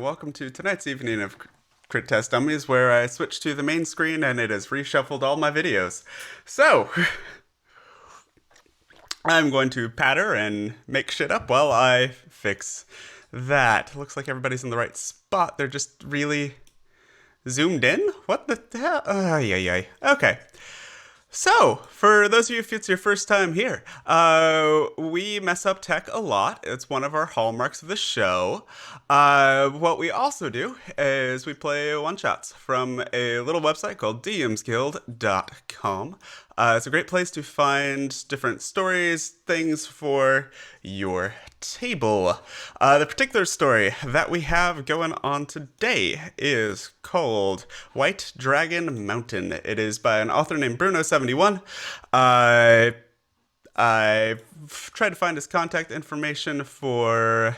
welcome to tonight's evening of Crit Test Dummies, where I switch to the main screen and it has reshuffled all my videos. So, I'm going to patter and make shit up while I fix that. Looks like everybody's in the right spot. They're just really zoomed in? What the hell? Okay. So, for those of you if it's your first time here, we mess up tech a lot. It's one of our hallmarks of the show. What we also do is we play one-shots from a little website called dmsguild.com. It's a great place to find different stories, things for your table. The particular story that we have going on today is called White Dragon Mountain. It is by an author named Bruno71. I tried to find his contact information for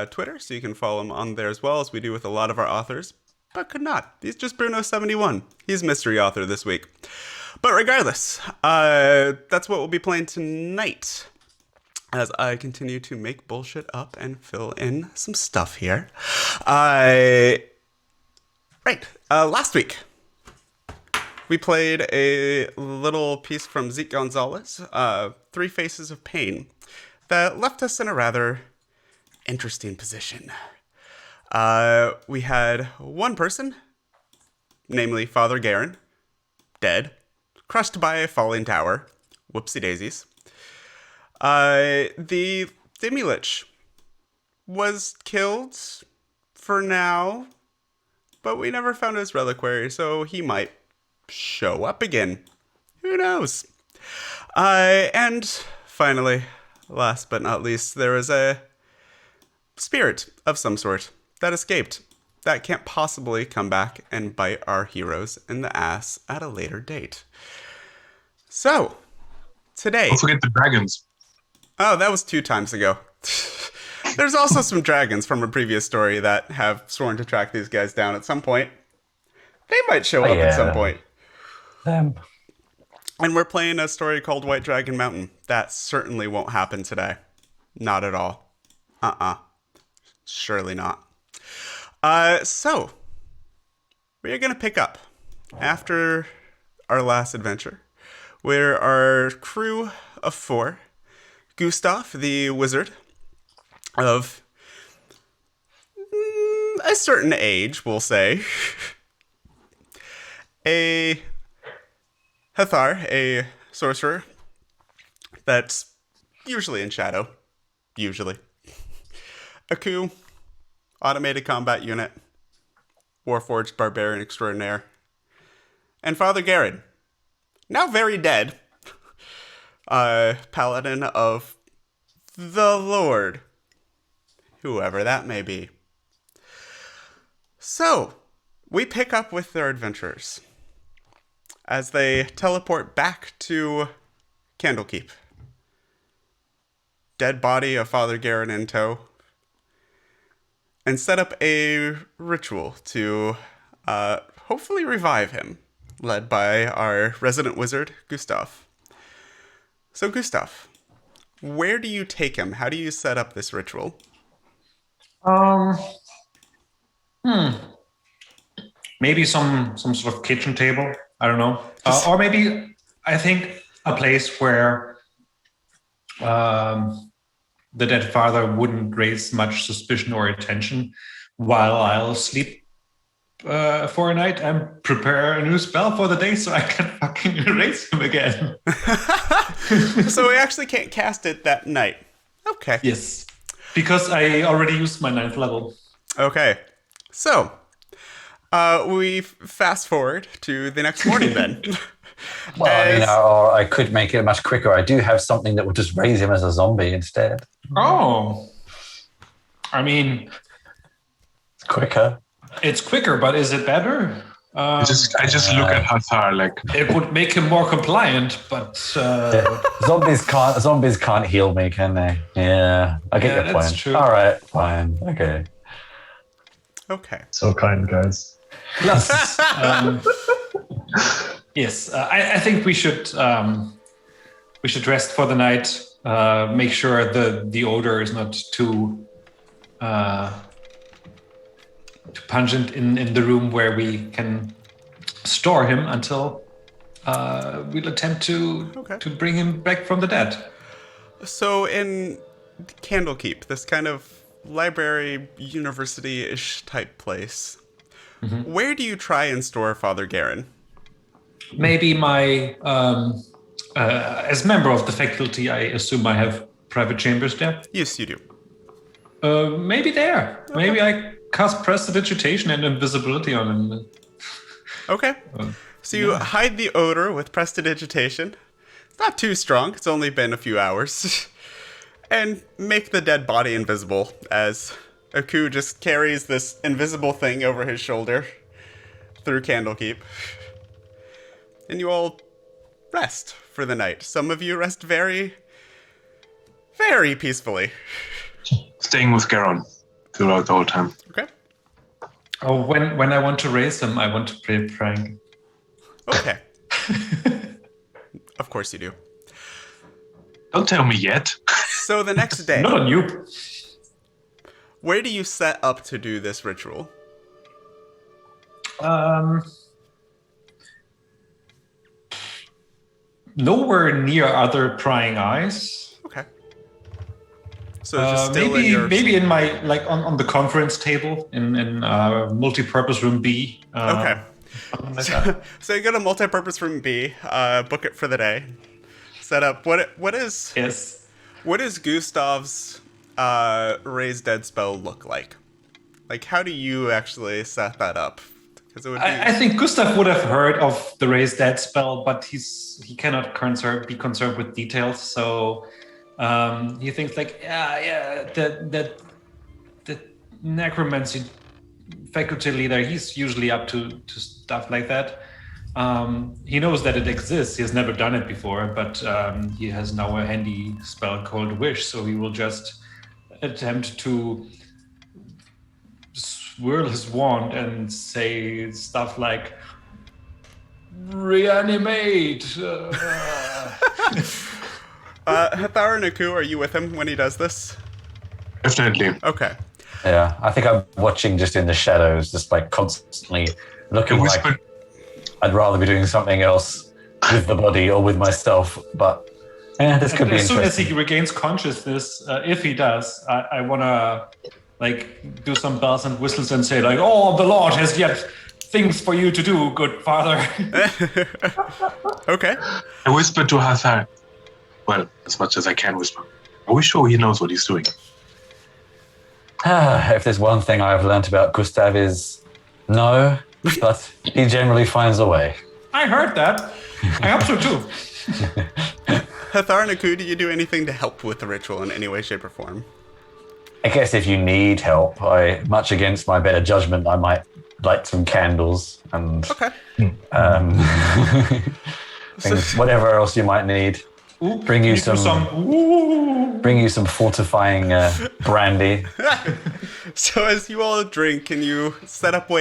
Twitter, so you can follow him on there as well, as we do with a lot of our authors, but could not. He's just Bruno71. He's mystery author this week. But regardless, that's what we'll be playing tonight, as I continue to make bullshit up and fill in some stuff here. Last week, we played a little piece from Zeke Gonzalez, Three Faces of Pain, that left us in a rather interesting position. We had one person, namely Father Garen, dead, crushed by a falling tower. Whoopsie daisies. The Thimulich was killed for now, but we never found his reliquary, so he might show up again. Who knows? And finally, last but not least, there was a spirit of some sort that escaped. That can't possibly come back and bite our heroes in the ass at a later date. So, today... Don't forget the dragons. Oh, that was 2 times ago. There's also some dragons from a previous story that have sworn to track these guys down at some point. They might show up at some point. And we're playing a story called White Dragon Mountain. That certainly won't happen today. Not at all. Surely not. So, we are going to pick up after our last adventure, where our crew of 4, Gustav, the wizard of a certain age, we'll say, a Hathar, a sorcerer that's usually in shadow, Aku, automated combat unit, Warforged barbarian extraordinaire, and Father Garen, now very dead, paladin of the Lord, whoever that may be. So, we pick up with their adventurers as they teleport back to Candlekeep. Dead body of Father Garen in tow, and set up a ritual to hopefully revive him, led by our resident wizard, Gustav. So, Gustav, where do you take him? How do you set up this ritual? Maybe some sort of kitchen table. I don't know. Or maybe I think a place where the dead father wouldn't raise much suspicion or attention while I'll sleep for a night and prepare a new spell for the day so I can fucking erase him again. So we actually can't cast it that night. Okay. Yes. Because I already used my 9th level. Okay. So, we fast forward to the next morning then. Well, or I could make it much quicker. I do have something that will just raise him as a zombie instead. Oh. I mean... It's quicker. It's quicker, but is it better? I just look at Hathar like... It would make him more compliant, but... Zombies can't heal me, can they? Yeah, I get your point. True. All right, fine. Okay. So kind, guys. Plus, yes, I think we should rest for the night. Make sure the odor is not too punch it in the room where we can store him until we'll attempt to bring him back from the dead. So in Candlekeep, this kind of library, university-ish type place, where do you try and store Father Garen? Maybe my, as member of the faculty, I assume I have private chambers there. Yes, you do. Maybe there. Okay. Maybe I cast prestidigitation and invisibility on him. Okay. So you hide the odor with prestidigitation. It's not too strong. It's only been a few hours. And make the dead body invisible as Aku just carries this invisible thing over his shoulder through Candlekeep. And you all rest for the night. Some of you rest very, very peacefully. Staying with Garon throughout the whole time. Okay. Oh, when I want to raise him, I want to play a prank. Okay. Of course you do. Don't tell me yet. So the next day, Not on you. where do you set up to do this ritual? Nowhere near other prying eyes. Okay. So just still maybe in your... maybe in my on the conference table in multi-purpose room B. Okay. Something like that. So you go to multi-purpose room B, book it for the day, set up. What is Yes. what does Gustav's raise dead spell look like? Like, how do you actually set that up? Because it would be... I think Gustav would have heard of the raise dead spell, but he cannot be concerned with details. So he thinks like, that necromancy faculty leader, he's usually up to stuff like that. He knows that it exists. He has never done it before, but he has now a handy spell called Wish, so he will just attempt to swirl his wand and say stuff like, reanimate. Hathar and Aku, are you with him when he does this? Definitely. Okay. Yeah, I think I'm watching just in the shadows, just like constantly looking like I'd rather be doing something else with the body or with myself. But yeah, this could be as interesting. soon as he regains consciousness, if he does, I want to like do some bells and whistles and say like, "Oh, the Lord has yet things for you to do, good father." Okay. I whisper to Hathar. Well, as much as I can whisper. Are we sure he knows what he's doing? If there's one thing I've learned about Gustav is no, but he generally finds a way. I heard that. I hope so too. Hathar and Aku, do you do anything to help with the ritual in any way, shape, or form? I guess if you need help, much against my better judgment, I might light some candles and things, whatever else you might need. Ooh, Bring you some fortifying brandy. So as you all drink and you set up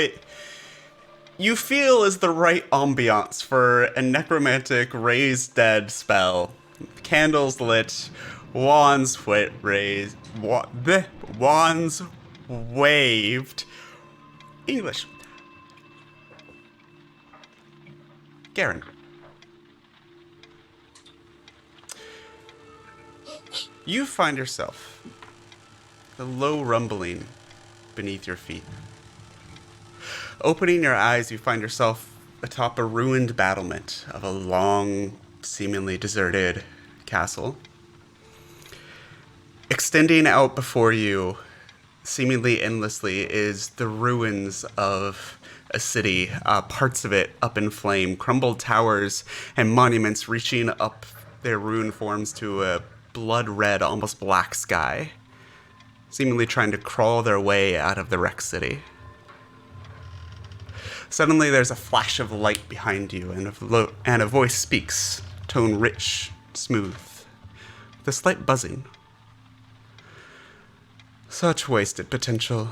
you feel is the right ambiance for a necromantic raise dead spell. Candles lit, wands raised, wands waved. English. Garen. You find yourself a low rumbling beneath your feet. Opening your eyes, you find yourself atop a ruined battlement of a long, seemingly deserted castle. Extending out before you, seemingly endlessly, is the ruins of a city, parts of it up in flame, crumbled towers and monuments reaching up their ruined forms to a blood red, almost black sky, seemingly trying to crawl their way out of the wrecked city. Suddenly there's a flash of light behind you, and a voice speaks, tone rich, smooth, with a slight buzzing. Such wasted potential.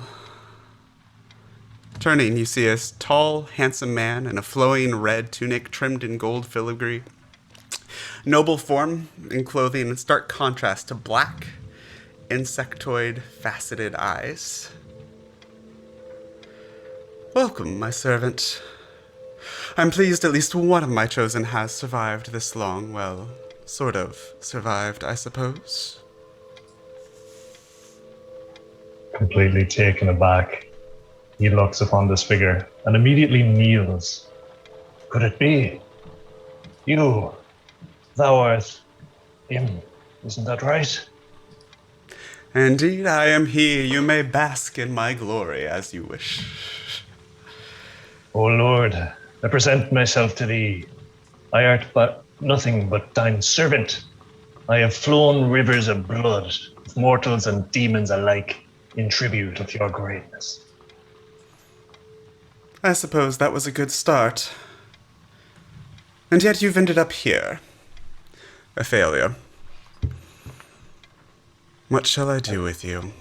Turning, you see a tall, handsome man in a flowing red tunic trimmed in gold filigree. Noble form and clothing in stark contrast to black, insectoid, faceted eyes. Welcome, my servant. I'm pleased at least one of my chosen has survived this long. Well, sort of survived, I suppose. Completely taken aback, he looks upon this figure and immediately kneels. Could it be? You, thou art him, isn't that right? Indeed, I am he. You may bask in my glory as you wish. O Lord, I present myself to thee. I art but nothing but thine servant. I have flown rivers of blood, of mortals and demons alike, in tribute of your greatness. I suppose that was a good start. And yet you've ended up here. A failure. What shall I do with you?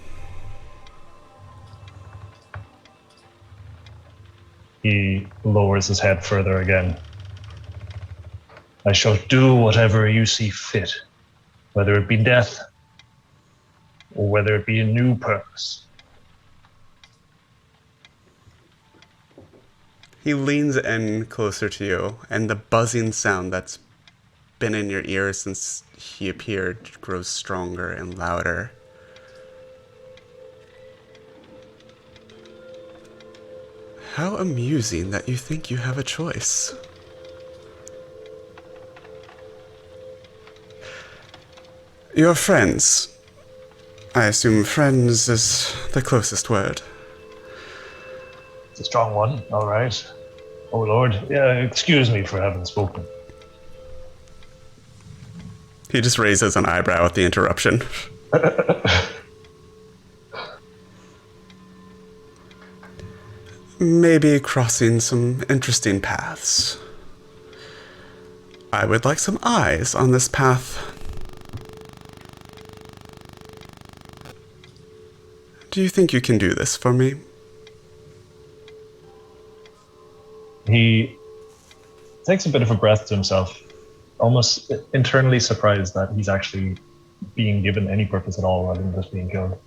He lowers his head further again. I shall do whatever you see fit, whether it be death or whether it be a new purpose. He leans in closer to you, and the buzzing sound that's been in your ears since he appeared grows stronger and louder. How amusing that you think you have a choice. Your friends. I assume friends is the closest word. It's a strong one, all right. Oh Lord, yeah, excuse me for having spoken. He just raises an eyebrow at the interruption. Maybe crossing some interesting paths. I would like some eyes on this path. Do you think you can do this for me? He takes a bit of a breath to himself, almost internally surprised that he's actually being given any purpose at all rather than just being killed.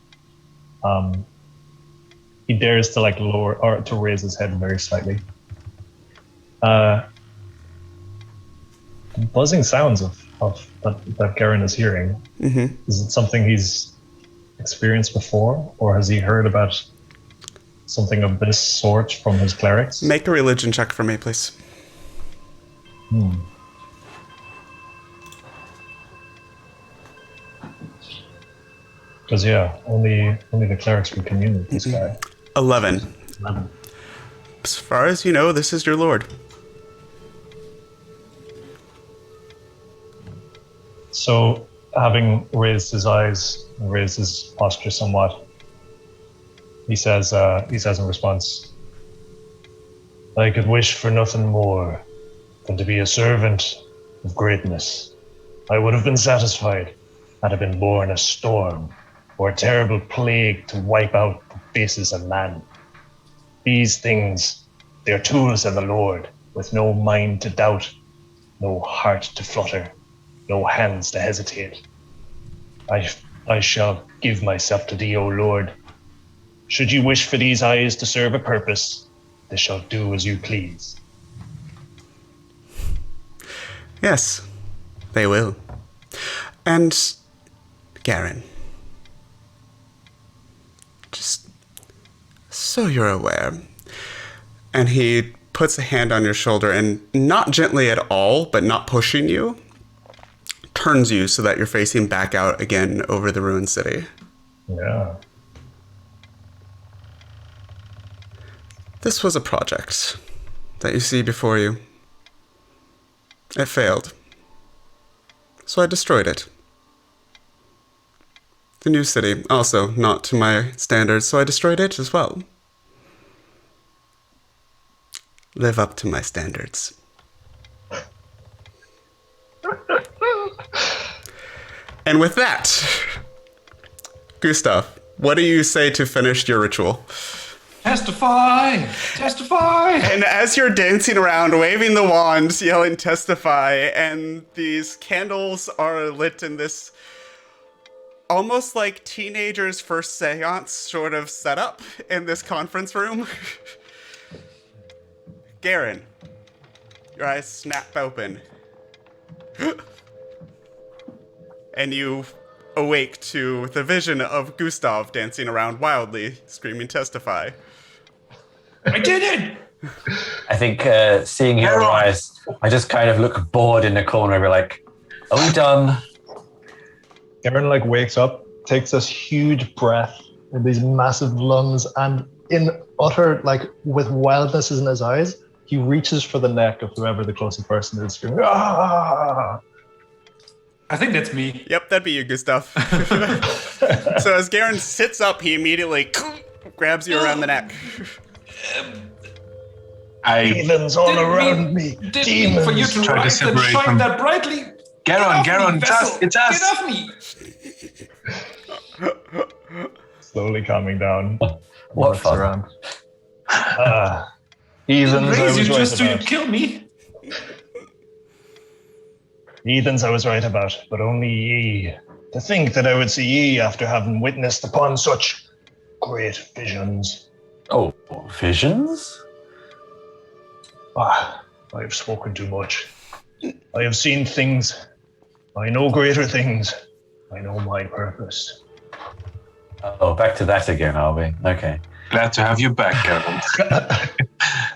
He dares to lower or to raise his head very slightly. Buzzing sounds of that Garen is hearing. Mm-hmm. Is it something he's experienced before, or has he heard about something of this sort from his clerics? Make a religion check for me, please. Because only the clerics would commune with this guy. 11. 11. As far as you know, this is your lord. So, having raised his eyes and raised his posture somewhat, he says in response, I could wish for nothing more than to be a servant of greatness. I would have been satisfied had I been born a storm or a terrible plague to wipe out the faces of man. These things, they are tools of the Lord, with no mind to doubt, no heart to flutter, no hands to hesitate. I shall give myself to thee, O Lord. Should you wish for these eyes to serve a purpose, they shall do as you please. Yes, they will. And, Garen, just so you're aware, and he puts a hand on your shoulder and not gently at all, but not pushing you, turns you so that you're facing back out again over the ruined city. Yeah. This was a project that you see before you. It failed. So I destroyed it. The new city, also not to my standards, so I destroyed it as well. Live up to my standards. And with that, Gustav, what do you say to finish your ritual? Testify! Testify! And as you're dancing around, waving the wand, yelling testify, and these candles are lit in this almost like teenagers' first seance sort of setup in this conference room. Garen, your eyes snap open. And you awake to the vision of Gustav dancing around wildly, screaming testify. I did it! I think seeing your eyes, I just kind of look bored in the corner and be like, are we done? Garen like wakes up, takes this huge breath in these massive lungs, and in utter like with wildness in his eyes, he reaches for the neck of whoever the closest person is, screaming, "Ah!" I think that's me. Yep, that'd be you, Gustav. So as Garen sits up, he immediately grabs you around the neck. Demons all around me. Didn't Demons. mean for you to Try to rise and separate shine from- that brightly. Garen, it's us. Get off me! Slowly calming down. What Looks fun. around. Heathens, I Raise you was right just to about. kill me. Heathens I was right about, but only ye. To think that I would see ye after having witnessed upon such great visions. Oh, visions? I have spoken too much. I have seen things. I know greater things. I know my purpose. Oh, back to that again, are we? Okay. Glad to have you back, Garen.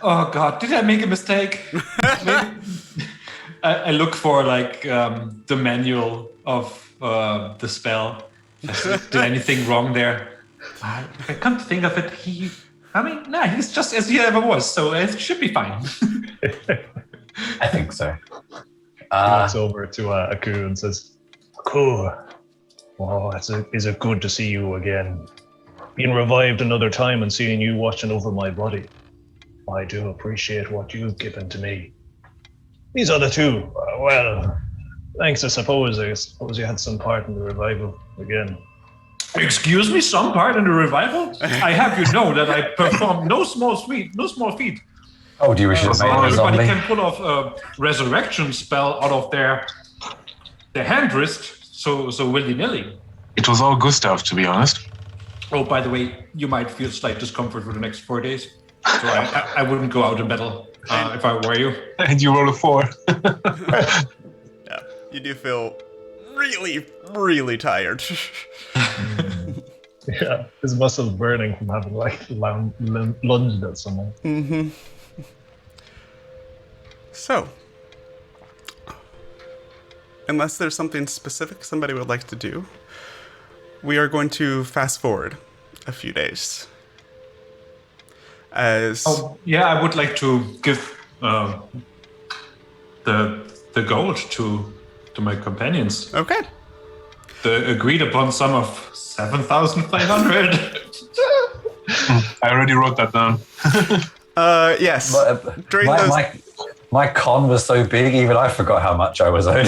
Oh God, did I make a mistake? Maybe. I look for like the manual of the spell. Did anything wrong there? I come to think of it, he's just as he ever was, so it should be fine. I think so. He walks over to Aku and says, Aku, is it good to see you again? Being revived another time and seeing you watching over my body. I do appreciate what you've given to me. These other two, well, thanks, I suppose you had some part in the revival again. Excuse me, some part in the revival? I have you know that I performed no small feat. Oh, do you wish it made a Everybody zombie? can pull off a resurrection spell out of their hand wrist, so willy-nilly. It was all Gustav, to be honest. Oh, by the way, you might feel slight discomfort for the next 4 days. So I wouldn't go out in battle if I were you. And you roll a 4. Yeah, you do feel really, really tired. Yeah, his muscles burning from having like lunged at someone. Mm-hmm. So, unless there's something specific somebody would like to do, we are going to fast forward a few days. As I would like to give the gold to my companions. okay, The agreed upon sum of 7,500. I already wrote that down. yes, But, during those. my con was so big, even I forgot how much I was owed.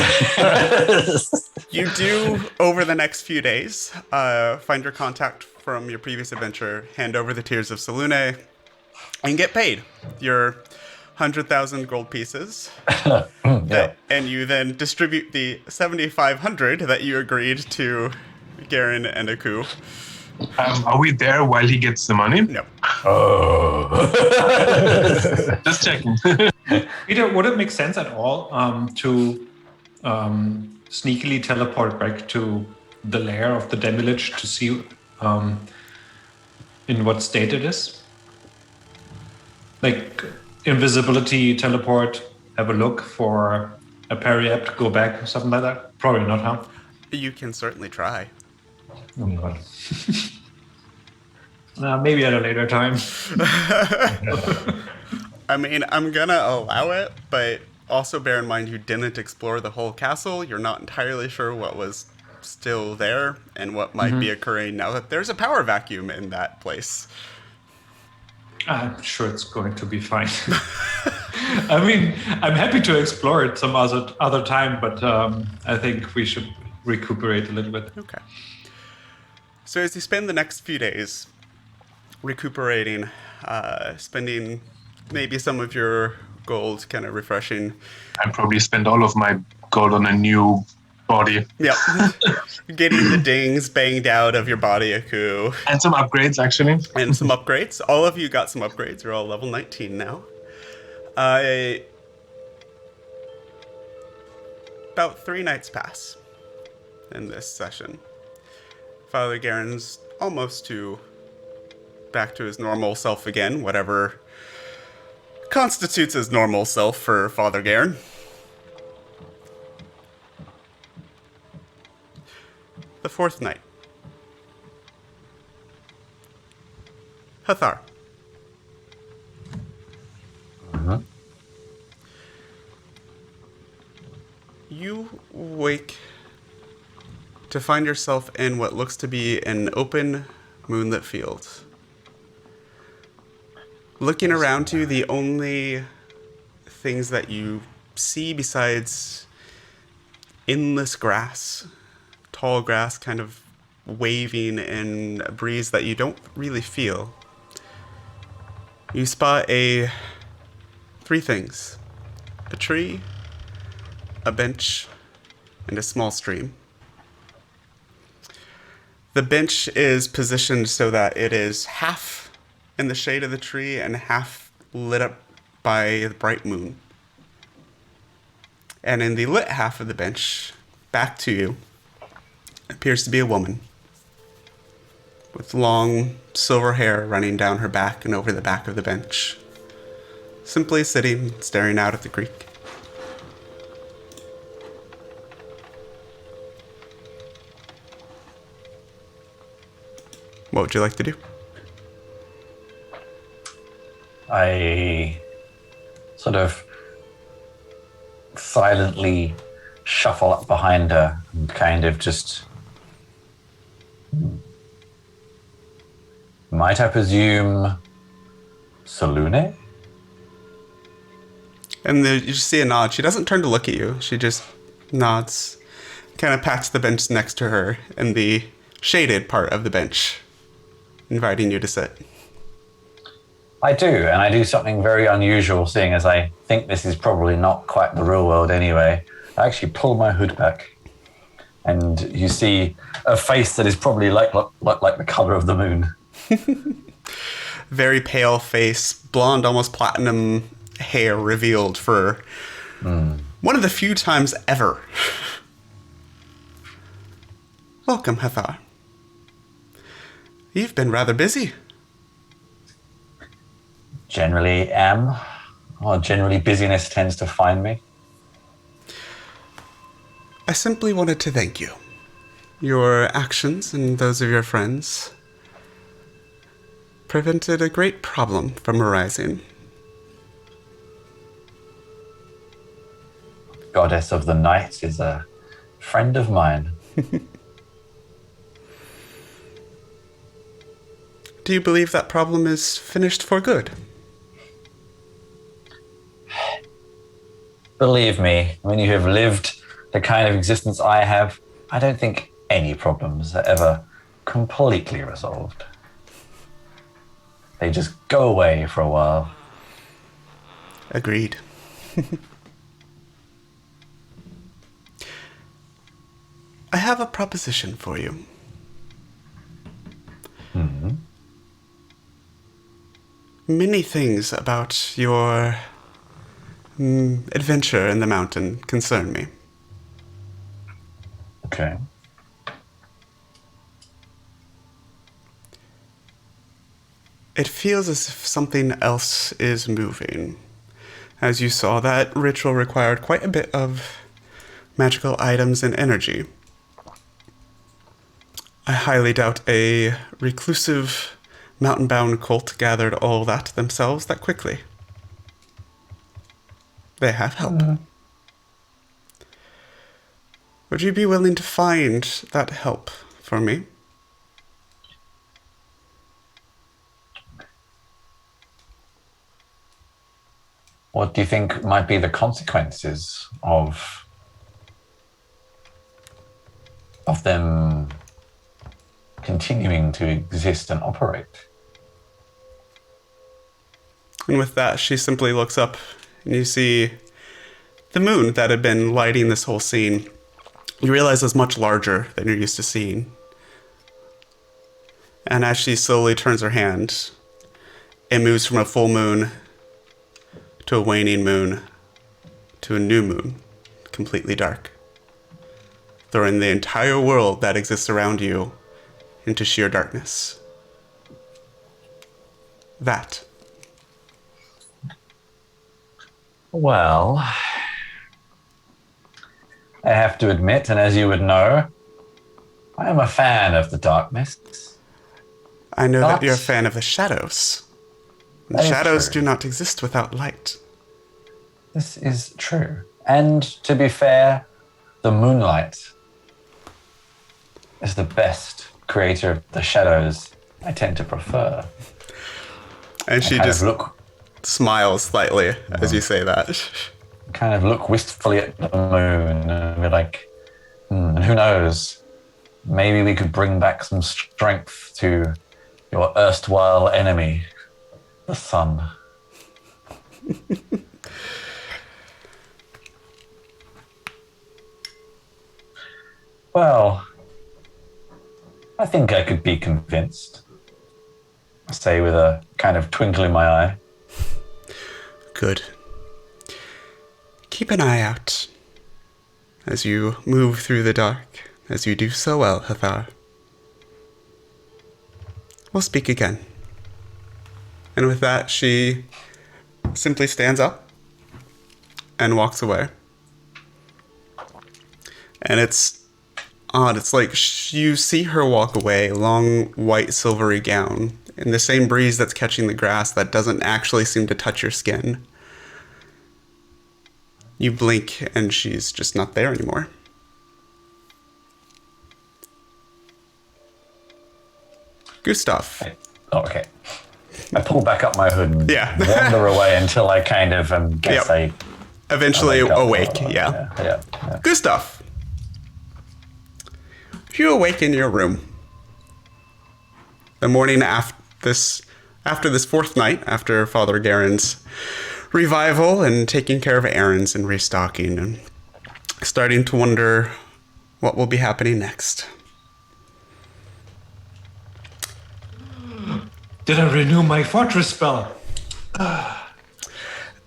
You do, over the next few days, find your contact from your previous adventure, hand over the Tears of Selune, and get paid your 100,000 gold pieces. Yeah. And you then distribute the 7,500 that you agreed to Garen and Aku. Are we there while he gets the money? No. Oh. Just checking. Peter, would it make sense at all to sneakily teleport back to the lair of the Demilich to see in what state it is? Like invisibility, teleport, have a look for a periapt, go back, something like that? Probably not, huh? You can certainly try. Oh God. Maybe at a later time. I mean, I'm gonna allow it, but also bear in mind you didn't explore the whole castle. You're not entirely sure what was still there and what might be occurring now that there's a power vacuum in that place. I'm sure it's going to be fine. I mean, I'm happy to explore it some other time, but I think we should recuperate a little bit. Okay. So as you spend the next few days recuperating, spending maybe some of your gold kind of refreshing. I probably spend all of my gold on a new body. Yep. Getting the dings banged out of your body, Aku. And some upgrades, actually. And some upgrades. All of you got some upgrades. You're all level 19 now. About 3 nights pass in this session. Father Garen's almost back to his normal self again, whatever constitutes his normal self for Father Garen. The 4th night. Hathar. You wake to find yourself in what looks to be an open, moonlit field. Looking around you, the only things that you see besides endless grass, tall grass kind of waving in a breeze that you don't really feel. You spot 3 things. A tree, a bench, and a small stream. The bench is positioned so that it is half in the shade of the tree and half lit up by the bright moon. And in the lit half of the bench, back to you, appears to be a woman with long silver hair running down her back and over the back of the bench, simply sitting, staring out at the creek. What would you like to do? I sort of silently shuffle up behind her and kind of just... Might I presume Salune? And you just see a nod. She doesn't turn to look at you. She just nods, kind of pats the bench next to her in the shaded part of the bench, inviting you to sit. I do, and I do something very unusual, seeing as I think this is probably not quite the real world anyway. I actually pull my hood back, and you see a face that is probably like the color of the moon. Very pale face, blonde, almost platinum hair revealed for one of the few times ever. Welcome, Hathar. You've been rather busy. Generally am, or generally busyness tends to find me. I simply wanted to thank you. Your actions and those of your friends prevented a great problem from arising. Goddess of the night is a friend of mine. Do you believe that problem is finished for good? Believe me, when you have lived the kind of existence I have, I don't think any problems are ever completely resolved. They just go away for a while. Agreed. I have a proposition for you. Mm-hmm. Many things about your adventure in the mountain concern me. Okay. It feels as if something else is moving. As you saw, that ritual required quite a bit of magical items and energy. I highly doubt a reclusive, mountain-bound cult gathered all that themselves that quickly. They have help. Would you be willing to find that help for me? What do you think might be the consequences of them continuing to exist and operate? And with that, she simply looks up, and you see the moon that had been lighting this whole scene. You realize is much larger than you're used to seeing. And as she slowly turns her hand, it moves from a full moon to a waning moon, to a new moon, completely dark, throwing the entire world that exists around you into sheer darkness. That. Well, I have to admit, and as you would know, I am a fan of the darkness. I know that But- you're a fan of the shadows. And That is shadows true. do not exist without light. This is true. And to be fair, the moonlight is the best creator of the shadows I tend to prefer. And she Kind just of look smiles slightly as you say that. kind of look wistfully at the moon and be like, who knows? Maybe we could bring back some strength to your erstwhile enemy, the sun. Well, I think I could be convinced. I say with a kind of twinkle in my eye. Good. Keep an eye out as you move through the dark, as you do so well, Hathar. We'll speak again. And with that, she simply stands up and walks away. And it's odd. It's like you see her walk away, long white silvery gown, in the same breeze that's catching the grass that doesn't actually seem to touch your skin. You blink and she's just not there anymore. Gustav. Oh, okay. I pull back up my hood and Yeah. wander away until I kind of guess Yep. Eventually wake up. awake, yeah. Yeah. Gustav. You awake in your room. The morning after this fourth night, after Father Garen's revival and taking care of errands and restocking and starting to wonder what will be happening next. Did I renew my fortress spell?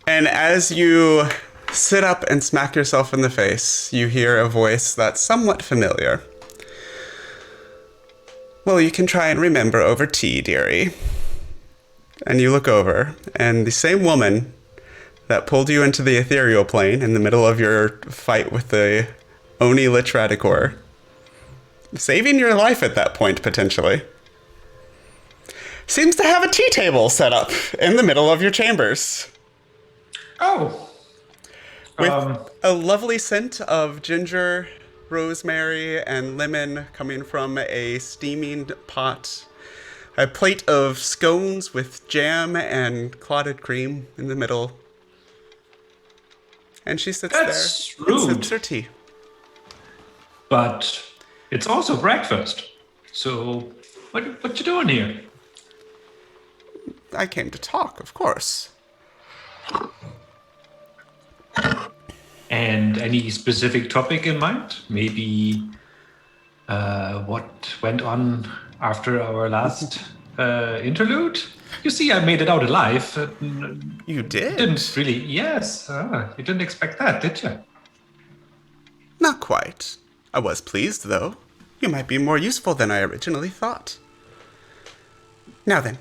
And as you sit up and smack yourself in the face, you hear a voice that's somewhat familiar. Well, you can try and remember over tea, dearie. And you look over, and the same woman that pulled you into the ethereal plane in the middle of your fight with the Oni Litradicor, saving your life at that point, potentially, seems to have a tea table set up in the middle of your chambers. Oh. With a lovely scent of ginger, rosemary, and lemon coming from a steaming pot. A plate of scones with jam and clotted cream in the middle. And she sits That's there and rude. sips her tea. But it's also breakfast. So what you doing here? I came to talk, of course. And any specific topic in mind? Maybe what went on after our last interlude? You see, I made it out alive. You did? Didn't really. Yes. You didn't expect that, did you? Not quite. I was pleased, though. You might be more useful than I originally thought. Now then,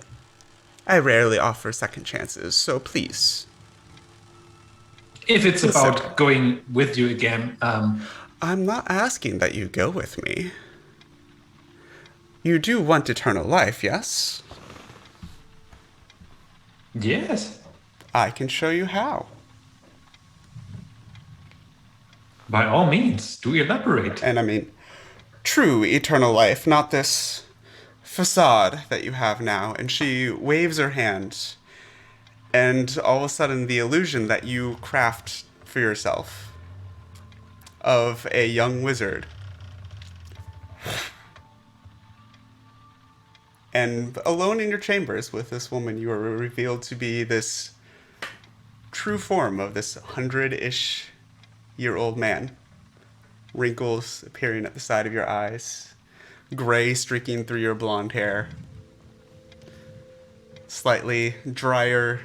I rarely offer second chances, so please. If it's Consider. about going with you again, I'm not asking that you go with me. You do want eternal life, yes? yes. I can show you how. By all means, do elaborate. And I mean, true eternal life, not this facade that you have now. And she waves her hand, and all of a sudden the illusion that you craft for yourself of a young wizard. And alone in your chambers with this woman, you are revealed to be this true form of this 100-ish year old man. Wrinkles appearing at the side of your eyes, gray streaking through your blonde hair, slightly drier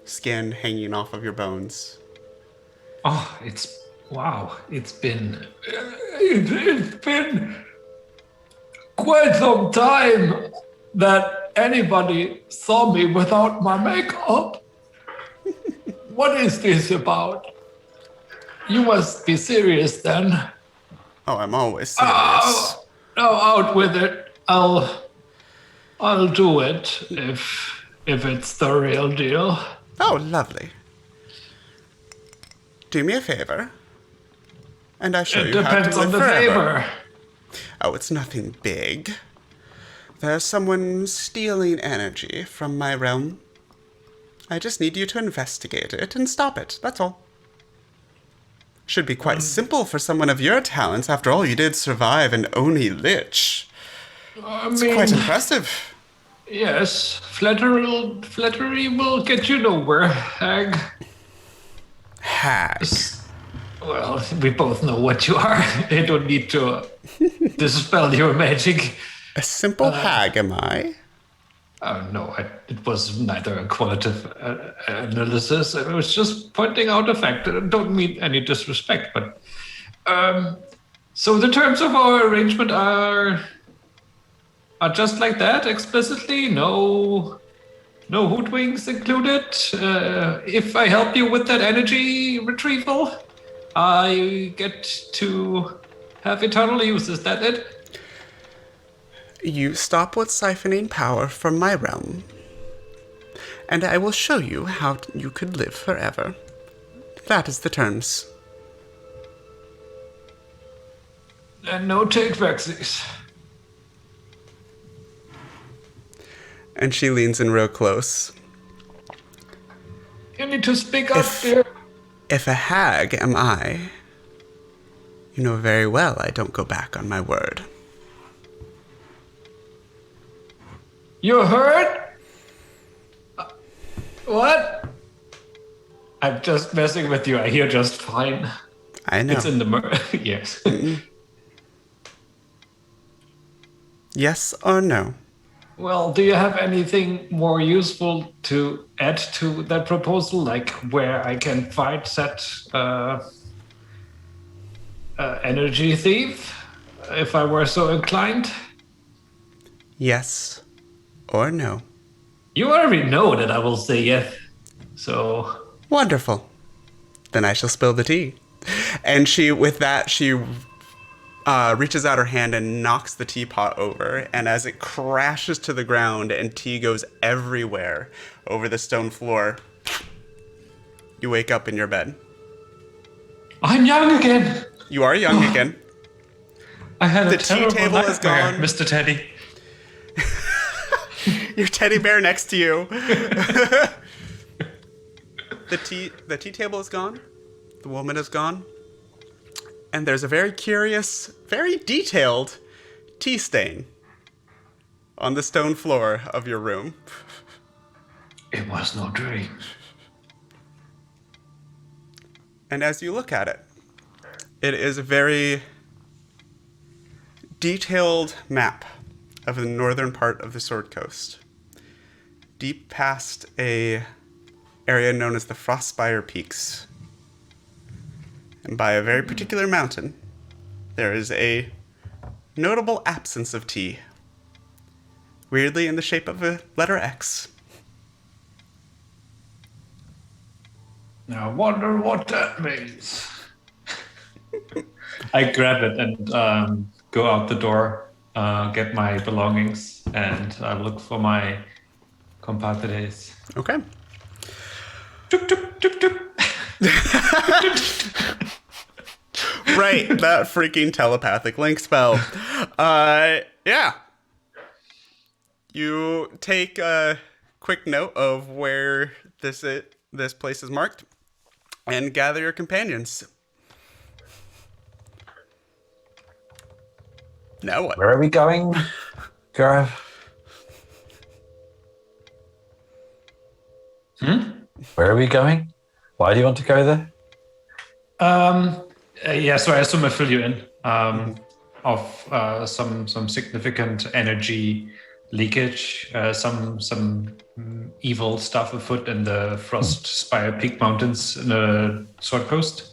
skin hanging off of your bones. Oh, wow. It's been quite some time that anybody saw me without my makeup. What is this about? You must be serious then. Oh, I'm always serious. No, out with it. I'll do it if it's the real deal. Oh, lovely. Do me a favor, and I show It you how to depends on live the forever. favor. Oh, it's nothing big. There's someone stealing energy from my realm. I just need you to investigate it and stop it, that's all. Should be quite simple for someone of your talents. After all, you did survive an Oni Lich. It's quite impressive. Yes, flattery will get you nowhere, hag. Hag. Well, we both know what you are. I don't need to dispel your magic. A simple hag, am I? No, it was neither a qualitative analysis. I was just pointing out a fact. I don't mean any disrespect, but so the terms of our arrangement are just like that, explicitly. No hoodwinks included. If I help you with that energy retrieval, I get to have eternal use. Is that it? You stop with siphoning power from my realm, and I will show you how you could live forever. That is the terms. And no take-backsies. And she leans in real close. You need to speak up, dear. If a hag am I, you know very well I don't go back on my word. You heard? What? I'm just messing with you. I hear just fine. I know. It's in the yes. Yes or no? Well, do you have anything more useful to add to that proposal, like where I can find that energy thief, if I were so inclined? Yes or no? You already know that I will say yes, so... Wonderful. Then I shall spill the tea. And she reaches out her hand and knocks the teapot over, and as it crashes to the ground and tea goes everywhere over the stone floor, you wake up in your bed. I'm young again! You are young again. I had a The tea terrible table is nightmare, gone. Mr. Teddy. Your teddy bear next to you. The tea table is gone. The woman is gone. And there's a very curious, very detailed tea stain on the stone floor of your room. It was no dream. And as you look at it, it is a very detailed map of the northern part of the Sword Coast. Deep past a area known as the Frostspire Peaks. And by a very particular mountain, there is a notable absence of tea. Weirdly in the shape of a letter X. I wonder what that means. I grab it and go out the door, get my belongings, and look for my compatriots. Okay. Tuk, tuk, tuk, tuk. Right, that freaking telepathic link spell. Yeah. You take a quick note of where this place is marked and gather your companions. Now what? Where are we going, Gaurav? Where are we going? Why do you want to go there? Yeah, so I assume I fill you in of some significant energy leakage, some evil stuff afoot in the Frostspire Peak Mountains in the Sword Coast.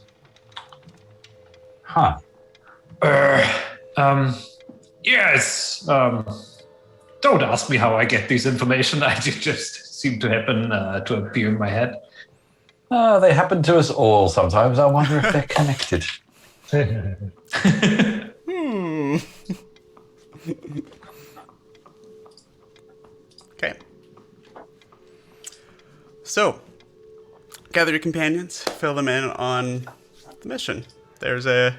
Huh. Yes. Don't ask me how I get this information. I just seem to happen to appear in my head. They happen to us all sometimes. I wonder if they're connected. Okay. So, gather your companions, fill them in on the mission. There's a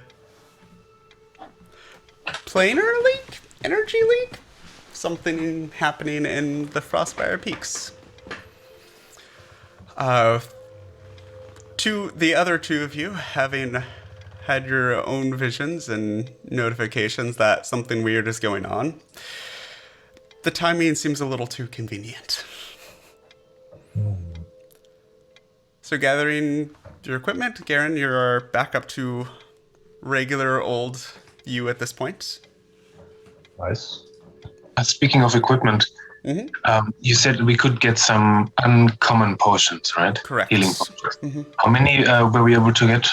planar leak? Energy leak? Something happening in the Frostspire Peaks. The other two of you, having had your own visions and notifications that something weird is going on, the timing seems a little too convenient. So gathering your equipment, Garen, you're back up to regular old you at this point. Nice. Speaking of equipment, you said we could get some uncommon potions, right? Correct. Healing potions. How many were we able to get?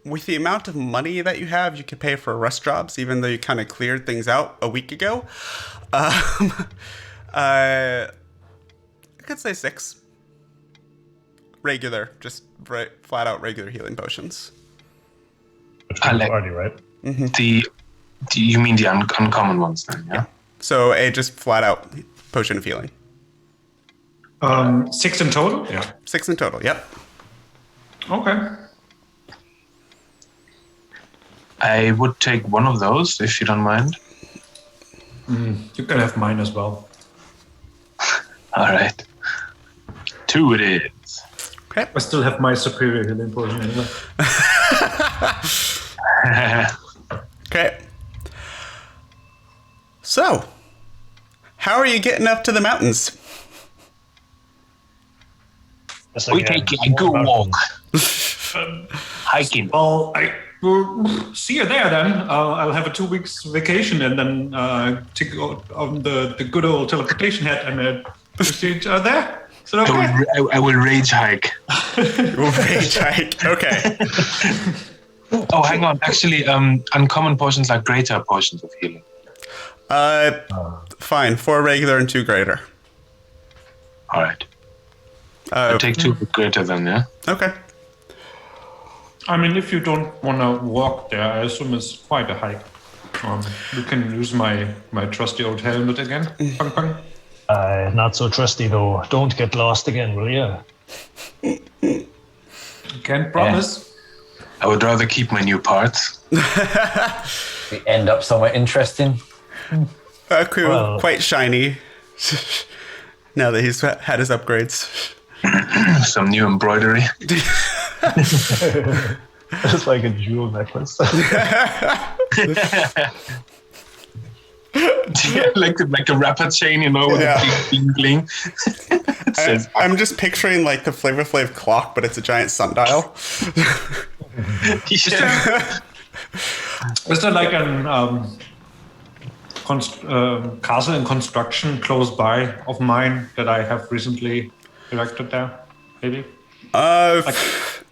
With the amount of money that you have, you could pay for rest jobs, even though you kind of cleared things out a week ago. I could say 6. Regular, just flat out regular healing potions. Which we already, right? You mean the uncommon ones then, yeah? So a just flat out potion of healing. 6 in total? Yeah. 6 in total, yep. Okay. I would take one of those, if you don't mind. You can have mine as well. All right. 2 it is. Okay. I still have my superior healing potion anyway. Okay. So, how are you getting up to the mountains? Just We like, take a good walk. Hiking. Well, I will see you there then. I'll have a 2 weeks vacation and then take on the good old teleportation hat and see each other there. Is that okay? I will rage hike. Rage hike. Okay. Oh, hang on. Actually, uncommon potions are greater potions of healing. Fine. 4 regular and 2 greater. All right. I'll take 2 greater then, yeah? Okay. I mean, if you don't want to walk there, I assume it's quite a hike. You can use my trusty old helmet again. Pang, pang. not so trusty though. Don't get lost again, will you? Can't promise. I would rather keep my new parts. We end up somewhere interesting. Cool. Well- Quite shiny. Now that he's had his upgrades. Some new embroidery. Just like a jewel necklace. Yeah, like a rapper chain, you know, with Yeah. a big bling. It says, I'm just picturing like the Flavor Flav clock, but it's a giant sundial. yeah. Is there like an castle in construction close by of mine that I have recently erected there? Maybe?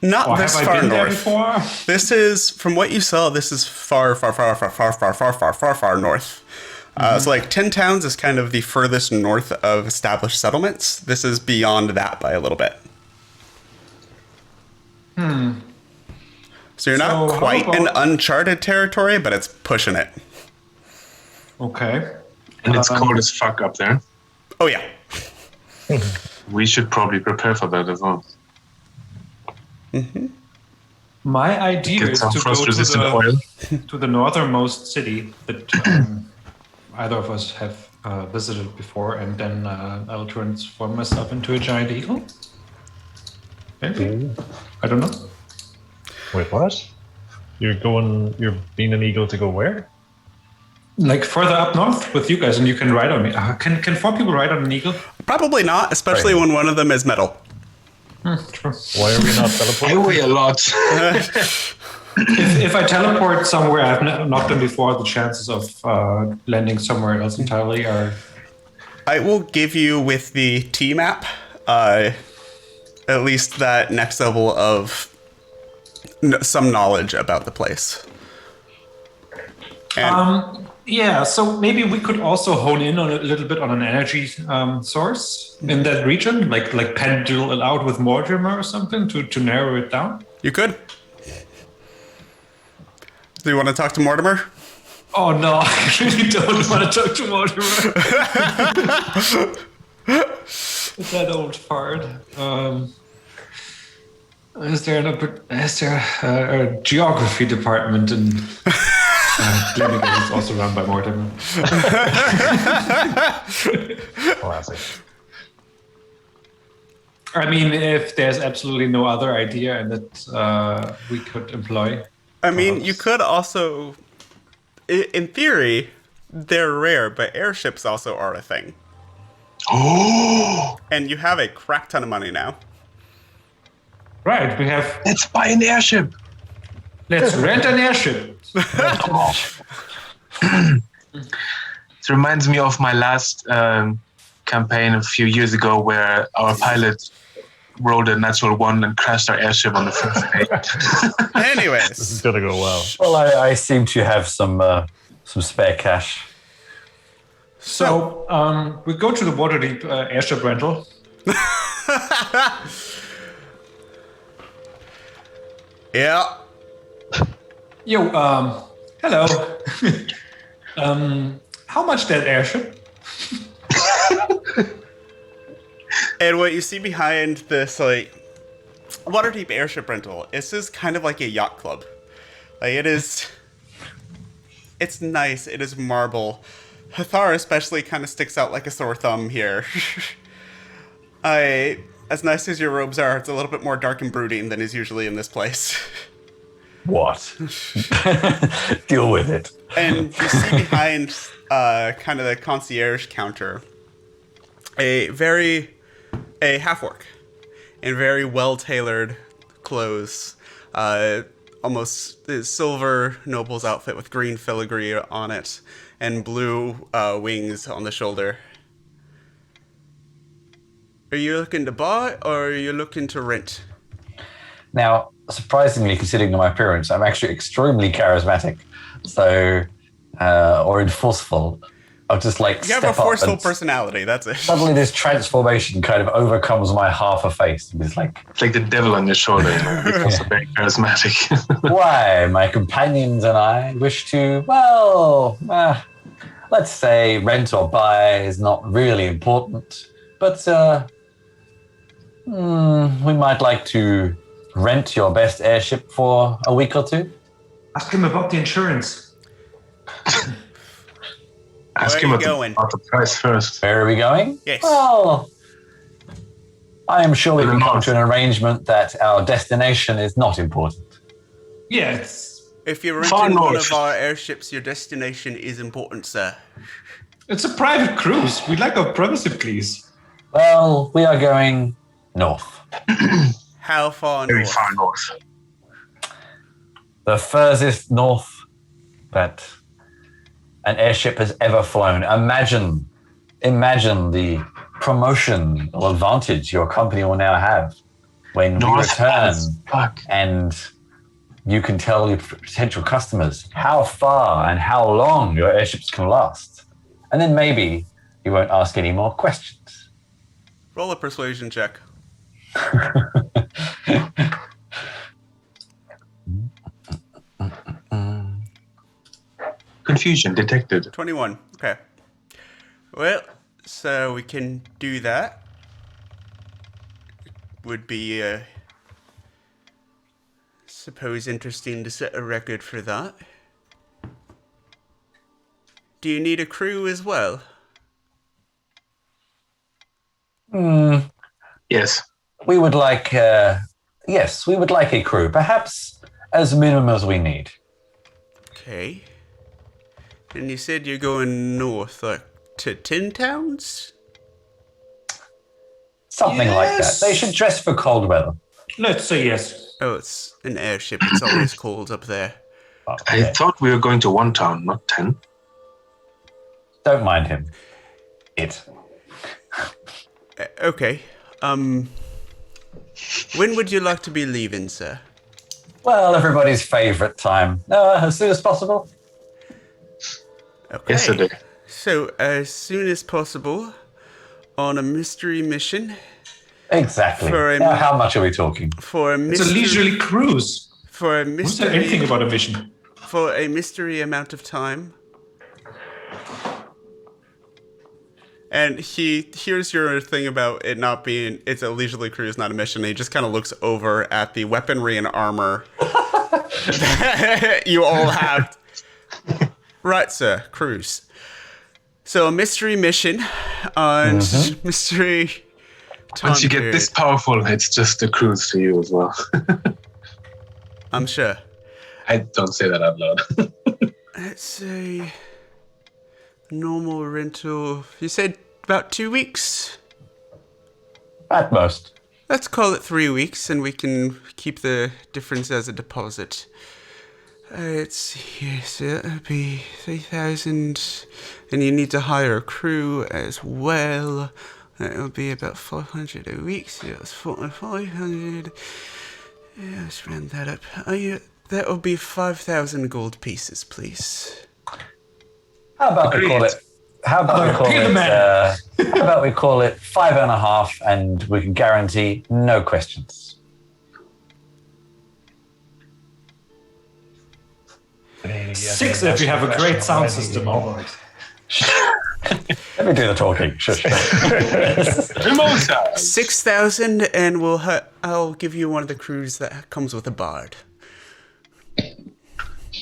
Not Or this have I far been there north. before? This is, from what you saw, this is far north. So like 10 towns is kind of the furthest north of established settlements. This is beyond that by a little bit. So you're So not how quite in about- uncharted territory, but it's pushing it. Okay. And it's cold as fuck up there. Oh yeah. We should probably prepare for that as well. My idea Get is some to go frost-resistant oil. to the northernmost city that either of us have visited before, and then I'll transform myself into a giant eagle. Maybe. I don't know. Wait, what? You're being an eagle to go where? Like further up north with you guys, and you can ride on me. Can 4 people ride on an eagle? Probably not, especially when one of them is metal. True. Why are we not I teleporting? weigh a lot. If I teleport somewhere I've not been before, the chances of landing somewhere else entirely are. I will give you with the T map, at least that next level of some knowledge about the place. And Yeah, so maybe we could also hone in on a little bit on an energy source in that region, like pendule it out with Mortimer or something to narrow it down. you could. Do you want to talk to Mortimer? Oh no, I really don't want to talk to Mortimer. That old fart. Is there a geography department in Glendigan is also run by Mortimer? Classic. I mean, if there's absolutely no other idea and that we could employ. I mean, you could also, in theory, they're rare, but airships also are a thing. Oh, And you have a crap ton of money now. Right, we have. let's buy an airship. Let's rent an airship. It reminds me of my last campaign a few years ago where our pilot rolled a natural one and crashed our airship on the first day. This Anyways, is gonna go well. Well, I seem to have some spare cash. So we go to the Waterdeep airship rental. yeah. Yo, hello. How much that airship? And what you see behind this, like, Waterdeep airship rental, this is kind of like a yacht club. Like, it's nice. It is marble. Hathar especially kind of sticks out like a sore thumb here. As nice as your robes are, it's a little bit more dark and brooding than is usually in this place. What? Deal with it. And you see behind kind of the concierge counter a half-orc in very well-tailored clothes, almost a silver noble's outfit with green filigree on it and blue wings on the shoulder. Are you looking to buy or are you looking to rent? Now, surprisingly, considering my appearance, I'm actually extremely charismatic. So, or forceful. I'll just like You have step a forceful up and personality, that's it. suddenly this transformation kind of overcomes my half a face. It's like, It's like the devil on your shoulder. You know? It's also very charismatic. why? My companions and I wish to, well, let's say rent or buy is not really important, but we might like to rent your best airship for a week or two. Ask him about the insurance. Ask Where him are you about going? the price first. Where are we going? Yes. Well, I am sure we can come north. to an arrangement that our destination is not important. Yeah, it's If you're Far renting one north. of our airships, your destination is important, sir. a private cruise. We'd like our privacy, please. Well, we are going north. How far Very north? far north. The furthest north that an airship has ever flown. Imagine the promotion or advantage your company will now have when we North return as fuck. and you can tell your potential customers how far and how long your airships can last. And then maybe you won't ask any more questions. Roll a persuasion check. Confusion detected. 21. Okay. Well, so we can do that. Would be, suppose interesting to set a record for that. Do you need a crew as well? Yes. We would like, yes, we would like a crew, perhaps as minimum as we need. Okay. And you said you're going north, like to Tin Towns? Something like that. Yes. They should dress for cold weather. Let's say yes. Oh, it's an airship. It's always cold up there. I thought we were going to 1 town, not 10. Don't mind him. Okay. When would you like to be leaving, sir? Well, everybody's favourite time. As soon as possible. Okay. Yesterday. So, as soon as possible, on a mystery mission. Exactly. Now, how much are we talking? For a It's a leisurely cruise. For a Who said mystery. anything about a mission? For a mystery amount of time. And he hears your thing about it not being, it's a leisurely cruise, not a mission. And he just kind of looks over at the weaponry and armor that you all have. Right, sir, cruise. So a mystery mission and mystery time Once you get period. this powerful, it's just a cruise to you as well. I'm sure. I don't say that out loud. Let's say normal rental. You said about 2 weeks? At most. Let's call it 3 weeks and we can keep the difference as a deposit. Let's see here. So that'll be 3,000. And you need to hire a crew as well. That'll be about 500 a week. So that's 500. Yeah, let's round that up. That'll be 5,000 gold pieces, please. How about we call it? How about we call it 5.5, and we can guarantee no questions. Six if you have a great sound system. Let me do the talking. Shush. 6,000, and I'll give you one of the crews that comes with a bard.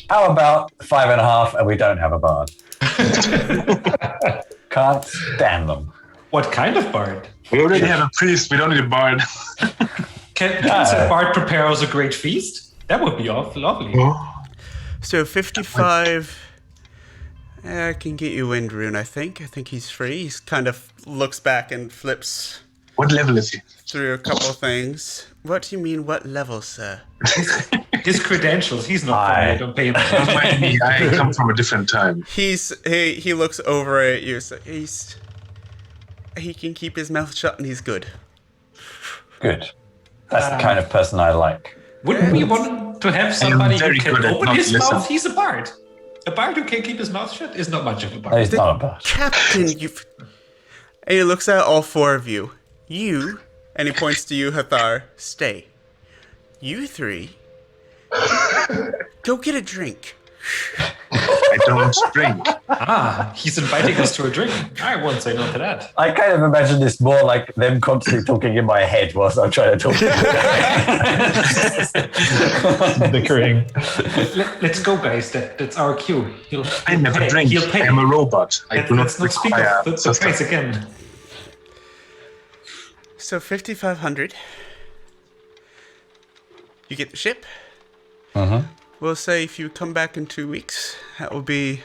How about 5.5, and we don't have a bard? Can't stand them. What kind of bard? We already have a priest. We don't need a bard. Can a bard prepare us a great feast? That would be lovely. So 55. I can get you Windrune, I think. I think he's free. He kind of looks back and flips What level is he? through a couple things. What do you mean, what level, sir? His credentials, he's not funny. I don't pay him. Don't mind me. I come from a different time. He looks over at you. So he can keep his mouth shut and he's good. Good. That's the kind of person I like. Wouldn't we want to have somebody who very can good at open not his listen. mouth? He's a bard. A bard who can keep his mouth shut is not much of a No, bard. he's not a bard. Captain, you've... And he looks at all four of you. You, and he points to you, Hathar, stay. You three, go get a drink. I don't drink. He's inviting us to a drink. I won't say no to that. I kind of imagine this more like them constantly talking in my head whilst I'm trying to talk. Bickering. Let's go, guys. That's our cue. I never pay. drink. He'll pay. I'm a robot. I do not Let's not speak require of the sustenance. price again. So 5,500. You get the ship. We'll say if you come back in 2 weeks, that will be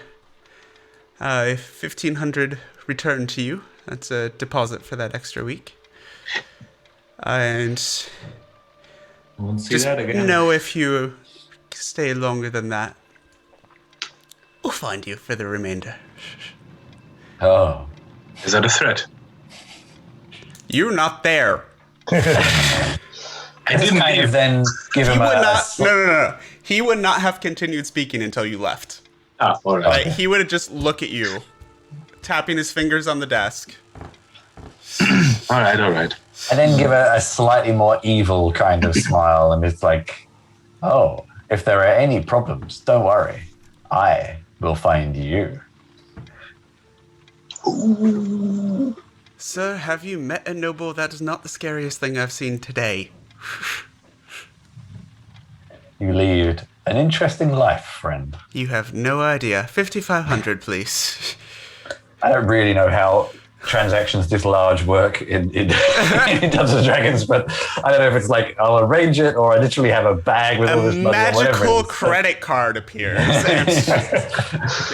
1,500 returned to you. That's a deposit for that extra week. And Won't see just that again. know if you stay longer than that, we'll find you for the remainder. Oh. Is that a threat? You're not there. I Just didn't kind of leave. then give He him would a... not. No. He would not have continued speaking until you left. Ah, all right. Like, he would have just looked at you, tapping his fingers on the desk. All right. I then give a slightly more evil kind of smile, and it's like, oh, if there are any problems, don't worry. I will find you. Sir, have you met a noble? That is not the scariest thing I've seen today. You lead an interesting life, friend. You have no idea. 5,500, please. I don't really know how transactions this large work in Dungeons and Dragons, but I don't know if it's like I'll arrange it or I literally have a bag with all A this money or whatever. magical it is. credit card appears. Yeah,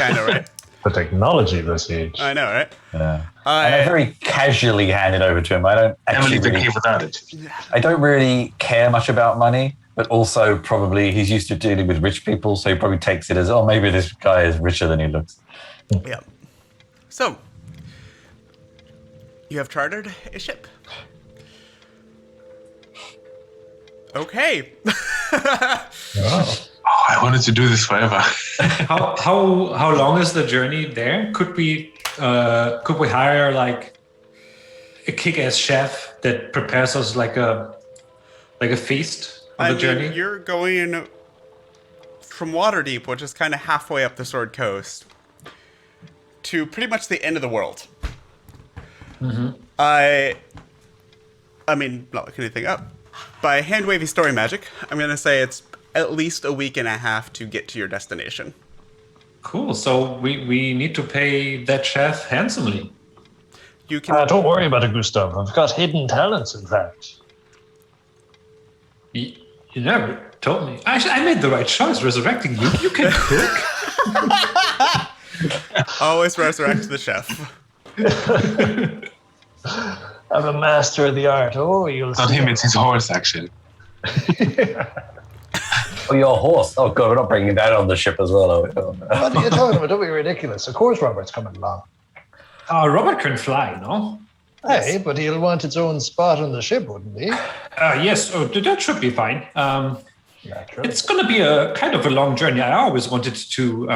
I know, right? The technology this huge. I know, right? Yeah. And I very casually hand it over to him. I don't Emily actually the really, cave without it. I don't really care much about money, but also probably he's used to dealing with rich people, so he probably takes it as, oh, maybe this guy is richer than he looks. Yeah. So, you have chartered a ship. Okay. Oh. Oh, I wanted to do this forever. How long is the journey there? Could we hire like a kick-ass chef that prepares us like a feast on the journey? You're going from Waterdeep, which is kind of halfway up the Sword Coast, to pretty much the end of the world. Mm-hmm. I mean, not looking anything up. By hand-wavy story magic, I'm going to say it's at least a week and a half to get to your destination. Cool. So we need to pay that chef handsomely. You can... Don't worry about it, Gustav. I've got hidden talents, in fact. You never told me. I made the right choice resurrecting you. You can cook. Always resurrect the chef. I'm a master of the art. Oh, you'll Not see. him, it's his horse, actually. Oh, your horse. Oh, God, we're not bringing that on the ship as well, are we? Oh, no. What are you talking about? Don't be ridiculous. Of course Robert's coming along. Robert can fly, no? Hey, but he'll want its own spot on the ship, wouldn't he? Yes. Oh, that should be fine. Naturally. It's going to be a kind of a long journey. I always wanted to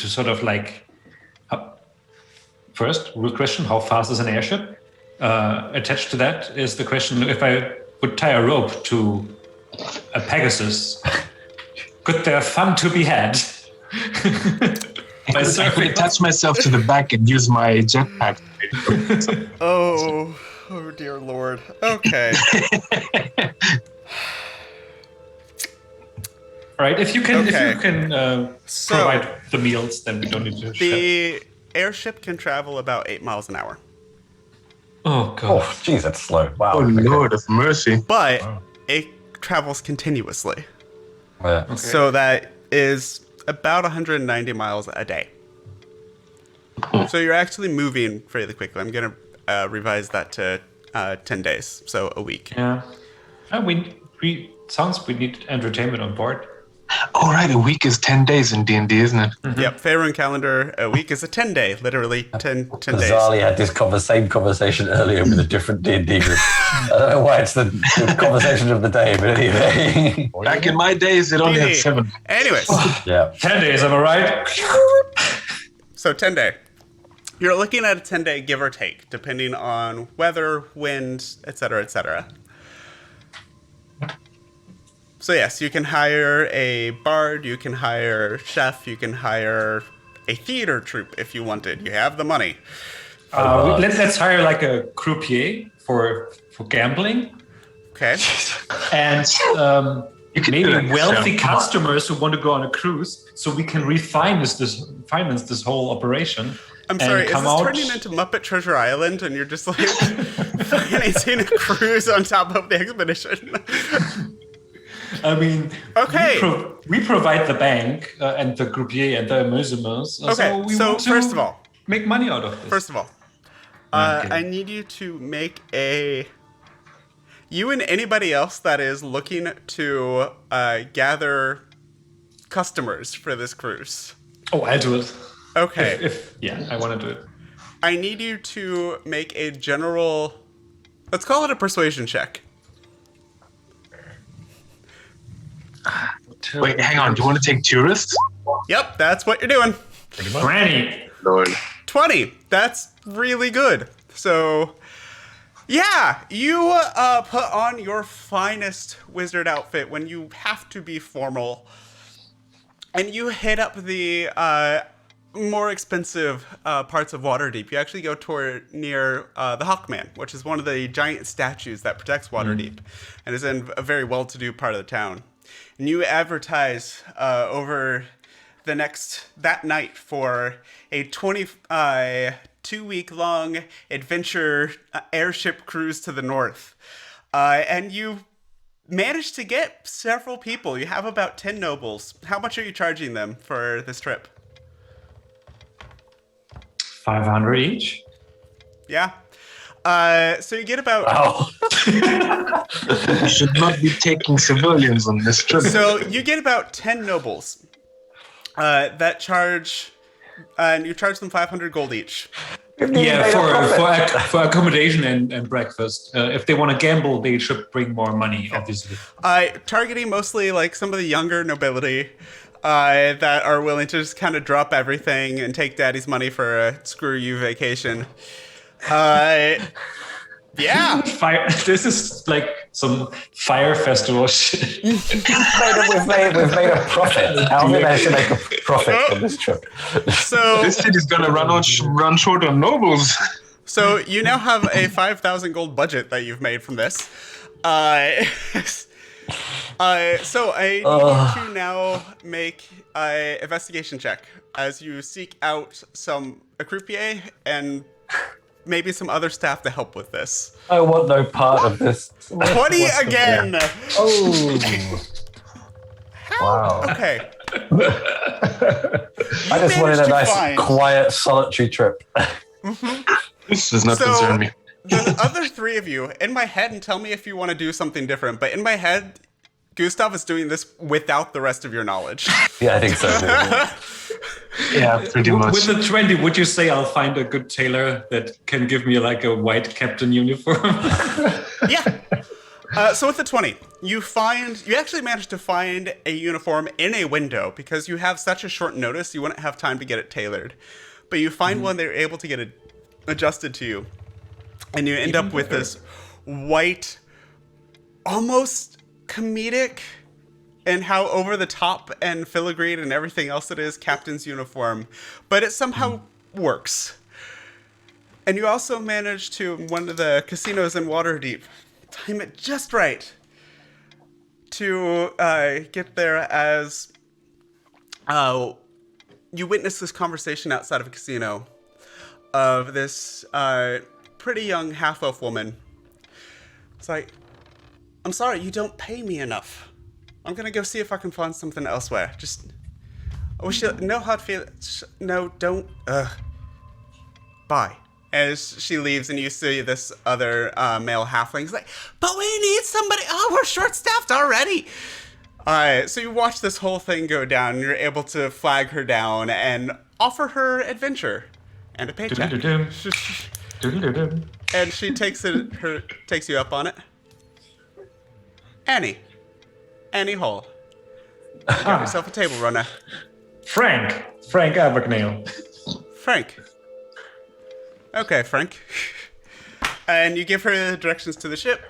sort of like. First, real question: how fast is an airship? Attached to that is the question: if I would tie a rope to a Pegasus, could there fun to be had? I could attach myself to the back and use my jetpack. Oh dear Lord. Okay. Right. If you can So, provide the meals, then we don't need to. the airship can travel about 8 miles an hour, Oh god. Oh, geez, that's slow. Wow. Oh, Okay. Lord of mercy. but it travels continuously. Yeah. So that is about 190 miles a day. So you're actually moving fairly quickly. I'm going to revise that to 10 days, so a week. Yeah. We sounds we need entertainment on board. Oh, right, a week is 10 days in D&D, isn't it? Yep, Faerun calendar, a week is a 10-day, literally 10 days. Bizarrely had this same conversation earlier with a different D&D group. I don't know why it's the conversation of the day, but anyway. Back in my days, it only had 7. Anyways, Yeah. 10 days, am I right? so 10-day. You're looking at a 10-day give or take, depending on weather, wind, etc., etc. So yes, you can hire a bard, you can hire a chef, you can hire a theater troupe if you wanted. You have the money. Let's hire like a croupier for gambling, Okay. and You can do maybe that wealthy yourself. customers who want to go on a cruise, so we can finance this whole operation. I'm and sorry, is this come out- turning into Muppet Treasure Island and you're just like financing a cruise on top of the expedition? I mean, Okay. we provide the bank and the croupier and the amusements. Okay, we so want to first of all, make money out of this. First of all, Okay. I need you to make you and anybody else that is looking to gather customers for this cruise. Oh, I'll do it. Okay. Yeah, I want to do it. I need you to make a general, let's call it a persuasion check. Wait, hang on. Do you want to take tourists? Yep, that's what you're doing. Granny. Lord. 20. That's really good. So, yeah, you put on your finest wizard outfit when you have to be formal, and you hit up the more expensive parts of Waterdeep. You actually go near the Hawkman, which is one of the giant statues that protects Waterdeep, and is in a very well-to-do part of the town. And you advertise over that night for a 22-week-long adventure airship cruise to the north. And you managed to get several people. You have about 10 nobles. How much are you charging them for this trip? 500 each. Yeah. So you get about Oh, You should not be taking civilians on this trip. So you get about 10 nobles that charge, and you charge them 500 gold each. Yeah, for accommodation and breakfast. If they want to gamble, they should bring more money, obviously. Targeting mostly like some of the younger nobility that are willing to just kind of drop everything and take daddy's money for a screw you vacation. Yeah. Fire. This is like some fire festival shit. we've made a profit. How are we managed to make a profit from this trip? So This city's gonna run short on nobles. So you now have a 5,000 gold budget that you've made from this. So I need you to now make an investigation check as you seek out a croupier and maybe some other staff to help with this. I want no part of this. 20 again! Oh. Wow. Okay. I just wanted a managed to nice, find- quiet, solitary trip. This does not So concern me. the other three of you, in my head, and tell me if you want to do something different, but in my head, Gustav is doing this without the rest of your knowledge. Yeah, I think so. Dude. Yeah, pretty much. With the 20, would you say I'll find a good tailor that can give me like a white captain uniform? Yeah. So with the 20, you actually managed to find a uniform in a window because you have such a short notice, you wouldn't have time to get it tailored. But you find one, they're able to get it adjusted to you. And you end up with this white, almost comedic, and how over the top and filigreed and everything else it is, captain's uniform. But it somehow works. And you also managed to, one of the casinos in Waterdeep, time it just right to get there as you witness this conversation outside of a casino of this pretty young half-elf woman. It's like, I'm sorry, you don't pay me enough. I'm gonna go see if I can find something elsewhere. Just, I wish you no hard feelings. No, don't. Bye. As she leaves, and you see this other male halfling. He's like, but we need somebody. Oh, we're short-staffed already. So you watch this whole thing go down, and you're able to flag her down and offer her adventure and a paycheck. And she takes you up on it. Annie Hall. Got yourself a table runner. Frank Abagnale. Frank. Okay, Frank. And you give her the directions to the ship.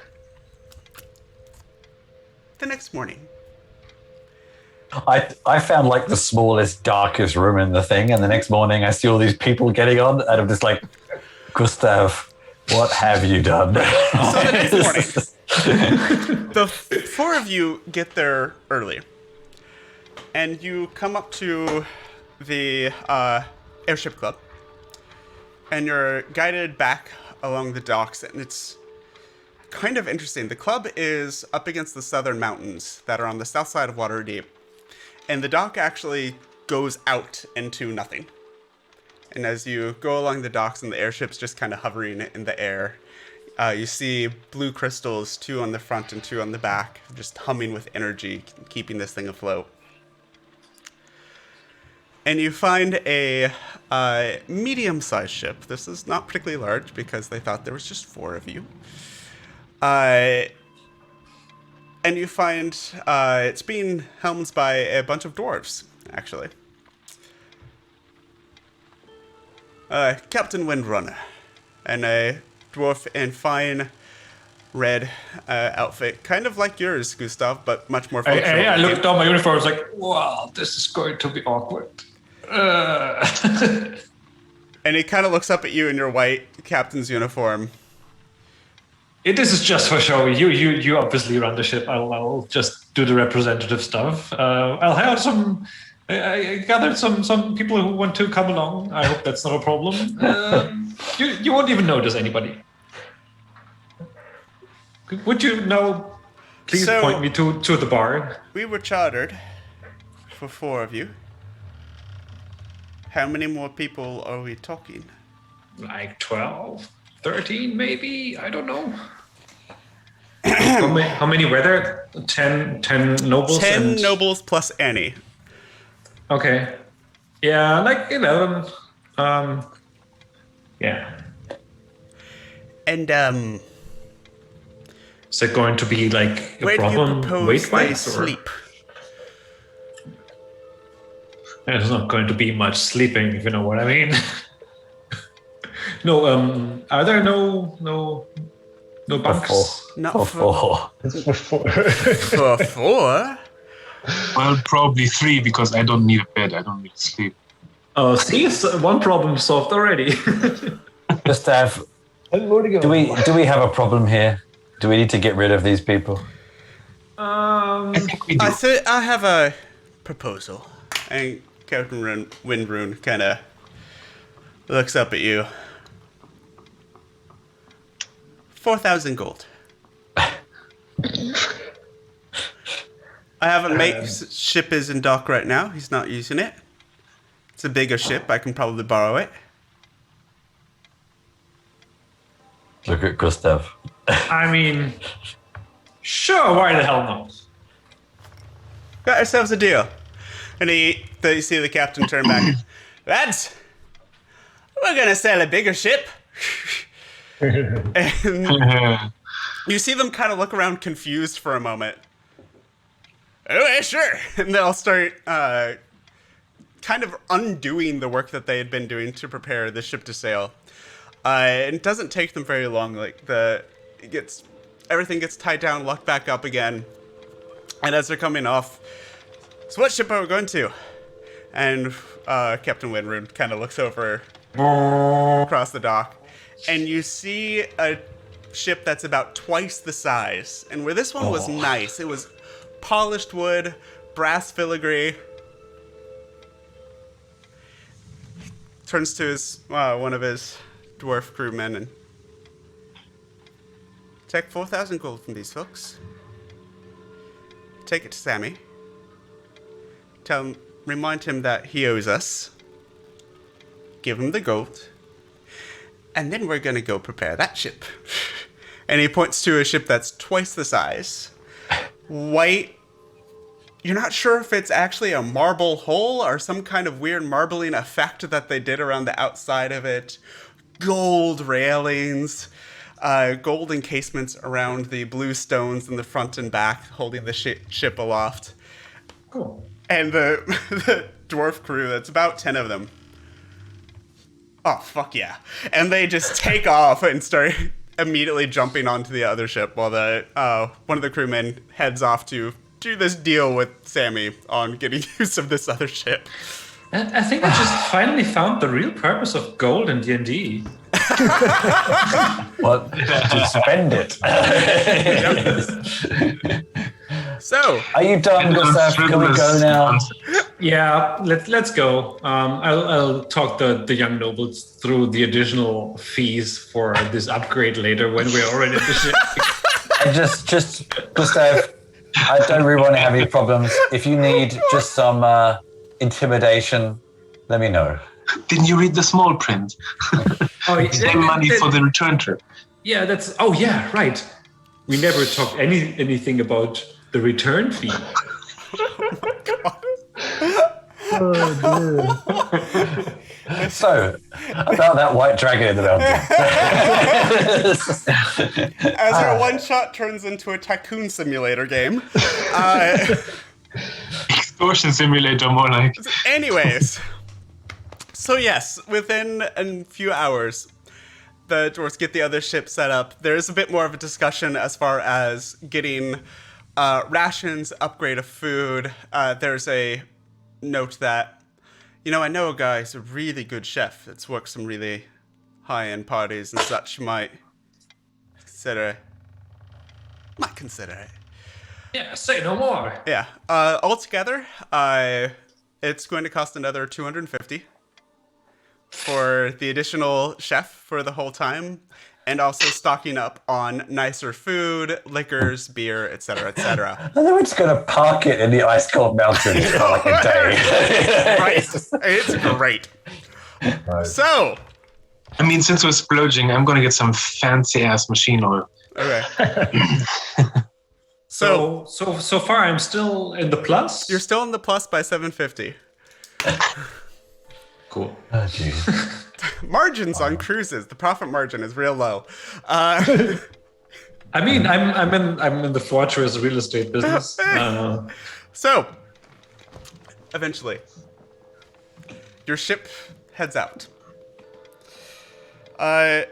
The next morning. I found like the smallest, darkest room in the thing, and the next morning I see all these people getting on, and I'm just like, Gustav, what have you done? So the next morning, the four of you get there early, and you come up to the airship club, and you're guided back along the docks, and it's kind of interesting. The club is up against the southern mountains that are on the south side of Waterdeep, and the dock actually goes out into nothing. And as you go along the docks and the airship's just kind of hovering in the air, you see blue crystals, 2 on the front and 2 on the back, just humming with energy, keeping this thing afloat. And you find a medium-sized ship. This is not particularly large because they thought there was just 4 of you. And you find it's being helmed by a bunch of dwarves, actually. Captain Windrunner, and a dwarf in fine red outfit, kind of like yours, Gustav, but much more functional. I looked down my uniform. I was like, "Wow, this is going to be awkward." And he kind of looks up at you in your white captain's uniform. This is just for show. You obviously run the ship. I'll just do the representative stuff. I'll hire some. I gathered some people who want to come along. I hope that's not a problem. You won't even notice anybody. Would you now please point me to the bar? We were chartered for 4 of you. How many more people are we talking? Like 12, 13 maybe. I don't know. How many were there? 10 nobles. 10 nobles plus Annie. Okay. Yeah, like 11. Yeah. And Is it going to be like a where do you problem propose they weight-wise? sleep? There's not going to be much sleeping, if you know what I mean. No, are there no bunks? Not For for 4. It's for 4. for 4. Well, probably 3 because I don't need a bed. I don't need to sleep. Oh, see, it's one problem solved already. Gustav, And more to go. do we have a problem here? Do we need to get rid of these people? I think we do. I have a proposal. And Captain Windrune kind of looks up at you. 4,000 gold. I have a mate's ship is in dock right now. He's not using it. It's a bigger ship. I can probably borrow it. Look at Gustav. I mean, sure, why the hell not? Got ourselves a deal. And you see the captain turn back. Lads, we're gonna sell a bigger ship. And you see them kind of look around confused for a moment. Oh, yeah, sure. And they'll start kind of undoing the work that they had been doing to prepare the ship to sail. It doesn't take them very long. Like everything gets tied down, locked back up again. And as they're coming off, so what ship are we going to? And Captain Windrune kind of looks over across the dock, and you see a ship that's about twice the size. And where this one was nice, it was polished wood, brass filigree. Turns to his one of his dwarf crewmen and take 4,000 gold from these folks. Take it to Sammy. Remind him that he owes us. Give him the gold. And then we're gonna go prepare that ship. And he points to a ship that's twice the size. White. You're not sure if it's actually a marble hull or some kind of weird marbling effect that they did around the outside of it. Gold railings. Gold encasements around the blue stones in the front and back, holding the ship aloft. Cool. And the dwarf crew, that's about 10 of them. Oh, fuck yeah. And they just take off and start immediately jumping onto the other ship while one of the crewmen heads off to do this deal with Sammy on getting use of this other ship. I think I just finally found the real purpose of gold in D&D. Well, to spend it. So, Are you done, Gustav? Can we go now? Yeah, let's go. I'll talk the young nobles through the additional fees for this upgrade later when we're already at the ship. And just Gustav, I don't really want to have any problems. If you need just some intimidation, let me know. Didn't you read the small print? Save money for the return trip. Yeah, that's. Oh yeah, right. We never talked anything about the return fee. So, about that white dragon in the mountain. as our one-shot turns into a tycoon simulator game. Extortion simulator, more like. Anyways. So yes, within a few hours, the dwarves get the other ship set up. There is a bit more of a discussion as far as getting rations, upgrade of food. There's a note that, I know a guy who's a really good chef that's worked some really high-end parties and such. Might consider it. Yeah, say no more. Yeah. Altogether, it's going to cost another 250 for the additional chef for the whole time, and also stocking up on nicer food, liquors, beer, etc., etc. And then we're just going to park it in the ice cold mountains for like a day. Right? It's great. Right. So, I mean, since we're splurging, I'm gonna get some fancy ass machine oil. Okay. So far, I'm still in the plus. You're still in the plus by 750. Cool. Oh, jeez. Margins on cruises. The profit margin is real low. I mean, I'm in the fortress real estate business. So, eventually, your ship heads out. I'm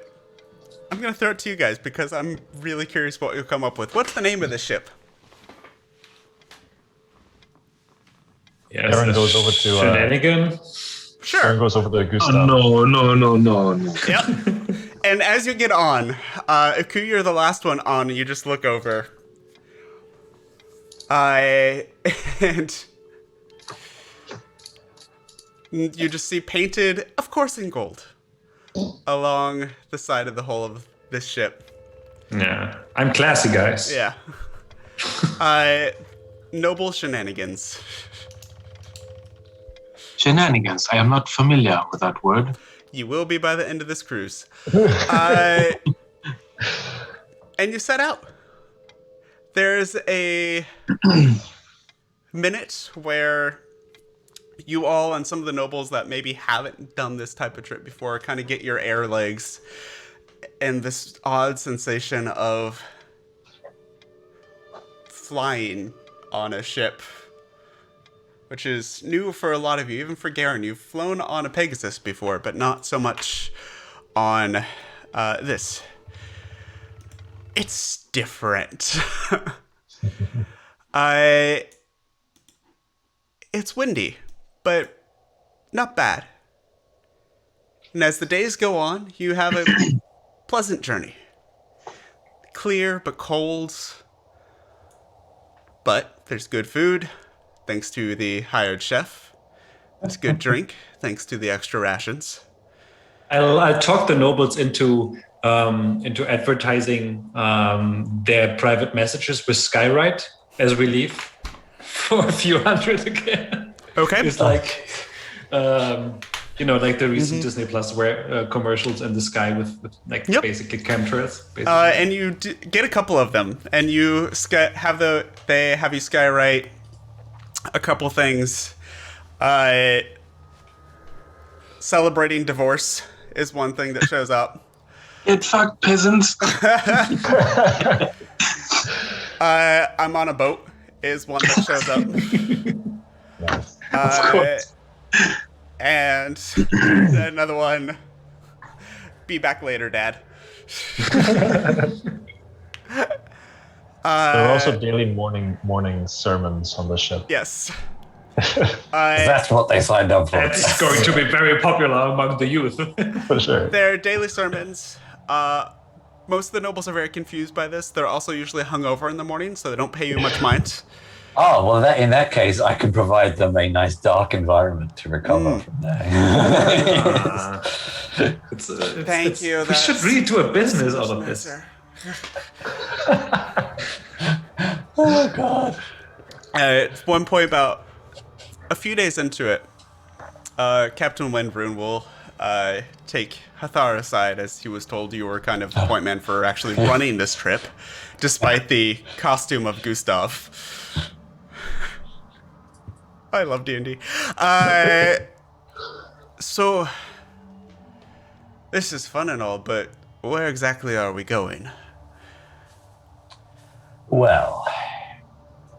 gonna throw it to you guys because I'm really curious what you'll come up with. What's the name of the ship? Yes, Aaron goes over to Shenanigan. Sure. Aaron goes over to Oh, Gustav. no. Yep. And as you get on, Aku, you're the last one on. You just look over. And you just see painted, of course in gold, along the side of the hull of this ship. Yeah, I'm classy, guys. Yeah. Noble Shenanigans. Shenanigans. I am not familiar with that word. You will be by the end of this cruise. And you set out. There's a minute where you all and some of the nobles that maybe haven't done this type of trip before kind of get your air legs and this odd sensation of flying on a ship, which is new for a lot of you, even for Garen. You've flown on a Pegasus before, but not so much on this. It's different. It's windy, but not bad. And as the days go on, you have a pleasant journey. Clear but cold. But there's good food, thanks to the hired chef. There's good drink, thanks to the extra rations. I'll talk the nobles into advertising their private messages with Skywrite as we leave for a few hundred again. Okay. It's like, like the recent Disney Plus where commercials in the sky with basically chemtrails. Basically. And you get a couple of them, and you they have you skywrite a couple things. Celebrating divorce is one thing that shows up. Get fucked, peasants. I'm on a boat is one that shows up. Nice. Of course. And another one. Be back later, Dad. There are also daily morning sermons on the ship. Yes. That's what they signed up for. That's going to be very popular among the youth. For sure. They're daily sermons. Most of the nobles are very confused by this. They're also usually hungover in the morning, so they don't pay you much mind. Oh, well, in that case, I can provide them a nice dark environment to recover from there. Thank you. We should really do a business out of this. Oh, God. At one point, about a few days into it, Captain Wendrune will take Hathar aside, as he was told you were kind of the point man for actually running this trip, despite the costume of Gustav. I love D&D. So, this is fun and all, but where exactly are we going? Well,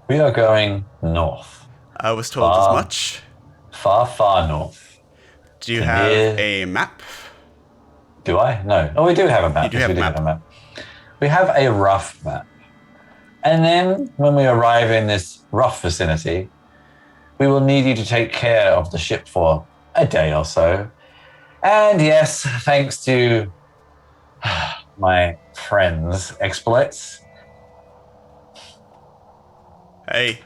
we are going north. I was told as much. Far, far north. Do you have a map? Do I? No. Oh, we do have a map. You do have a map. Have a map. We have a rough map. And then when we arrive in this rough vicinity, we will need you to take care of the ship for a day or so. And yes, thanks to my friend's exploits. Hey,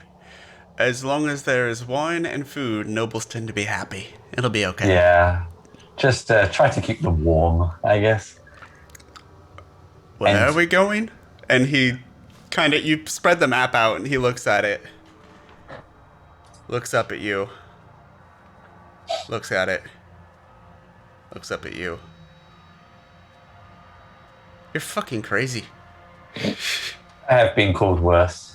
as long as there is wine and food, nobles tend to be happy. It'll be okay. Yeah. Just try to keep them warm, I guess. Where are we going? And he you spread the map out and he looks at it. Looks up at you. Looks at it. Looks up at you. You're fucking crazy. I have been called worse.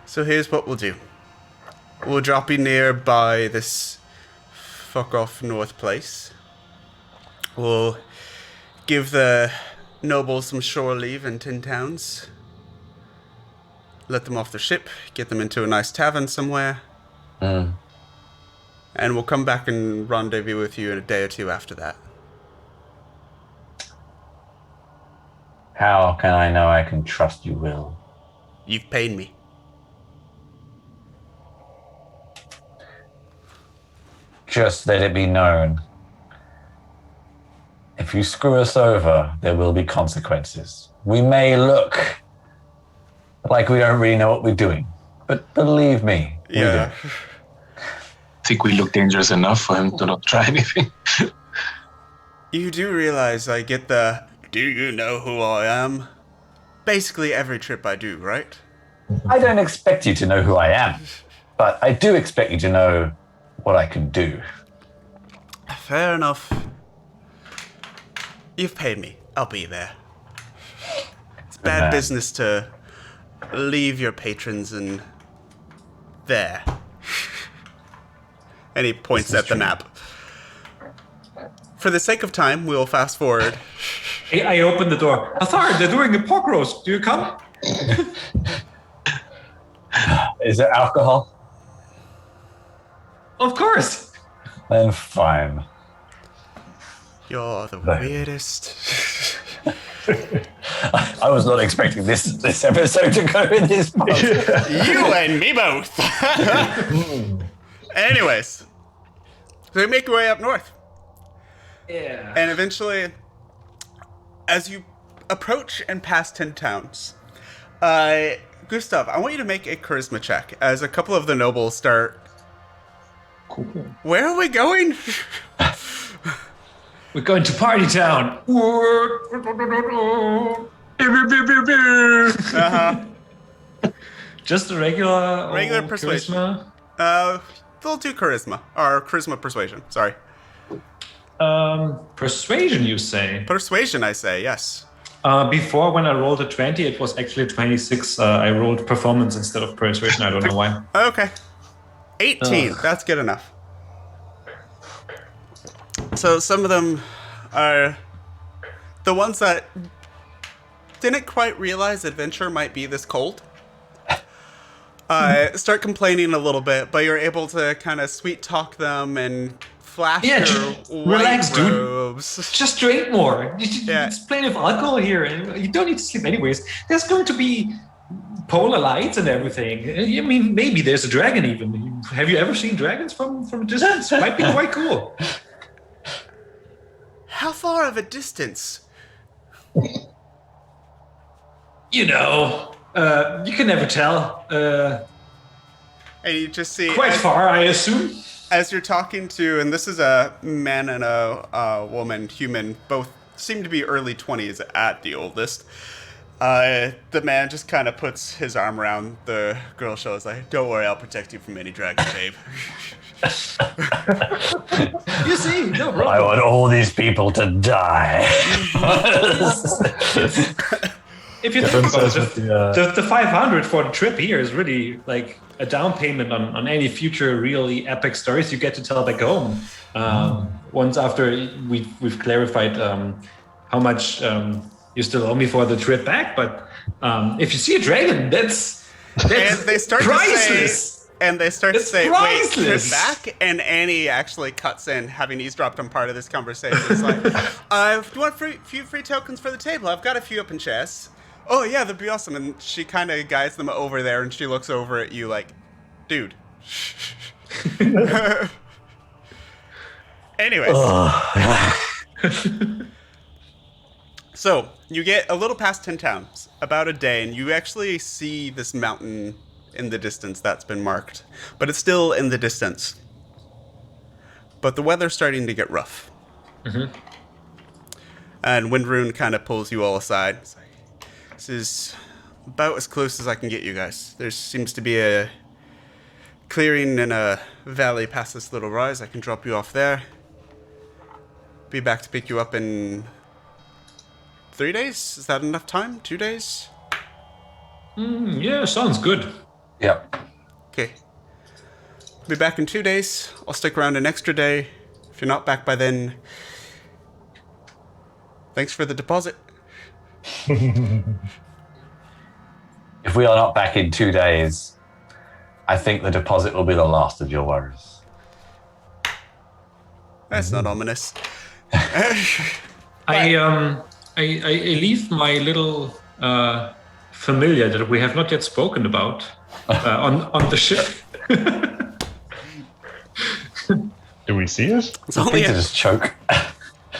So here's what we'll do. We'll drop you nearby this fuck off north place. We'll give the nobles some shore leave in Tin Towns. Let them off their ship, get them into a nice tavern somewhere. And we'll come back and rendezvous with you in a day or two after that. How can I know I can trust you, Will? You've paid me. Just let it be known. If you screw us over, there will be consequences. We may look like we don't really know what we're doing, but believe me, we do. I think we look dangerous enough for him to not try anything. You do realize I get the, do you know who I am? Basically every trip I do, right? I don't expect you to know who I am, but I do expect you to know what I can do. Fair enough. You've paid me. I'll be there. It's bad man. business to leave your patrons in there. And he points at the map. For the sake of time, we'll fast forward. I open the door. Athar, they're doing a pork roast. Do you come? Is there alcohol? Of course. Then fine. You're the weirdest. I was not expecting this episode to go in this month. You and me both. Anyways, so you make your way up north. Yeah. And eventually, as you approach and pass 10 towns, Gustav, I want you to make a charisma check as a couple of the nobles start. Cool. Where are we going? We're going to Party Town. Just a regular persuasion. charisma. They'll do charisma or charisma persuasion. Sorry, Persuasion, you say? persuasion. I say yes. Before, when I rolled a 20, it was actually 26. I rolled performance instead of persuasion. I don't know why. Okay, 18. That's good enough. So some of them are the ones that didn't quite realize adventure might be this cold. Start complaining a little bit, but you're able to kind of sweet talk them and flash your white relax, dude. robes. Just drink more. Yeah. There's plenty of alcohol here, and you don't need to sleep anyways. There's going to be polar lights and everything. I mean, maybe there's a dragon even. Have you ever seen dragons from a distance? Might be quite cool. How far of a distance? You know, you can never tell. And you just see Quite far, I assume. as you're talking to, and this is a man and a woman, human, both seem to be early 20s at the oldest. The man just kind of puts his arm around the girl shows like, don't worry, I'll protect you from any dragon, babe. You see, no problem. I want all these people to die. If you think about it, the 500 for the trip here is really like a down payment on any future really epic stories you get to tell back home. Once after we've clarified how much you still owe me for the trip back, but if you see a dragon, that's And they start priceless. to say, wait, trip priceless. back? And Annie actually cuts in, having eavesdropped on part of this conversation. It's like, do you want a few free tokens for the table? I've got a few open chests. Oh, yeah, that'd be awesome. And she kind of guides them over there, and she looks over at you like, dude. Anyways. So, you get a little past 10 towns, about a day, and you actually see this mountain in the distance that's been marked. But it's still in the distance. But the weather's starting to get rough. Mm-hmm. And Windrune kind of pulls you all aside. It's like, this is about as close as I can get you guys. There seems to be a clearing in a valley past this little rise. I can drop you off there. be back to pick you up in 3 days. Is that enough time? 2 days? Yeah, sounds good. Yep. Okay. Be back in 2 days. I'll stick around an extra day. If you're not back by then, thanks for the deposit. If we are not back in 2 days, I think the deposit will be the last of your worries. That's not ominous. I leave my little familiar that we have not yet spoken about on the ship. Do we see it? It's only To just choke.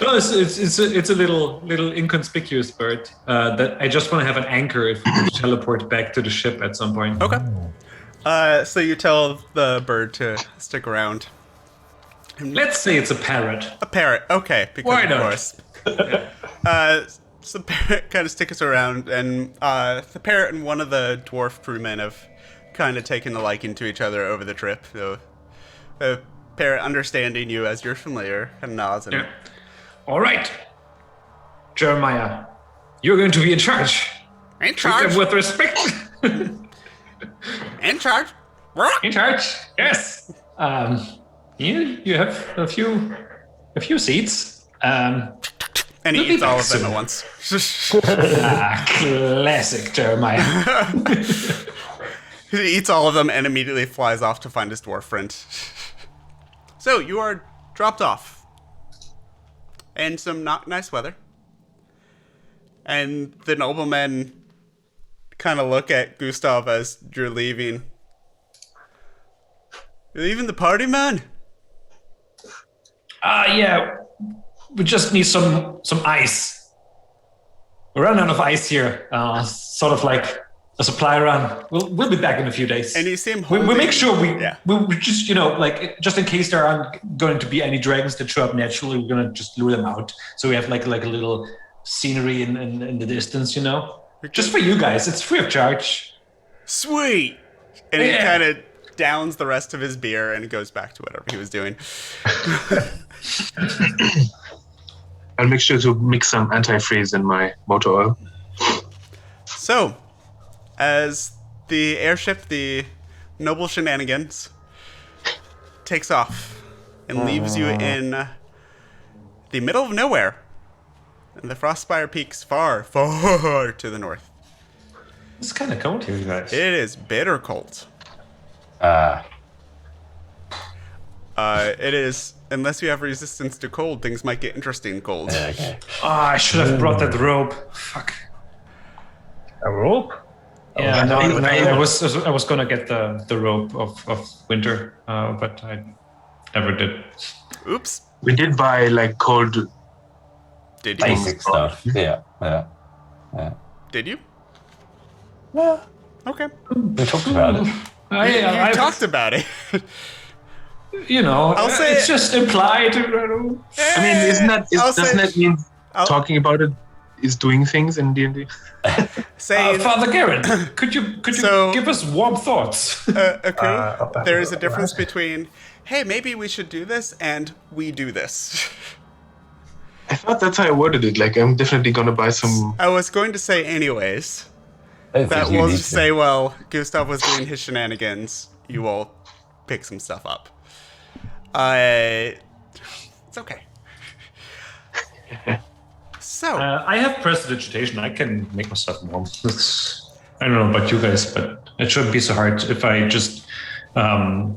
No, it's a little inconspicuous bird that I just want to have an anchor if we could teleport back to the ship at some point. Okay. So you tell the bird to stick around. Let's say it's a parrot. A parrot. Okay. Because Why of not? course. So the parrot kind of sticks around, and the parrot and one of the dwarf crewmen have kind of taken a liking to each other over the trip. So the parrot, understanding you as you're familiar, kind of nods. And Yeah. All right, Jeremiah, you're going to be in charge. In Treat them charge. with respect. In charge. In charge. Yes. You have a few seats. And he We'll be eats all back of them soon. at once. Classic Jeremiah. He eats all of them and immediately flies off to find his dwarf friend. So you are dropped off in some not nice weather. And the noblemen kind of look at Gustav as you're leaving. You're leaving the party, man? Yeah. We just need some ice. We run out of ice here. Sort of like a supply run. We'll be back in a few days. And you see him we holding... make sure Yeah. we just, like, just in case there aren't going to be any dragons that show up naturally, we're going to just lure them out. So we have like a little scenery in the distance, Just for you guys. It's free of charge. Sweet! And he Yeah. kind of downs the rest of his beer and goes back to whatever he was doing. I'll make sure to mix some antifreeze in my motor oil. So, as the airship, the Noble Shenanigans, takes off and leaves you in the middle of nowhere, in the Frostspire Peaks far, far to the north. It's kind of cold here, you guys. It is bitter cold. It is, unless you have resistance to cold, things might get interesting cold. Okay. I should have brought that rope. Fuck. A rope? Yeah, no, I- I was gonna get the rope of winter, but I never did. Oops. We did buy like cold. Did you? Basic stuff. Yeah. Did you? Yeah. Okay. We talked about it. You talked about it. I'll say it's it. just implied. I mean, doesn't that mean talking about it is doing things in D&D? Saying, Father Garen, could you So- give us warm thoughts? Akru, there is a difference between, hey, maybe we should do this, and we do this. I thought that's how I worded it. Like, I'm definitely gonna buy some. I was going to say anyways. I don't That think you will need just to. say, well, Gustav was doing his shenanigans. You all pick some stuff up. It's okay. So, I have prestidigitation. I can make myself warm. I don't know about you guys, but it shouldn't be so hard if I just. I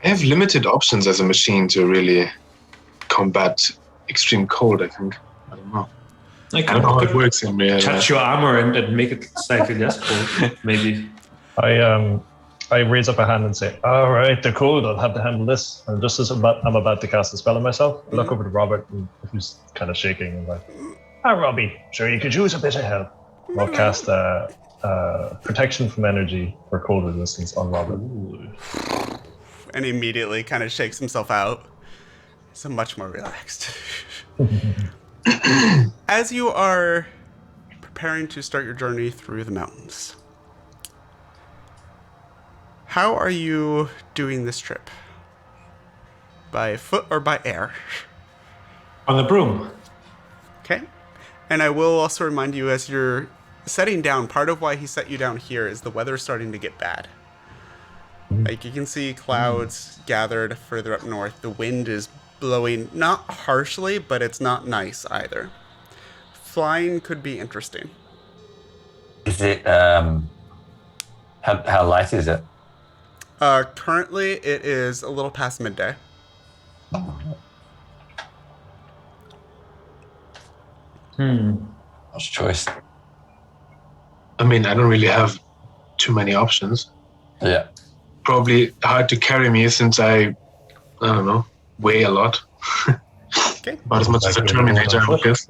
have limited options as a machine to really combat extreme cold. I think. I don't know. I I don't know how it could works in real touch life. your armor and make it slightly less cold, maybe. I raise up a hand and say, "All right, they're cold. I'll have to handle this." And just as I'm about to cast a spell on myself, I look over to Robert, who's kind of shaking, and like, Robbie, sure you could use a bit of help." I'll cast protection from energy for cold resistance on Robert. and he immediately kind of shakes himself out. So much more relaxed. As you are preparing to start your journey through the mountains, how are you doing this trip? By foot or by air? On the broom. Okay. And I will also remind you, as you're setting down, part of why he set you down here is the weather's starting to get bad. Like, you can see clouds gathered further up north. The wind is blowing, not harshly, but it's not nice either. Flying could be interesting. Is it, how light is it? Currently, it is a little past midday. What's choice? I mean, I don't really have too many options. Yeah. Probably hard to carry me since I don't know, weigh a lot. Okay. About as much as a Terminator, I guess.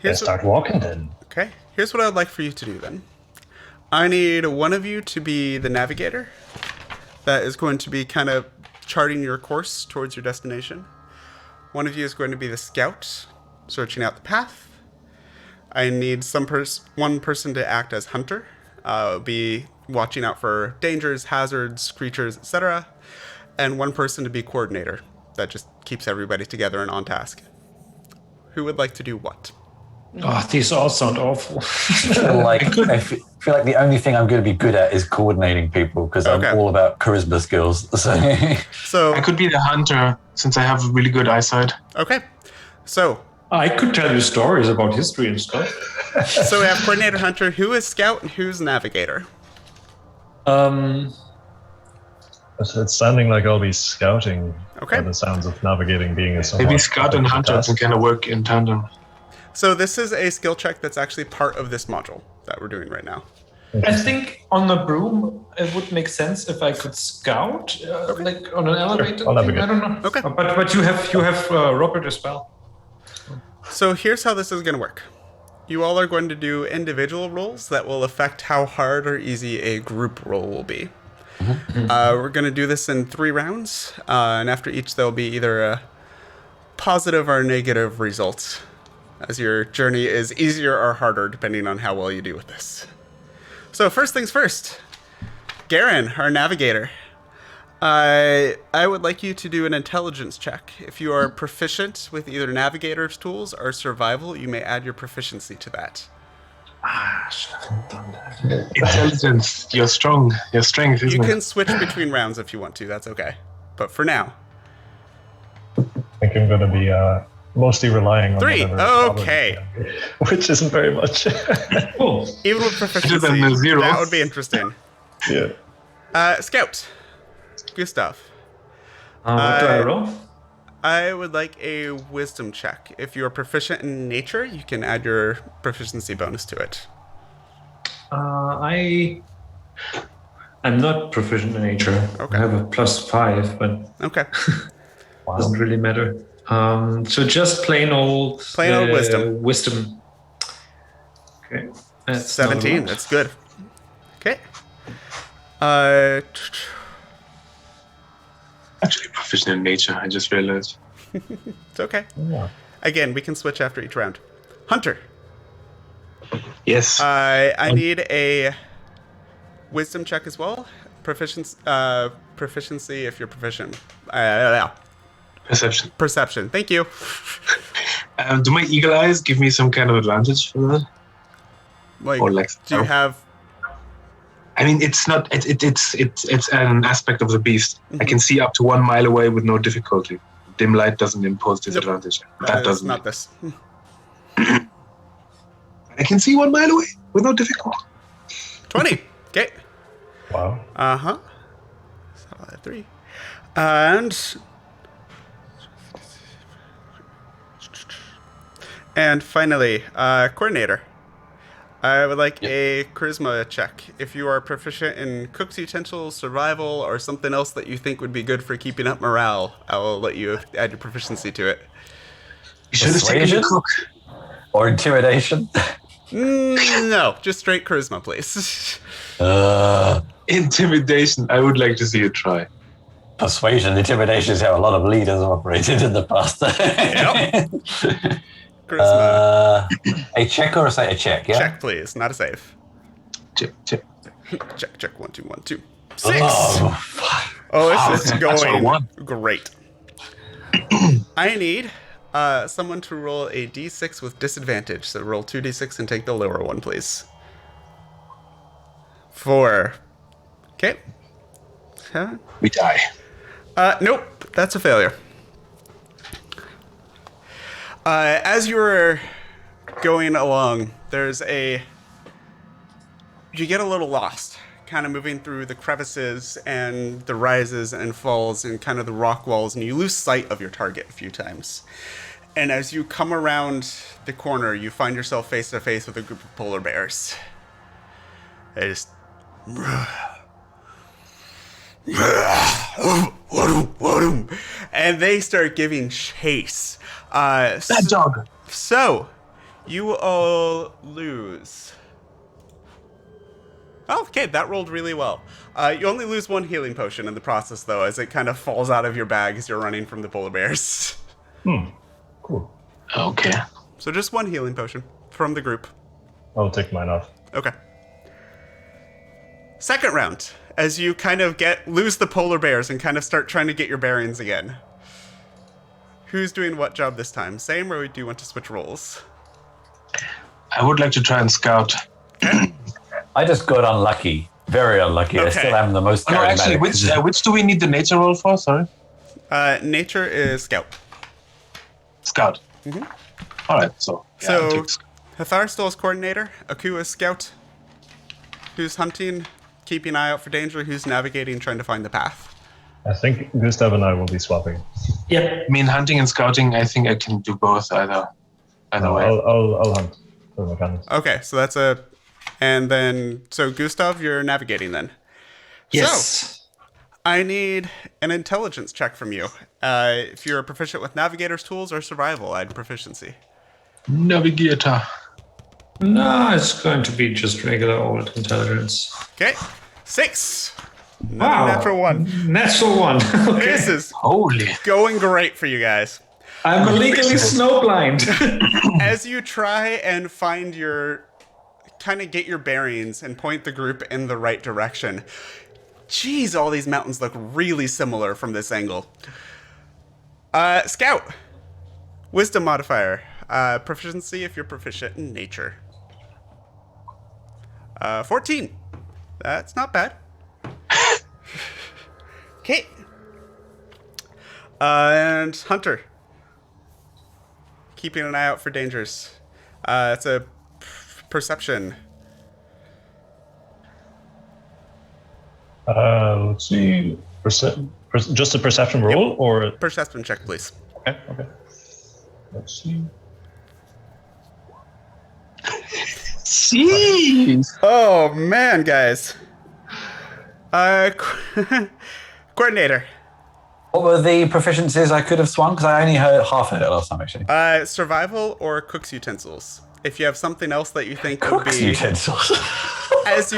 Let's start walking then. Okay. Here's what I would like for you to do then. I need one of you to be the navigator. That is going to be kind of charting your course towards your destination. One of you is going to be the scout, searching out the path. I need one person to act as hunter, be watching out for dangers, hazards, creatures, etc. And one person to be coordinator. That just keeps everybody together and on task. Who would like to do what? Oh, these all sound awful. I feel like the only thing I'm going to be good at is coordinating people because I'm all about charisma skills. So I could be the hunter since I have really good eyesight. Okay. So I could tell you stories about history and stuff. So we have coordinator, hunter. Who is scout and who's navigator? It's sounding like I'll be scouting. Okay. By the sounds of navigating being a somewhat Maybe scout and hunter task. can kind of work in tandem. So this is a skill check that's actually part of this module that we're doing right now. I think on the broom it would make sense if I could scout, like on an elevator. I'll Thing. navigate. I don't know. Okay. But you have Robert as well. So here's how this is going to work. You all are going to do individual rolls that will affect how hard or easy a group roll will be. We're going to do this in 3 rounds, and after each there'll be either a positive or negative result, as your journey is easier or harder depending on how well you do with this. So first things first, Garen, our navigator. I would like you to do an intelligence check. If you are proficient with either navigator's tools or survival, you may add your proficiency to that. Intelligence, your strength, isn't You it? can switch between rounds if you want to, that's okay. But for now. I think I'm going to be mostly relying on 3, whatever okay. knowledge, which isn't very much. Cool. Even with proficiency, than the 0. that would be interesting. Yeah. Scout, Gustav. What do I roll? I would like a wisdom check. If you are proficient in nature, you can add your proficiency bonus to it. I'm not proficient in nature. Okay. I have a +5, but Okay. doesn't really matter. So just plain old wisdom. Wisdom. Okay. That's 17, not a lot. that's good. Okay. Actually proficient in nature, I just realized. It's okay. Yeah. Again, we can switch after each round. Hunter, Yes. I need a wisdom check as well. Proficiency if you're proficient. Perception. Perception. Thank you. Do my eagle eyes give me some kind of advantage for that? Like, Or like, do you have? I mean, it's not. It's an aspect of the beast. I can see up to 1 mile away with no difficulty. Dim light doesn't impose disadvantage. That It's doesn't. not this. I can see 1 mile away with no difficulty. 20. Okay. Wow. Uh-huh. So 3. And finally, coordinator. I would like a charisma check. If you are proficient in cooked utensils, survival, or something else that you think would be good for keeping up morale, I will let you add your proficiency to it. You should have taken the Persuasion? cook. Or intimidation? No, just straight charisma, please. Intimidation. I would like to see you try. Persuasion, intimidation is how a lot of leaders have operated in the past. Yep. Charisma. A check or a check, yeah? Check, please. Not a save. Check. Check. 1, 2, 1, 2. 6. Oh, fuck. Oh, this is that's a going 1. great. I need someone to roll a d6 with disadvantage. So roll 2d6 and take the lower one, please. 4. Okay. We die. Nope, that's a failure. As you're going along, you get a little lost, kind of moving through the crevices and the rises and falls and kind of the rock walls, and you lose sight of your target a few times. And as you come around the corner, you find yourself face to face with a group of polar bears. They just... and they start giving chase. That dog. So, you all lose. Oh, okay, that rolled really well. You only lose 1 healing potion in the process, though, as it kind of falls out of your bag as you're running from the polar bears. Cool. Okay. So just 1 healing potion from the group. I'll take mine off. Okay. Second round, as you kind of lose the polar bears and kind of start trying to get your bearings again. Who's doing what job this time? Same, or do you want to switch roles? I would like to try and scout. I just got unlucky. Very unlucky. I Okay. still am the most Oh, no, actually, charismatic. which do we need the nature roll for? Sorry. Nature is scout. Scout. All right, so. Yeah, I'll So, take scout. Hathar still is coordinator. Aku is scout. Who's hunting, keeping an eye out for danger. Who's navigating, trying to find the path. I think Gustav and I will be swapping. Yep. I mean, hunting and scouting, I think I can do both either way. I'll hunt for mechanics. Okay, so that's and then, so Gustav, you're navigating then. Yes. So, I need an intelligence check from you. If you're proficient with navigator's tools or survival, I'd proficiency. Navigator. No, it's going to be just regular old intelligence. Okay, 6. Wow. Natural 1. Natural 1. Okay. This is Holy. going great for you guys. I'm illegally snowblind. As you try and find kind of get your bearings and point the group in the right direction. Jeez, all these mountains look really similar from this angle. Scout. Wisdom modifier. Proficiency if you're proficient in nature. 14. That's not bad. Okay. And Hunter. Keeping an eye out for dangers. It's a perception. Let's see. Just a perception roll, or Perception check, please. okay. Let's see. Jeez. Oh, man, guys. Coordinator. What were the proficiencies I could have swung? Because I only heard half of it last time, actually. Survival or cook's utensils. If you have something else that you think would Cook's be... utensils. As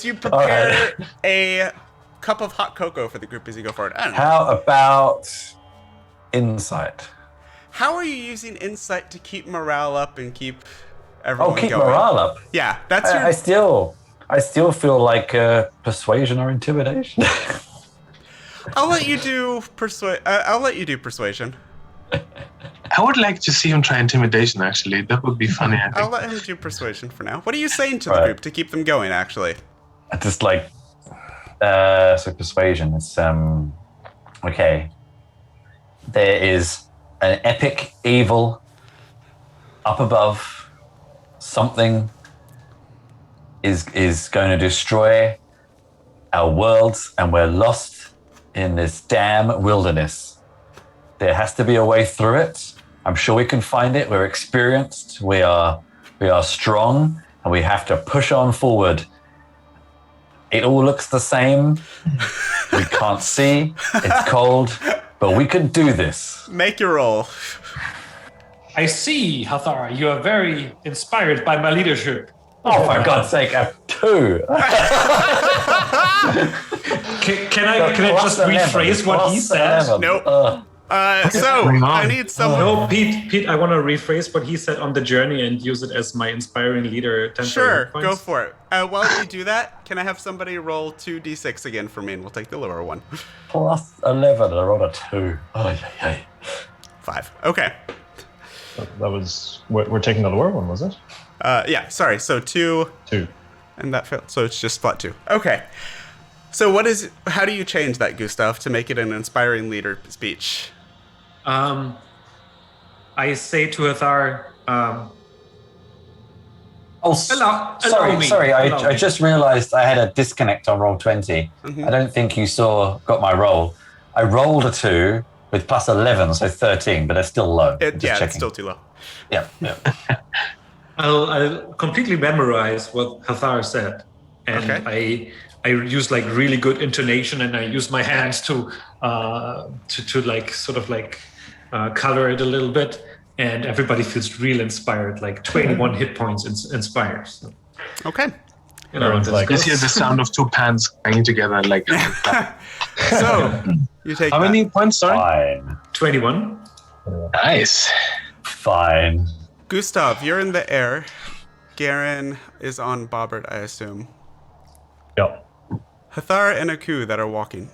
you prepare a cup of hot cocoa for the group as you go forward. I don't know. How about insight? How are you using insight to keep morale up and keep everyone Keep going? morale up. Yeah, that's your... I still feel like persuasion or intimidation. I'll let you do persuasion. I would like to see him try intimidation, actually. That would be funny, I I'll think. let him do persuasion for now. What are you saying to the Right. group to keep them going, actually? Just like so persuasion. It's okay. There is an epic evil up above. Something is going to destroy our worlds, and we're lost in this damn wilderness. There has to be a way through it. I'm sure we can find it. We're experienced. We are strong, and we have to push on forward. It all looks the same. We can't see. It's cold, but we can do this. Make your roll. I see, Hathar. You are very inspired by my leadership. Oh, for God's sake, I have 2. Can I just rephrase what he said? Nope. going on? I need someone. No, Pete, I want to rephrase what he said on the journey and use it as my inspiring leader temporary Sure, hit points. go for it. While you do that, can I have somebody roll 2d6 again for me, and we'll take the lower one. Plus 11, I rolled a 2. Oh, yeah. 5. Okay. That was we're taking the lower one, was it? Yeah, sorry. So 2, 2. and that failed. So it's just flat 2. Okay. So how do you change that, Gustav, to make it an inspiring leader speech? I say to Hathar, allow me. Sorry. Allow I me. just realized I had a disconnect on roll 20. I don't think you got my roll. I rolled a 2 with plus 11, so 13, but they're still low. It's still too low. Yeah. I'll completely memorize what Hathar said, and Okay. I use like really good intonation, and I use my hands to like sort of like color it a little bit, and everybody feels real inspired. Like 21 hit points inspired. So, Okay. you know, Everyone's like- Just hear the sound of 2 pans banging together. Like, So you take how that. many points? Sorry. Fine. 21. Nice. Fine. Gustav, you're in the air. Garen is on Bobbert, I assume. Yeah. Hathar and Aku that are walking.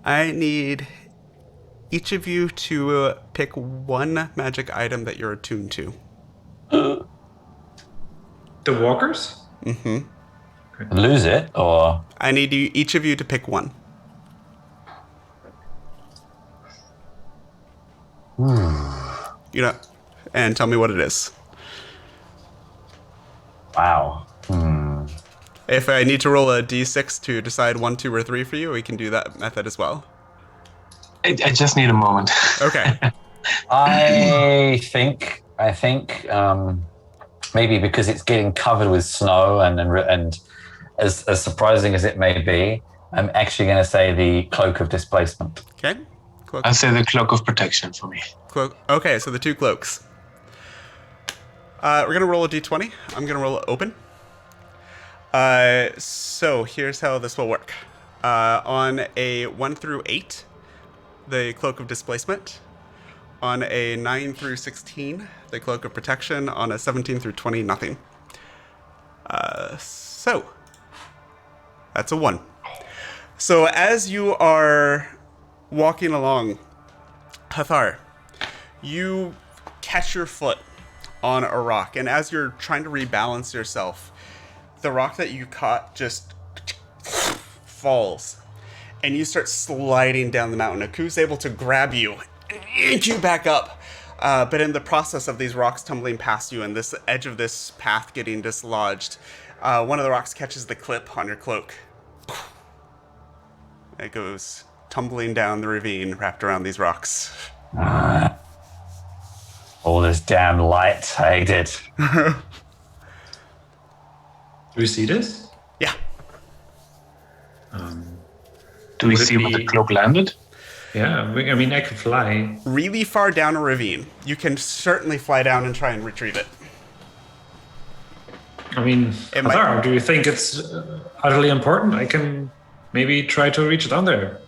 I need each of you to pick one magic item that you're attuned to. The walkers? Lose it, or I need each of you to pick one. And tell me what it is. wow. If I need to roll a d6 to decide 1, 2, or 3 for you, we can do that method as well. I just need a moment. Okay. I think maybe because it's getting covered with snow and as surprising as it may be, I'm actually going to say the cloak of displacement. Okay. Cloak. I'll say the cloak of protection for me. Cloak. Okay, so the 2 cloaks. We're going to roll a d20. I'm going to roll it open. So here's how this will work. On a 1 through 8, the cloak of displacement. On a 9 through 16, the cloak of protection. On a 17 through 20, nothing. So that's a 1. So as you are walking along, Hathar, you catch your foot on a rock, and as you're trying to rebalance yourself, the rock that you caught just falls, and you start sliding down the mountain. Aku's able to grab you and yank you back up, but in the process of these rocks tumbling past you and this edge of this path getting dislodged, one of the rocks catches the clip on your cloak. It goes tumbling down the ravine wrapped around these rocks. All this damn light, I hate it. Do we see this? Yeah. Do we Would it see where the be- cloak landed? Yeah, I mean, I can fly. Really far down a ravine. You can certainly fly down and try and retrieve it. I mean, It might- Hathar, do you think it's utterly important? I can maybe try to reach down there.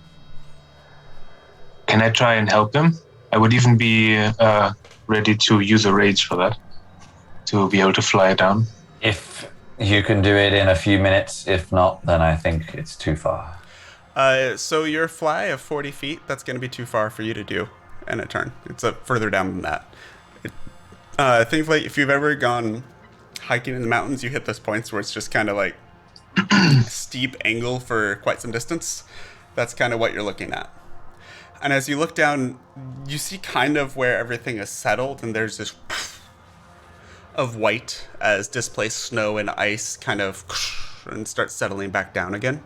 Can I try and help him? I would even be ready to use a rage for that, to be able to fly it down. If you can do it in a few minutes, if not, then I think it's too far. So your fly of 40 feet, that's going to be too far for you to do in a turn. It's further down than that. Things like if you've ever gone hiking in the mountains, you hit those points where it's just kind of like steep angle for quite some distance. That's kind of what you're looking at. And as you look down, you see kind of where everything is settled, and there's this of white as displaced snow and ice kind of and starts settling back down again.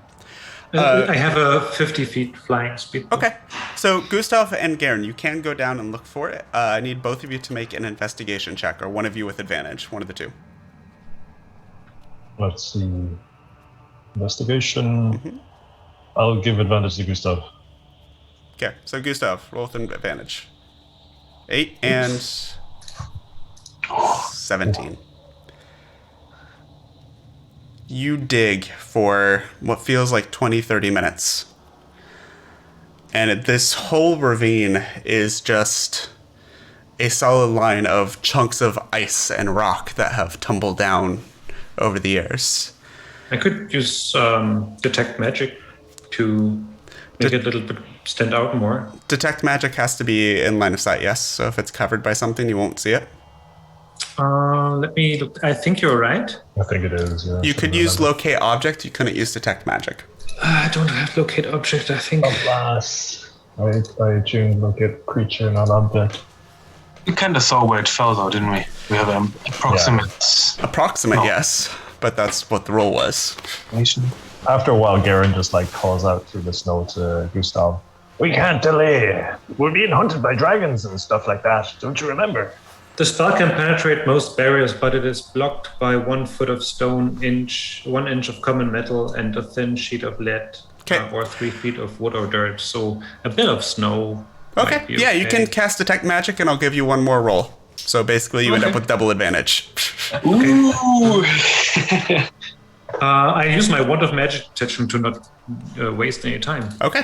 I have a 50 feet flying speed. Okay. So Gustav and Garen, you can go down and look for it. I need both of you to make an investigation check, or one of you with advantage, one of the two. Let's see. Investigation. I'll give advantage to Gustav. Okay, so Gustav, roll with an advantage. 8 and 17. You dig for what feels like 20, 30 minutes. And this whole ravine is just a solid line of chunks of ice and rock that have tumbled down over the years. I could use detect magic to make it a little bit stand out more. Detect magic has to be in line of sight, yes. So if it's covered by something, you won't see it. Let me look. I think you're right. I think it is. Yeah, You could use locate object. You couldn't use detect magic. I don't have locate object, I think. Alas. I tuned locate creature, not object. We kind of saw where it fell, though, didn't we? We have an approximate Approximate, yes. But that's what the roll was. information. After a while, Garen just like calls out through the snow to Gustav. We can't delay. We're being hunted by dragons and stuff like that. Don't you remember? The spell can penetrate most barriers, but it is blocked by 1 foot of stone, 1 inch of common metal, and a thin sheet of lead, or 3 feet of wood or dirt. So a bit of snow. Okay. Yeah, you can cast detect magic, and I'll give you one more roll. So basically, you end up with double advantage. Ooh! I use my wand of magic detection to not waste any time. Okay.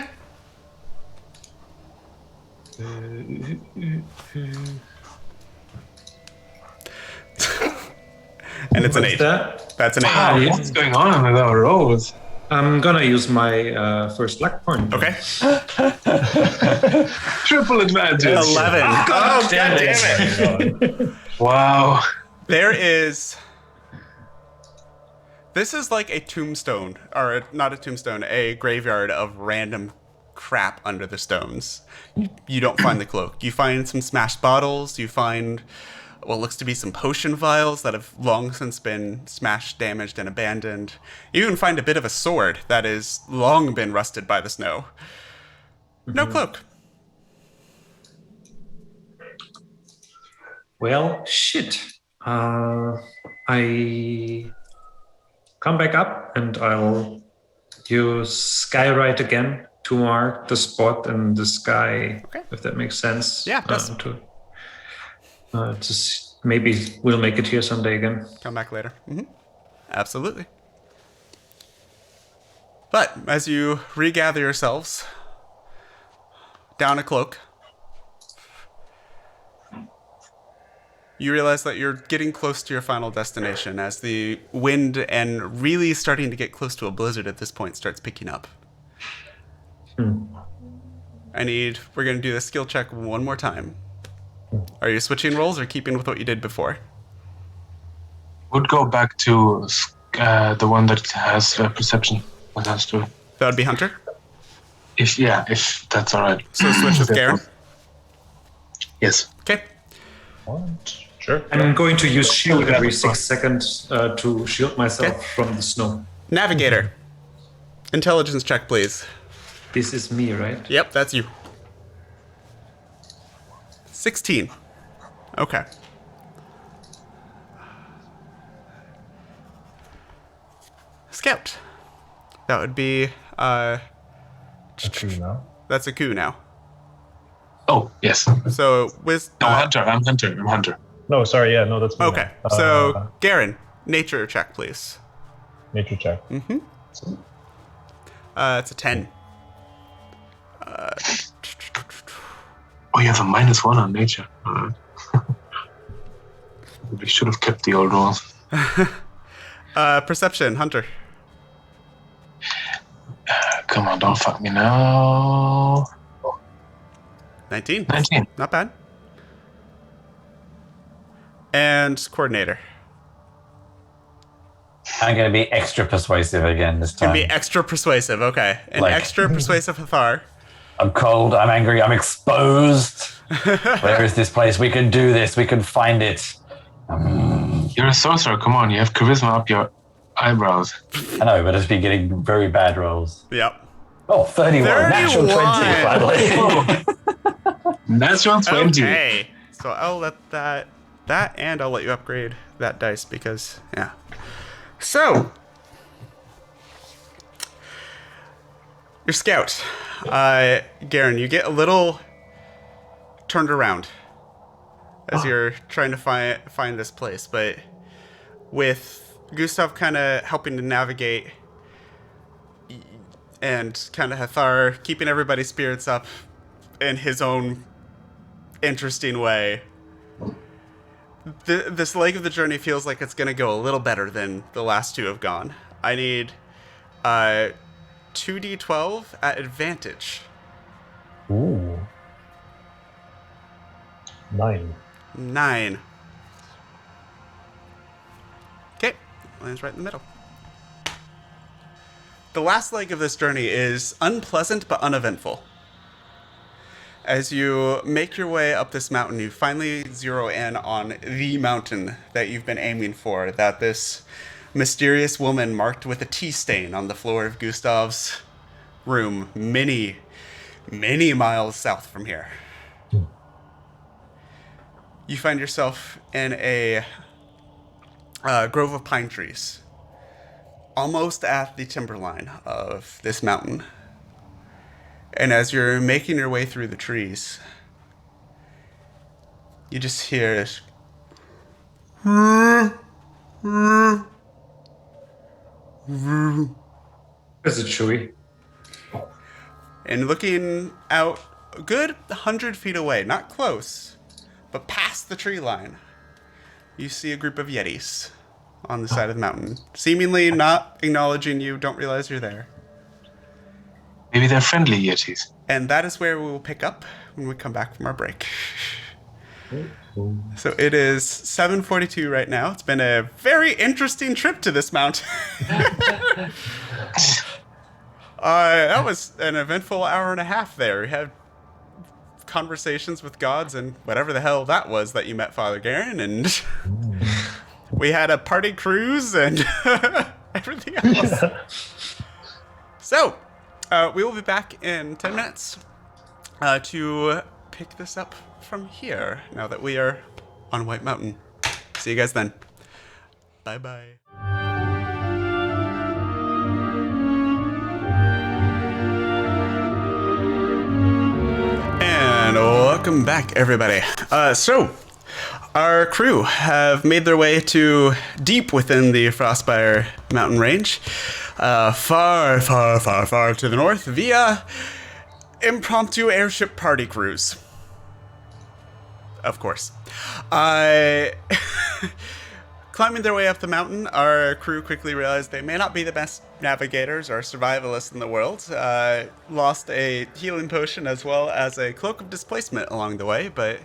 And it's an 8. That's an 8. Wow, what's going on with our rolls? I'm gonna use my first luck point. Okay. Triple advantage. 11. Oh, God damn it. Wow. There is... This is like a tombstone, or not a tombstone, a graveyard of random crap under the stones. You don't find the cloak. You find some smashed bottles. You find what looks to be some potion vials that have long since been smashed, damaged, and abandoned. You even find a bit of a sword that has long been rusted by the snow. No cloak. Well, shit. I come back up and I'll use Skywrite again to mark the spot in the sky, if that makes sense. Yeah, it does. Just maybe we'll make it here someday again. Come back later. Absolutely. But as you regather yourselves, down a cloak, you realize that you're getting close to your final destination as the wind and really starting to get close to a blizzard at this point starts picking up. We're going to do the skill check one more time. Are you switching roles or keeping with what you did before? Would go back to the one that has perception. What has to? That would be Hunter. If that's all right. So switch with Garen. Yes. Okay. Sure. I'm going to use shield every 6 seconds to shield myself from the snow. Navigator. Intelligence check, please. This is me, right? Yep, that's you. 16. Okay. Scout. That would be A coup now. that's a coup now. Oh, yes. So with No, Hunter. I'm Hunter. No, sorry. Yeah, no, that's me okay. now. So Garen, nature check, please. Nature check. It's a 10. Oh, you have a -1 on nature. All right. We should have kept the old rolls. Perception, Hunter. Come on, don't fuck me now. 19. 19. Not bad. And coordinator. I'm going to be extra persuasive again this time. Can be extra persuasive, okay. And Like- extra persuasive Hathar. I'm cold, I'm angry, I'm exposed. Where is this place? We can do this, we can find it. You're a sorcerer. Come on, you have charisma up your eyebrows. I know, but it's been getting very bad rolls. Yep. Oh, 31. Natural 20, 31. finally. Natural 20. Okay. So I'll let that and I'll let you upgrade that dice because, yeah. So, your scout, Garen, you get a little turned around as you're trying to find this place, but with Gustav kind of helping to navigate and kind of Hathar keeping everybody's spirits up in his own interesting way. This leg of the journey feels like it's going to go a little better than the last two have gone. I need 2d12 at advantage. Ooh. 9. 9. Okay, lands right in the middle. The last leg of this journey is unpleasant but uneventful. As you make your way up this mountain, you finally zero in on the mountain that you've been aiming for, that this mysterious woman marked with a tea stain on the floor of Gustav's room many, many miles south from here. You find yourself in a grove of pine trees, almost at the timberline of this mountain. And as you're making your way through the trees, you just hear this. Is it Chewy? And looking out a good 100 feet away, not close, but past the tree line, you see a group of Yetis on the side of the mountain, seemingly not acknowledging you, don't realize you're there. Maybe they're friendly Yetis. And that is where we will pick up when we come back from our break. So it is 7:42 right now. It's been a very interesting trip to this mountain. That was an eventful hour and a half there. We had conversations with gods and whatever the hell that was that you met Father Garen, and we had a party cruise and everything else. So, we will be back in 10 minutes to pick this up from here, now that we are on White Mountain. See you guys then. Bye-bye. And welcome back, everybody. So, our crew have made their way to deep within the Frostspire mountain range. Far, far, far, far to the north via impromptu airship party cruise. Of course. Climbing their way up the mountain, our crew quickly realized they may not be the best navigators or survivalists in the world. Lost a healing potion as well as a cloak of displacement along the way, but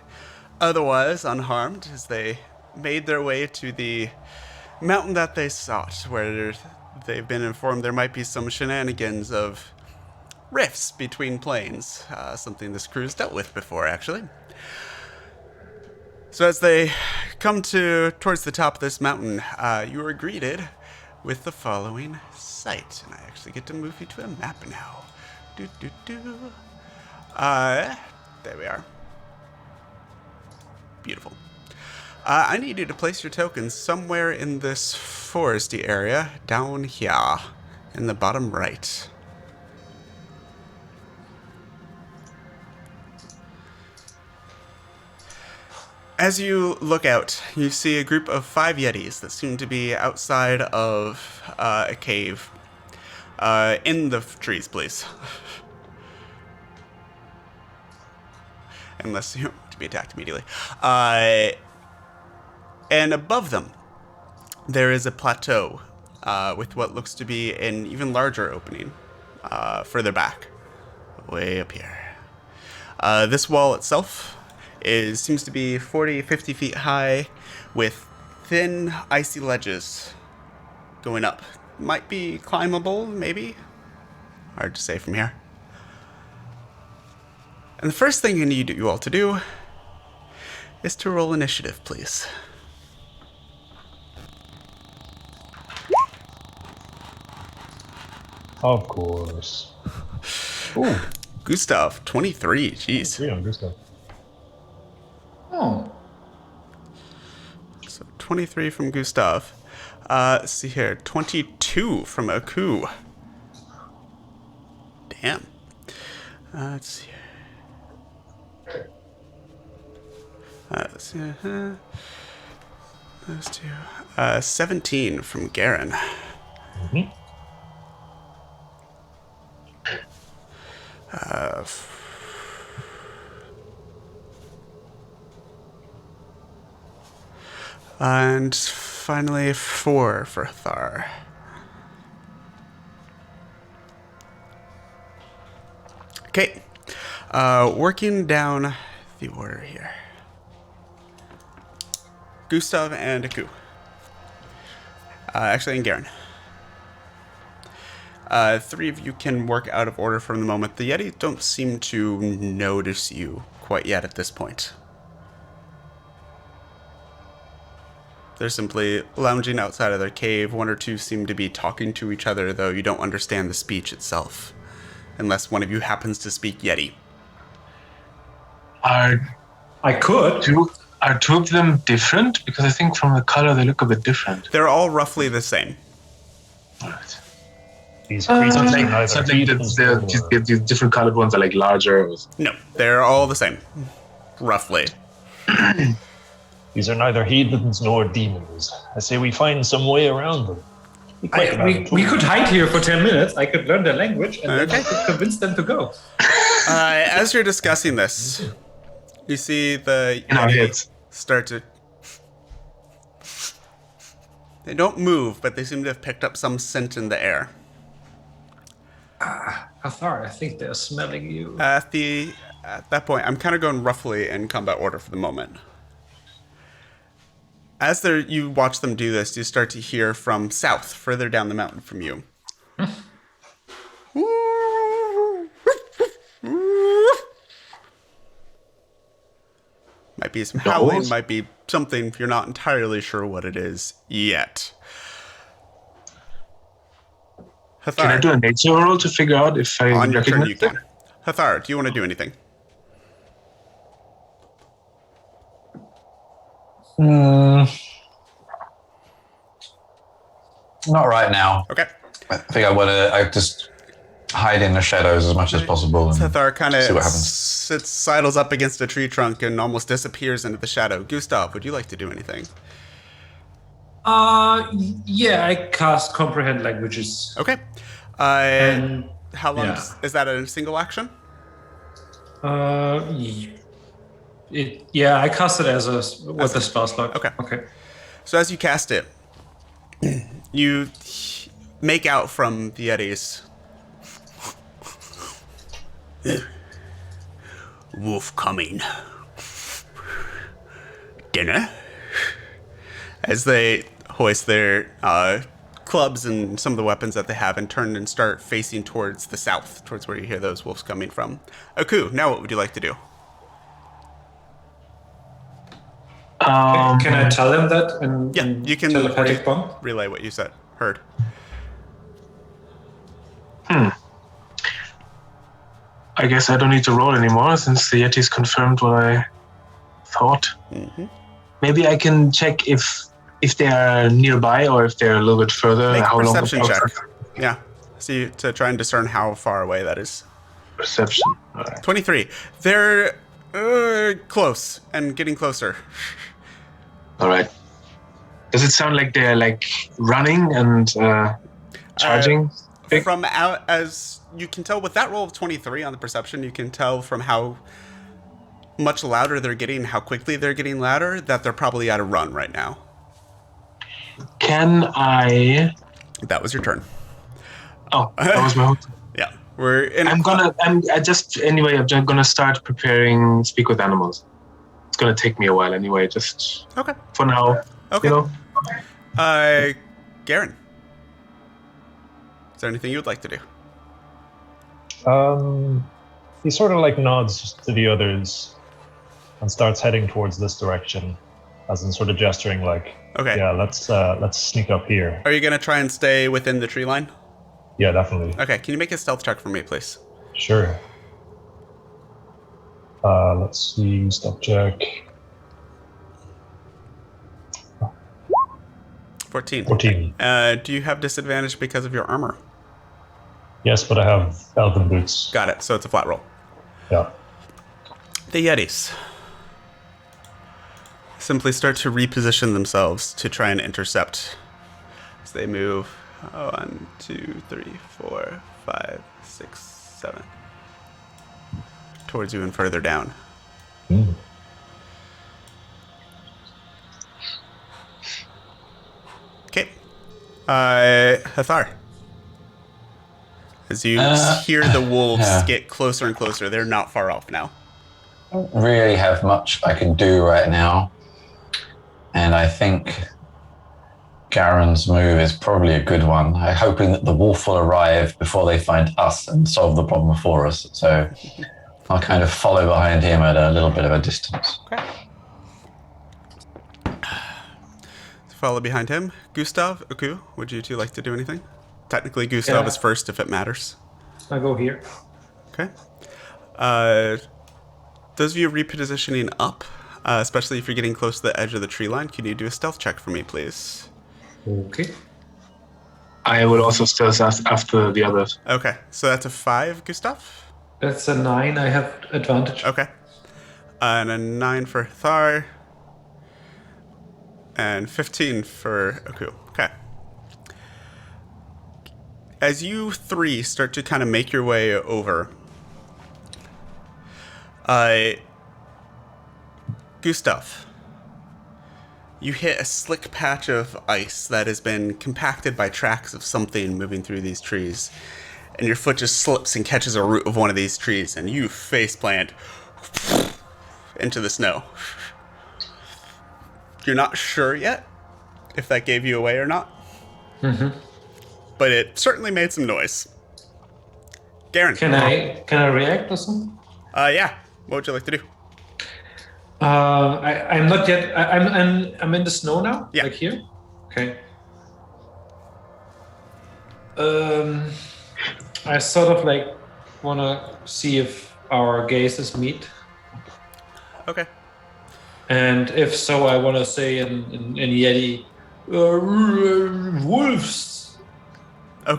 otherwise unharmed as they made their way to the mountain that they sought, where they've been informed there might be some shenanigans of rifts between planes, something this crew's dealt with before, actually. So as they come towards the top of this mountain, you are greeted with the following sight. And I actually get to move you to a map now. There we are. Beautiful. I need you to place your tokens somewhere in this foresty area down here in the bottom right. As you look out, you see a group of 5 Yetis that seem to be outside of a cave. In the trees, please. Unless you want to be attacked immediately. And above them, there is a plateau with what looks to be an even larger opening further back, way up here. This wall itself seems to be 40, 50 feet high with thin, icy ledges going up. Might be climbable, maybe. Hard to say from here. And the first thing I need you all to do is to roll initiative, please. Of course. Ooh, Gustav, 23, jeez. 3 on Gustav. Oh. So 23 from Gustav. Let's see here, 22 from Aku. Damn. Let's see. Let's see. Those two. 17 from Garen. Mm-hmm. And finally, 4 for Thar. Okay. Working down the order here. Gustav and Aku. Actually, and Garen. 3 of you can work out of order for the moment. The Yeti don't seem to notice you quite yet at this point. They're simply lounging outside of their cave. 1 or 2 seem to be talking to each other, though you don't understand the speech itself. Unless one of you happens to speak Yeti. Are I could. are 2 of them different? Because I think from the color they look a bit different. They're all roughly the same. Right. These creatures are neither It's not like heathens nor- these different colored ones are like larger. No, they're all the same. Roughly. These are neither heathens nor demons. I say we find some way around them. Be quick about it, We too. could hide here for 10 minutes. I could learn their language and then I Okay. could convince them to go. As you're discussing this, you see the In our Yeti heads. start to... They don't move, but they seem to have picked up some scent in the air. Hathar, I think they're smelling you. At that point, I'm kind of going roughly in combat order for the moment. As you watch them do this, you start to hear from south, further down the mountain from you. Might be some howling, Dolls? might be something, you're not entirely sure what it is yet. Hathar, Can I do a nature roll to figure out if I on your turn recognize you it? can. Hathar, do you want to do anything? Not right now. Okay. I think I just hide in the shadows as much as possible. And Hathar kind see of what happens. sidles up against a tree trunk and almost disappears into the shadow. Gustav, would you like to do anything? Yeah, I cast comprehend languages. Okay. And How long yeah. is that a single action? I cast it as with the spell slot. Okay. Okay. So as you cast it, you make out from the Yetis. Wolf coming. Dinner? As they hoist their clubs and some of the weapons that they have and turn and start facing towards the south, towards where you hear those wolves coming from. Aku, now what would you like to do? Can I tell them that? Yeah, you can telepathic bond? relay what you said, heard. I guess I don't need to roll anymore since the Yeti's confirmed what I thought. Mm-hmm. Maybe I can check if they are nearby or if they're a little bit further. Make a how long perception check. Yeah, see to try and discern how far away that is. Perception. All right. 23. They're close and getting closer. All right. Does it sound like they're like running and charging? From out, as you can tell with that roll of 23 on the perception, you can tell from how much louder they're getting, how quickly they're getting louder, that they're probably at a run right now. Can I? That was your turn. Oh, that was my whole. Yeah, we're in. I'm just gonna start preparing speak with animals. It's gonna take me a while anyway. Just Okay. for now. Okay. You know. Garen, is there anything you would like to do? He sort of like nods to the others and starts heading towards this direction, as in sort of gesturing like, Okay. yeah, let's sneak up here. Are you gonna try and stay within the tree line? Yeah, definitely. Okay. Can you make a stealth check for me, please? Sure. Let's see, stop check. 14. 14. Do you have disadvantage because of your armor? Yes, but I have elven boots. Got it. So it's a flat roll. Yeah. The Yetis simply start to reposition themselves to try and intercept as they move 1, 2, 3, 4, 5, 6, 7 towards you and further down. Hathar. As you hear the wolves get closer and closer, they're not far off now. I don't really have much I can do right now. And I think Garen's move is probably a good one. I'm hoping that the wolf will arrive before they find us and solve the problem for us. So I'll kind of follow behind him at a little bit of a distance. Okay. Follow behind him. Gustav, Uku, would you two like to do anything? Technically, Gustav is first if it matters. I go here. Okay. Those of you repositioning up, especially if you're getting close to the edge of the tree line, can you do a stealth check for me, please? Okay. I will also stealth after the others. Okay, so that's a 5, Gustav? That's a 9. I have advantage. Okay. And a 9 for Thar. And 15 for Aku. Okay. As you three start to kind of make your way over, Gustav, you hit a slick patch of ice that has been compacted by tracks of something moving through these trees. And your foot just slips and catches a root of one of these trees, and you face plant into the snow. You're not sure yet if that gave you away or not. Mm-hmm. But it certainly made some noise. Garen. Can I react or something? Yeah. What would you like to do? I'm not yet. I'm in the snow now. Yeah. Like here. Okay. I sort of like wanna see if our gazes meet. Okay. And if so, I want to say in Yeti, wolves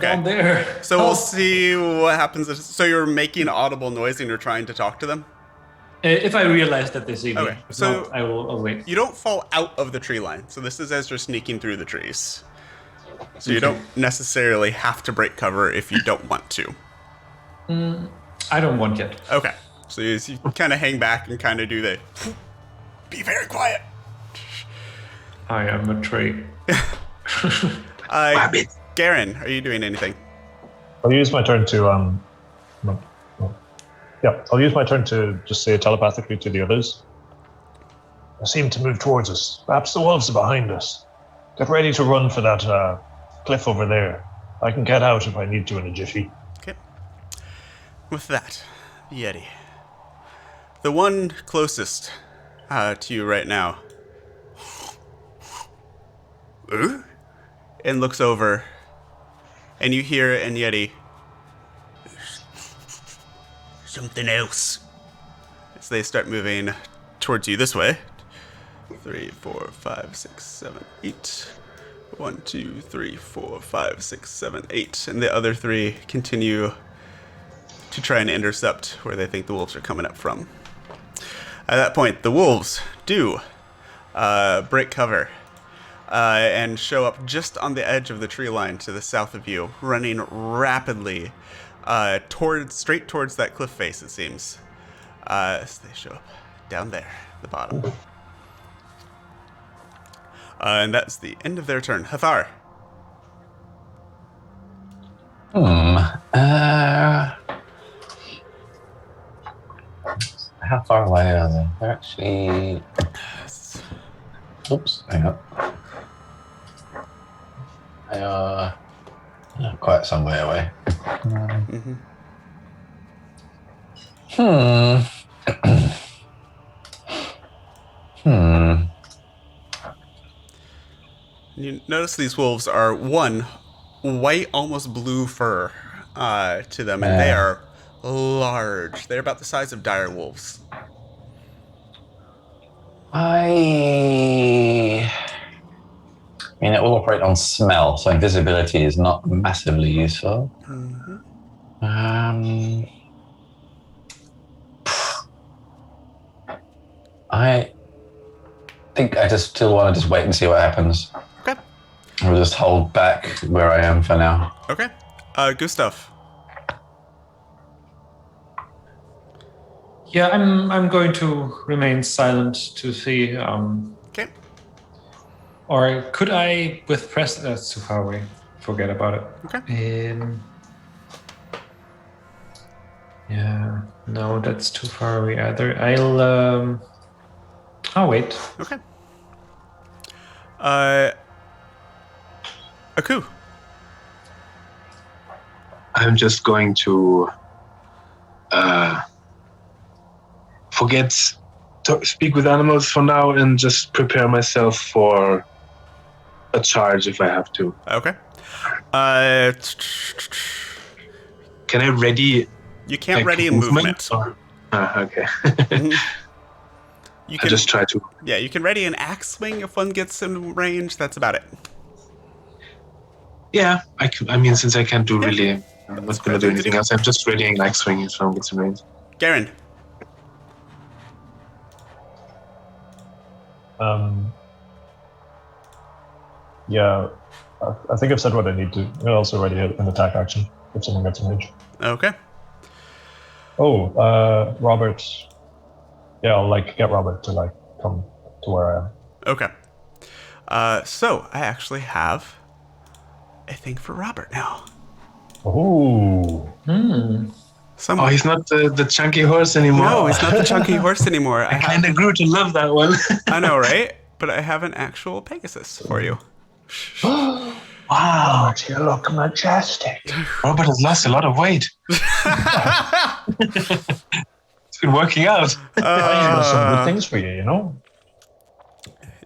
down there. So we'll see what happens. So you're making audible noise and you're trying to talk to them? If I realize that they see me. Okay, If so not, I'll wait. You don't fall out of the tree line. So this is as you're sneaking through the trees. So you don't necessarily have to break cover if you don't want to. I don't want yet. Okay. So you kind of hang back and kind of do the... Be very quiet. I am a tree. Garen, are you doing anything? I'll use my turn to I'll use my turn to just say telepathically to the others. They seem to move towards us. Perhaps the wolves are behind us. Get ready to run for that cliff over there. I can get out if I need to in a jiffy. Okay. With that, Yeti. The one closest to you right now. And looks over. And you hear in Yeti. Something else. As they start moving towards you this way. 3, 4, 5, 6, 7, 8. 1, 2, 3, 4, 5, 6, 7, 8. And the other 3 continue to try and intercept where they think the wolves are coming up from. At that point, the wolves do break cover and show up just on the edge of the tree line to the south of you, running rapidly straight towards that cliff face, it seems. So they show up down there at the bottom. And that's the end of their turn. Hathar. How far away are they? They're actually... Oops, hang on. They are quite some way away. You notice these wolves are, one, white, almost blue fur to them, and they are large. They're about the size of dire wolves. I mean, it will operate on smell, so invisibility is not massively useful. I think I just still want to just wait and see what happens. Okay. I'll just hold back where I am for now. Okay. Gustav. Yeah, I'm going to remain silent to see. Okay. Or could I with press? That's too far away. forget about it. Okay. Yeah, no, that's too far away either. I'll wait. Okay. Aku. I'm just going to forget to speak with animals for now and just prepare myself for a charge if I have to. Okay. Can I ready? You can't like, ready a movement. Or? Okay. You I just try to. Yeah, you can ready an axe swing if one gets in range. That's about it. Yeah, I mean, since I can't do really, I'm not gonna do fair anything to do. else. I'm just readying like swinging if someone gets in range. Garen. Yeah, I think I've said what I need to. I'll also ready an attack action if someone gets in range. Okay. Oh, Robert. Yeah, I'll get Robert to come to where I am. Okay. So I actually have a thing for Robert now. Ooh. Oh, he's not the chunky horse anymore. No, he's not the chunky horse anymore. I kind of grew to love that one. I know, right? But I have an actual Pegasus for you. Wow, Robert, you look majestic. Robert has lost a lot of weight. It's been working out. I have some good things for you, you know?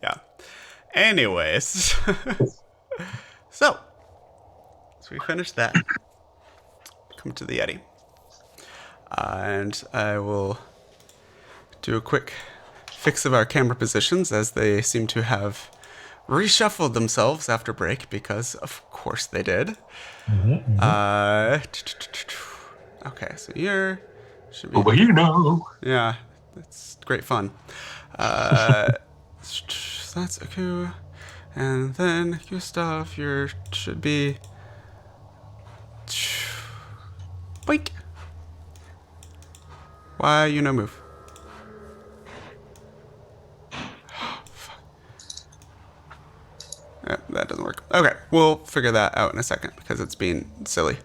Yeah. Anyways. So we finished that. Come to the Yeti. And I will do a quick fix of our camera positions as they seem to have reshuffled themselves after break because of course they did. Okay, so here should be. Well, you know. Yeah, it's great fun. So that's Aku. And then Gustav, your should be. Boink. Why you no move? Yeah, that doesn't work. Okay, we'll figure that out in a second because it's being silly.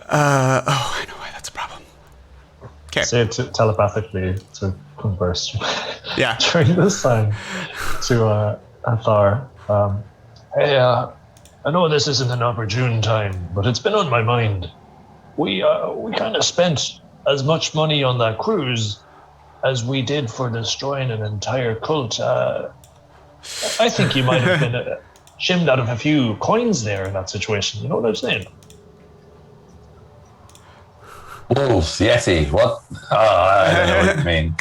Oh, I know why that's a problem. Okay. Say it telepathically to converse Yeah. during this time to Athar. Hey, I know this isn't an opportune time, but it's been on my mind. We kind of spent as much money on that cruise as we did for destroying an entire cult. I think you might have been shimmed out of a few coins there in that situation. You know what I'm saying? Wolves, Yeti, what? Oh, I don't know what you mean.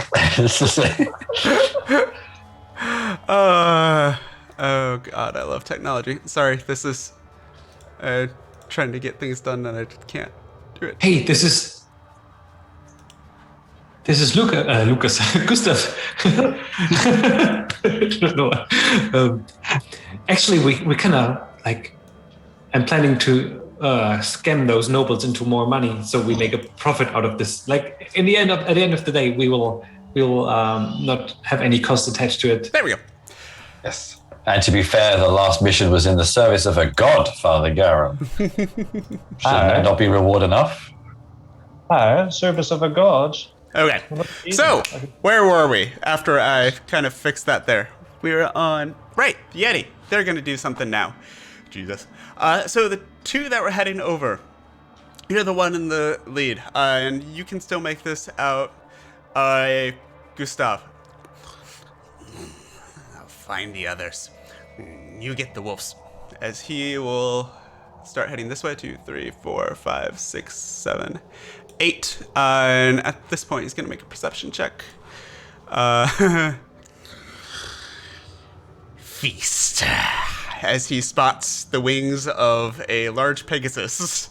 Oh god, I love technology. Sorry, this is trying to get things done and I just can't do it. Hey, this is Lucas, Gustav. I don't know. Actually, we kind of I'm planning to scam those nobles into more money, so we make a profit out of this. At the end of the day, we will not have any cost attached to it. There we go. Yes. And to be fair, the last mission was in the service of a god, Father Garum. Should that not be reward enough? Service of a god. Okay, so where were we after I kind of fixed that there? We were on, right, Yeti. They're going to do something now. Jesus. So the two that were heading over, you're the one in the lead, and you can still make this out. Gustav. I'll find the others. You get the wolves. As he will start heading this way, 2, 3, 4, 5, 6, 7, 8. And at this point, he's going to make a perception check. Feast. As he spots the wings of a large Pegasus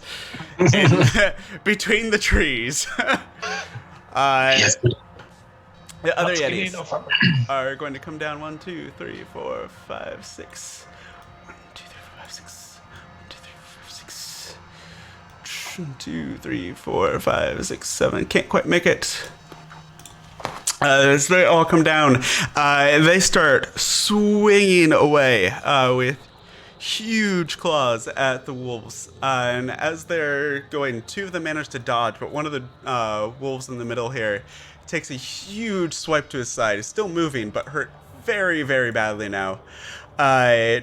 between the trees. Yes. The other Yetis are going to come down 1, 2, 3, 4, 5, 6. 1, 2, 3, 4, 5, 6. 1, 2, 3, 4, 5, 6, 7. Can't quite make it. As they all come down, they start swinging away with huge claws at the wolves. And as they're going, two of them manage to dodge, but one of the wolves in the middle here takes a huge swipe to his side. He's still moving, but hurt very, very badly now. As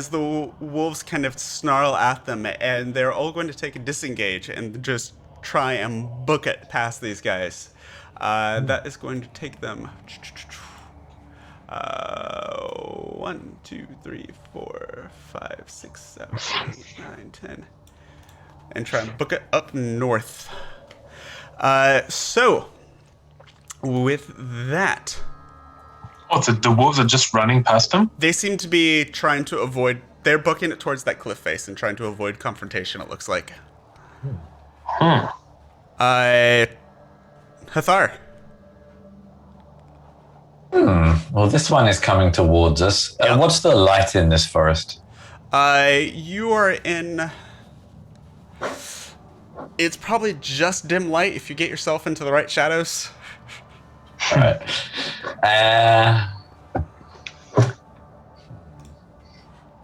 the wolves kind of snarl at them, and they're all going to take a disengage and just try and book it past these guys. That is going to take them 1, 2, 3, 4, 5, 6, 7, 8, 9, 10, and try and book it up north. So, with that, the wolves are just running past them? they seem to be trying to avoid. They're booking it towards that cliff face and trying to avoid confrontation. It looks like. Hathar. Well, this one is coming towards us. Yep. What's the light in this forest? You are in. It's probably just dim light if you get yourself into the right shadows. All right.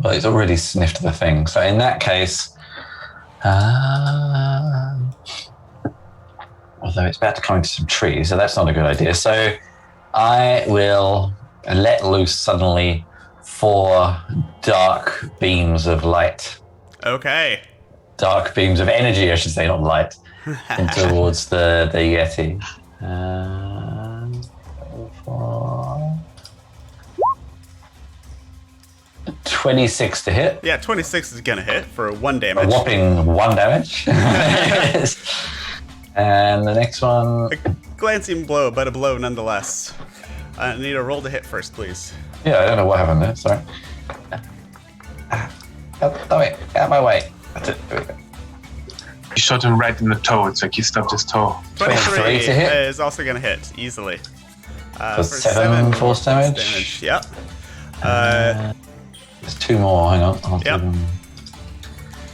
Well, he's already sniffed the thing. So in that case, although it's about to come into some trees, so that's not a good idea. So I will let loose suddenly 4 dark beams of light. Okay. Dark beams of energy, I should say, not light, and towards the Yeti. 26 to hit. Yeah, 26 is gonna hit for 1 A damage. whopping 1 damage. And the next one. A glancing blow, but a blow nonetheless. I need a roll to hit first, please. Yeah, I don't know what happened there. Sorry. Out of my way. That's it. There we go. You shot him right in the toe. It's like you stubbed his toe. 23 to hit. is also gonna hit easily. For 7 force damage. Yep. There's 2 more. Hang on. I'll do Yep. them.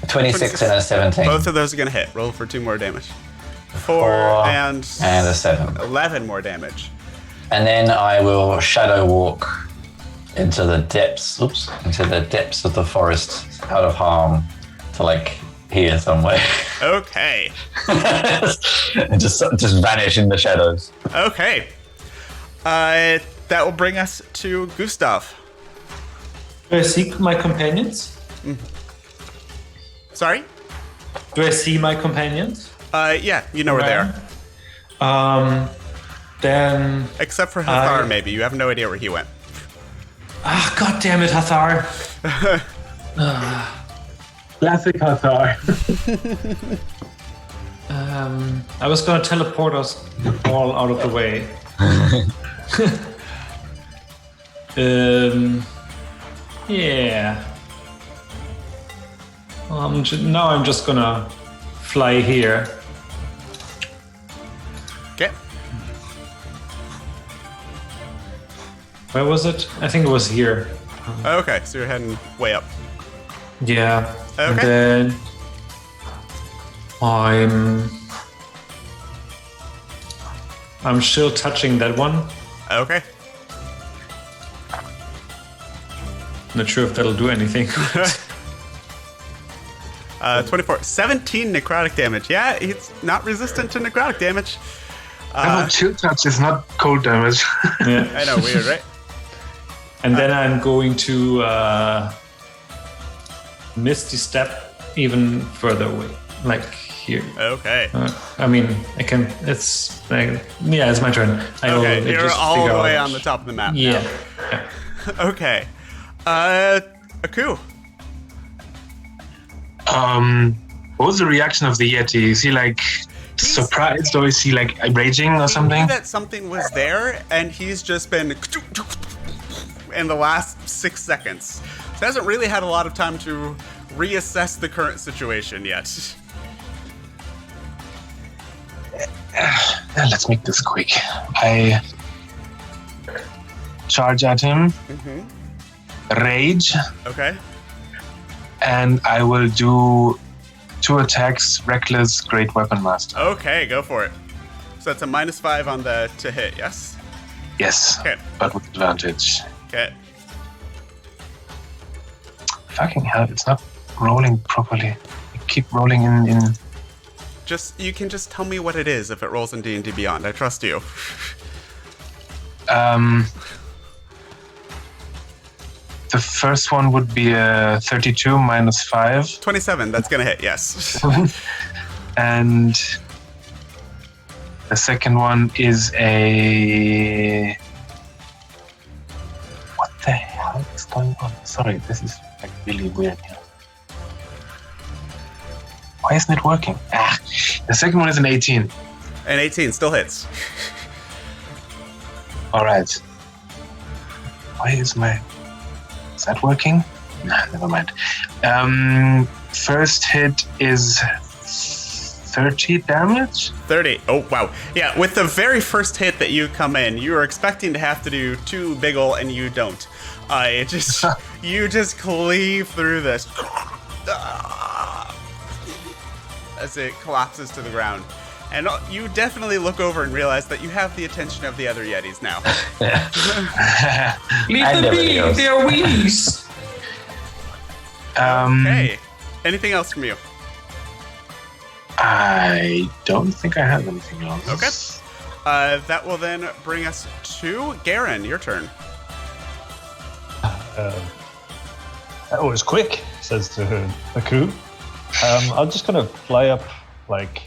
26 and a 17. Both of those are gonna hit. Roll for 2 more damage. 4 4 and a 7. 11 more damage. And then I will shadow walk into the depths. Into the depths of the forest, out of harm, to like here somewhere, Okay. and just vanish in the shadows. Okay. That will bring us to Gustav. Do I see my companions? Sorry? Do I see my companions? Yeah, you know where they are. Then. Except for Hathar, maybe. You have no idea where he went. Ah, God damn it, Hathar. Classic Hathar. I was gonna teleport us all out of the way. Yeah. Now I'm just gonna fly here. Okay. Where was it? I think it was here. Okay, so you're heading way up. Yeah. And Okay. then I'm still touching that one. Okay. Not sure if that'll do anything. 24. 17 necrotic damage. Yeah, it's not resistant to necrotic damage. Chill touch is not cold damage. Yeah. I know, weird, right? And then I'm going to Misty Step even further away, like here. Okay. I mean, I can. It's like, yeah, it's my turn. Okay, you're just all figure the way out- on the top of the map Yeah. now. Okay. Aku. What was the reaction of the Yeti? Is he like surprised or is he like raging or He knew something? that something was there, and he's just been in the last 6 seconds. So he hasn't really had a lot of time to reassess the current situation yet. Let's make this quick. I charge at him, rage, Okay. and I will do 2 attacks, reckless, great weapon master. Okay, go for it. So that's a -5 on the to hit, yes? Yes, Okay. but with advantage. Okay. Fucking hell, it's not rolling properly. I keep rolling in. You can just tell me what it is if it rolls in D&D Beyond. I trust you. The first one would be a 32 minus 5. 27, that's gonna hit, yes. And the second one is a... What the hell is going on? Sorry, this is like really weird here. Why isn't it working? The second one is an 18. And 18 still hits. All right. Why is that working? Nah, never mind. First hit is 30 damage. 30. Oh, wow. Yeah, with the very first hit that you come in, you were expecting to have to do 2 big ol', and you don't. You just cleave through this as it collapses to the ground. And you definitely look over and realize that you have the attention of the other Yetis now. Leave them be, they're weenies. Okay. Anything else from you? I don't think I have anything else. Okay. That will then bring us to Garen. Your turn. That was quick, says to the crew. I'll just kind of fly up, like,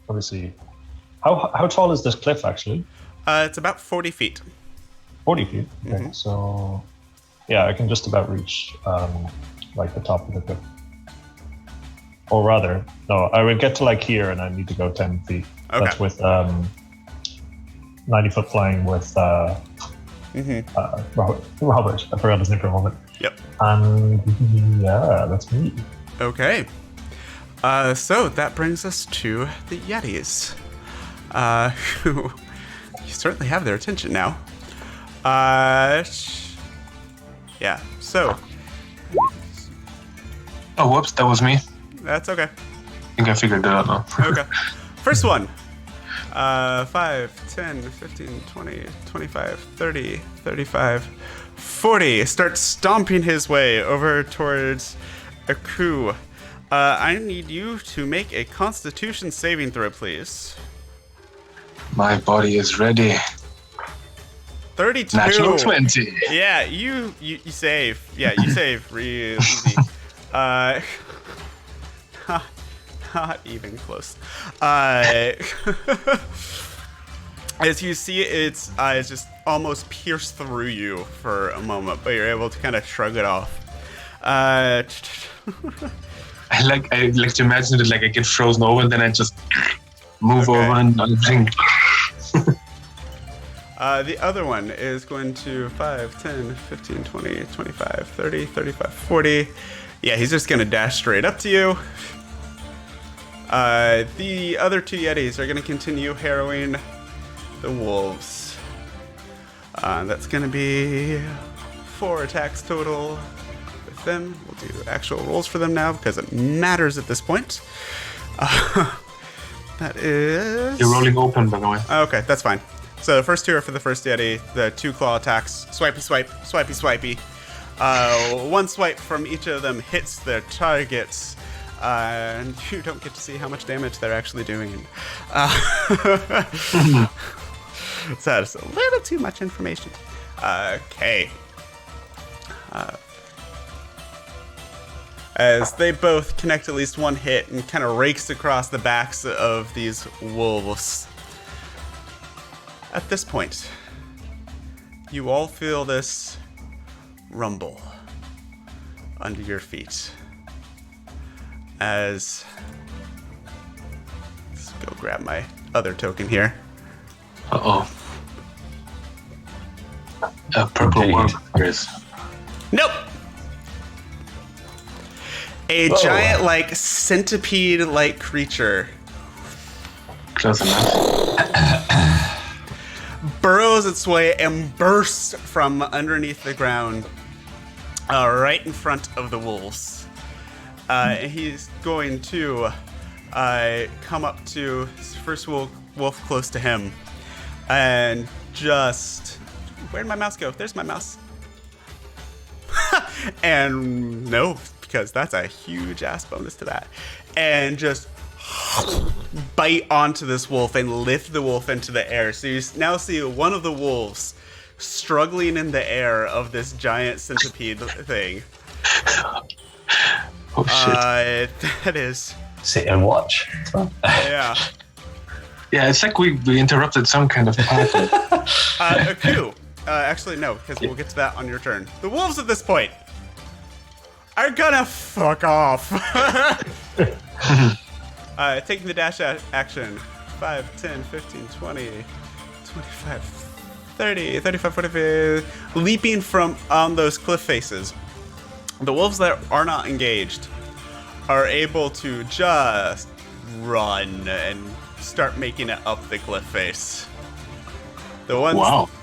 obviously. How tall is this cliff, actually? It's about 40 feet. 40 feet? Okay, so... Yeah, I can just about reach, like, the top of the cliff. Or rather, no, I would get to, like, here, and I need to go 10 feet. Okay. That's with 90-foot flying with Robert. I forgot his name for a moment. Yep. And, yeah, that's me. Okay. So that brings us to the Yetis, who you certainly have their attention now. Yeah, so. Oh, whoops, that was me. That's okay. I think I figured that out now. Okay. First one. 5, 10, 15, 20, 25, 30, 35, 40. Starts stomping his way over towards Aku. I need you to make a Constitution saving throw, please. My body is ready. 32. Natural 20. Yeah, you save. Yeah, you save real easy. Not even close. As you see, its eyes just almost pierce through you for a moment, but you're able to kind of shrug it off. I like to imagine it like I get frozen over and then I just move over and everything. The other one is going to 5, 10, 15, 20, 25, 30, 35, 40. Yeah, he's just going to dash straight up to you. The other 2 Yetis are going to continue harrowing the wolves. That's going to be 4 attacks total with them. We'll do actual rolls for them now because it matters at this point. That is... You're rolling open, by the way. Okay, that's fine. So the first 2 are for the first Yeti. The 2 claw attacks. Swipey swipe, swipey swipey. 1 swipe from each of them hits their targets. And you don't get to see how much damage they're actually doing. So that's a little too much information. Okay. As they both connect at least 1 hit and kind of rakes across the backs of these wolves. At this point, you all feel this rumble under your feet. As... Let's go grab my other token here. Uh-oh. A purple worm appears. Nope! A giant, like, centipede-like creature Close enough. burrows its way and bursts from underneath the ground right in front of the wolves. He's going to come up to his first wolf close to him and just... Where'd my mouse go? There's my mouse. And no, because that's a huge ass bonus to that. And just bite onto this wolf and lift the wolf into the air. So you now see one of the wolves struggling in the air of this giant centipede thing. Oh shit. That is... Sit and watch. Yeah. Yeah, it's like we interrupted some kind of party. Aku. Actually, no, because we'll get to that on your turn. The wolves at this point are gonna fuck off. Taking the dash action. 5, 10, 15, 20, 25, 30, 35, 45. Leaping from on those cliff faces. The wolves that are not engaged are able to just run and start making it up the cliff face. The ones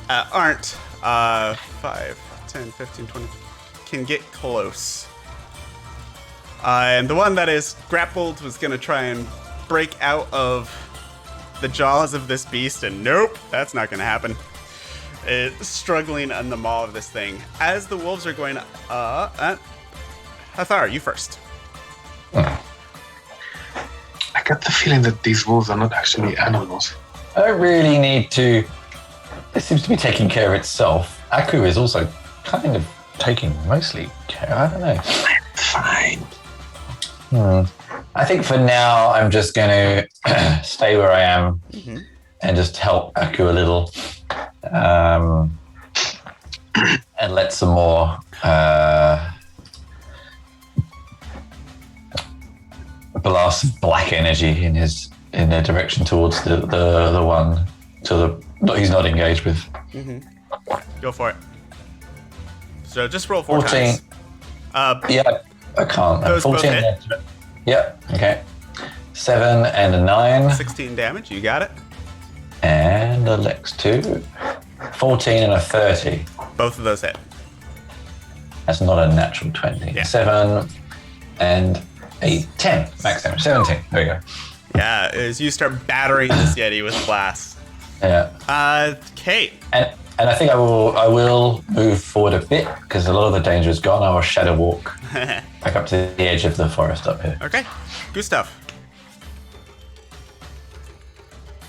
that aren't 5, 10, 15, 20 can get close. And the one that is grappled was going to try and break out of the jaws of this beast, and nope, that's not going to happen. It's struggling in the maw of this thing. As the wolves are going, Hathar, you first. I get the feeling that these wolves are not actually animals. I don't really need to. It seems to be taking care of itself. Aku is also kind of taking mostly care. I don't know. Fine. I think for now, I'm just going to stay where I am and just help Aku a little. And let some more blast of black energy in their direction towards the one he's not engaged with. Go for it. So just roll 4 14. times. Yeah, I can't. Those 14. both Yeah, okay. 7 and a 9. 16 damage, you got it. And a Lex 2. 14 and a 30. Both of those hit. That's not a natural 20. Yeah. 7 and a 10. Max damage. 17. There we go. Yeah, as you start battering this Yeti with blasts. Yeah. Kate. And I think I will move forward a bit because a lot of the danger is gone. I will shadow walk back up to the edge of the forest up here. Okay. Gustav.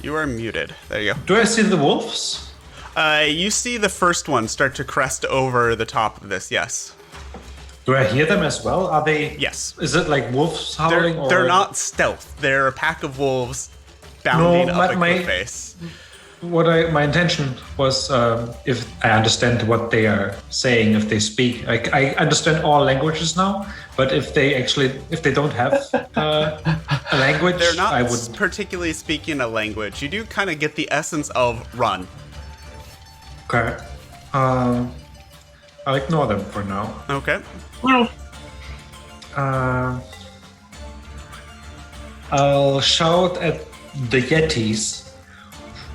You are muted. There you go. Do I see the wolves? You see the first one start to crest over the top of this, yes. Do I hear them as well? Are they? Yes. Is it like wolves howling? They're not stealth. They're a pack of wolves bounding up a cliff face. My intention was, if I understand what they are saying, if they speak, I understand all languages now. But if they don't have a language, They're not I would particularly speaking a language. You do kind of get the essence of run. Okay. I'll ignore them for now. Okay. I'll shout at the Yetis.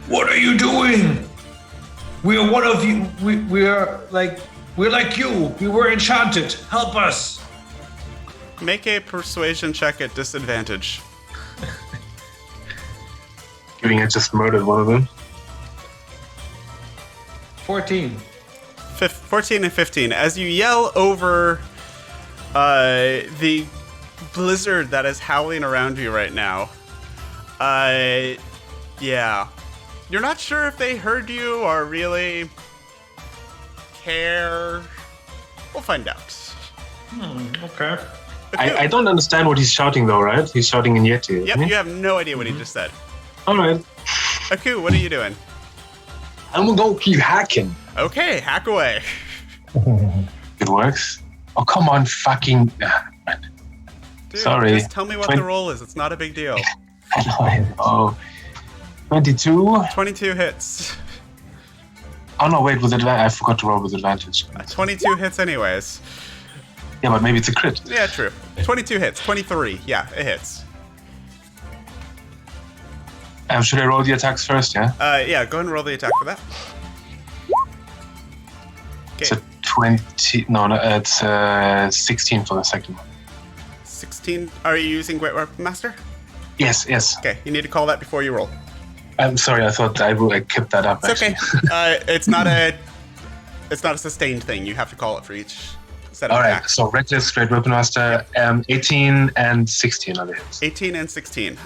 What are you doing? We are one of you. We're like you. We were enchanted. Help us. Make a persuasion check at disadvantage. Giving it just murdered one of them. 14. 14 and 15. As you yell over the blizzard that is howling around you right now, yeah. You're not sure if they heard you or really care. We'll find out. Okay. I don't understand what he's shouting though, right? He's shouting in Yeti. Yep, you have no idea what he just said. Alright. Aku, what are you doing? I'm gonna go keep hacking. Okay, hack away. It works. Oh, come on, fucking... Dude, Sorry. Just tell me what the roll is. It's not a big deal. Oh. 22. 22 hits. Oh no, wait, with advantage. I forgot to roll with advantage. 22 hits anyways. Yeah, but maybe it's a crit. Yeah, true. 22 hits. 23. Yeah, it hits. Should I roll the attacks first, yeah? Yeah, go ahead and roll the attack for that. Okay. It's a 20... No, it's 16 for the second one. 16. Are you using Great Weapon Master? Yes. Okay, you need to call that before you roll. I'm sorry, I thought I kept that up. It's okay. It's not a sustained thing. You have to call it for each set of All right, attacks. so Reckless, Great Weapon Master, 18 and 16 are the hits. 18 and 16.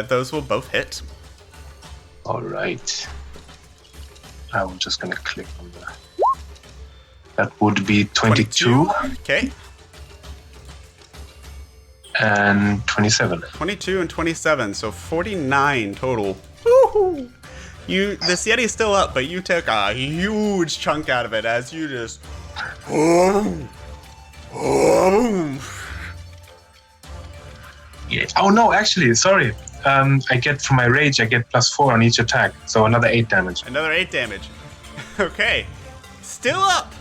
Those will both hit. All right. I'm just going to click on that. That would be 22 Okay. and 27. 22 and 27, so 49 total. Woohoo! This Yeti is still up, but you took a huge chunk out of it as you just. Yeah. Oh no, actually, sorry. I get from my rage, I get +4 on each attack, so another 8 damage. Another 8 damage. Okay. Still up!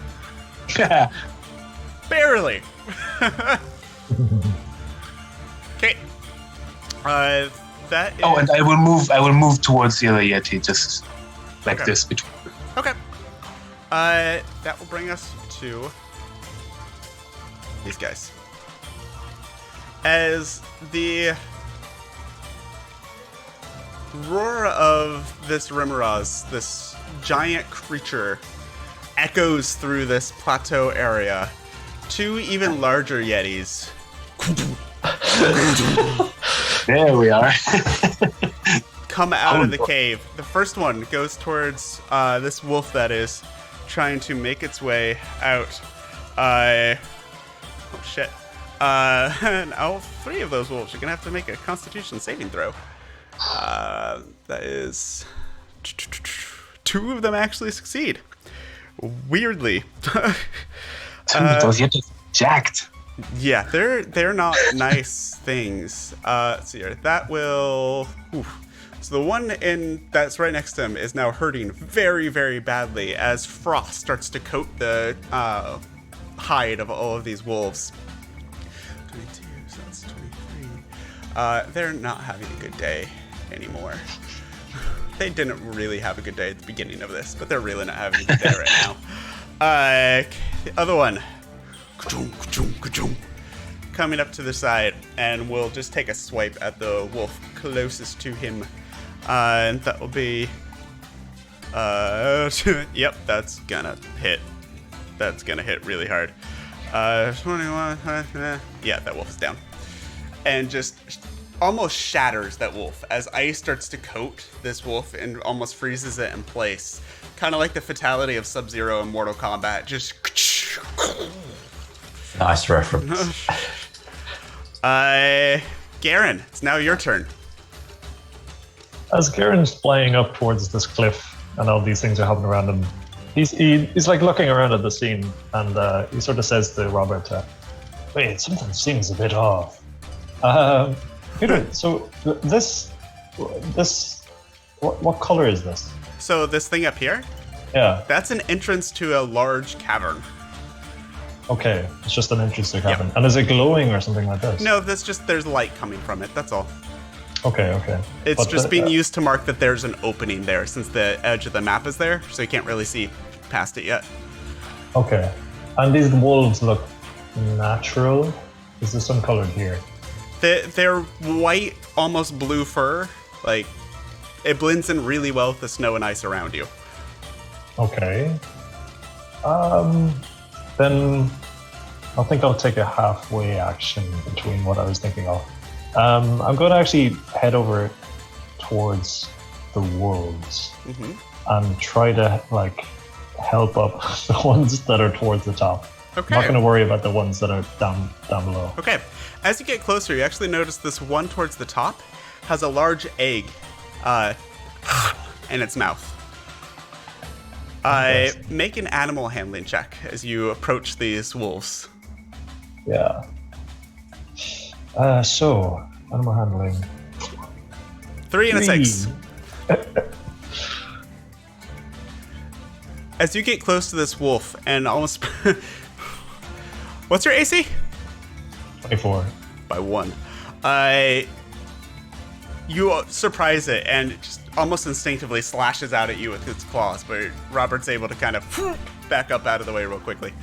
Barely. Okay. That is... Oh, and I will move towards the other Yeti, just like Okay. this between. Okay. That will bring us to these guys. As the roar of this Rimmeraz, this giant creature, echoes through this plateau area, two even larger Yetis There we are. come out of the cave. The first one goes towards this wolf that is trying to make its way out. Oh shit. And all three of those wolves are gonna have to make a Constitution saving throw. That is... Two of them actually succeed. Weirdly. Those Yetis jacked. Yeah, they're not nice things. Let's see here. That will... oof. So the one that's right next to him is now hurting very, very badly as frost starts to coat the hide of all of these wolves. 22, so that's 23. They're not having a good day anymore. They didn't really have a good day at the beginning of this, but they're really not having a good day right now. The other one. Coming up to the side, and we'll just take a swipe at the wolf closest to him. And that will be... yep, that's gonna hit. That's gonna hit really hard. 21, yeah, that wolf is down. And just almost shatters that wolf as ice starts to coat this wolf and almost freezes it in place. Kind of like the fatality of Sub-Zero in Mortal Kombat. Just... Nice reference. Garen, it's now your turn. As Garen's flying up towards this cliff and all these things are happening around him, he's like looking around at the scene and he sort of says to Robert, wait, something seems a bit off. Peter, so what color is this? So this thing up here, Yeah, that's an entrance to a large cavern. okay, it's just an entrance to a cavern. And is it glowing or something like this? No, that's just, there's light coming from it, that's all. Okay. It's But just being used to mark that there's an opening there since the edge of the map is there, so you can't really see past it yet. Okay. And these wolves look natural? Is there some color here? They're white, almost blue fur. Like, it blends in really well with the snow and ice around you. Okay. Then I think I'll take a halfway action between what I was thinking of. I'm going to actually head over towards the wolves and try to like help up the ones that are towards the top. Okay. I'm not going to worry about the ones that are down below. Okay. As you get closer, you actually notice this one towards the top has a large egg in its mouth. Make an animal handling check as you approach these wolves. Yeah. So, animal handling. 3 and a 3. 6. As you get close to this wolf and almost... What's your AC? 24. By 1. You surprise it and it just almost instinctively slashes out at you with its claws, but Robert's able to kind of back up out of the way real quickly.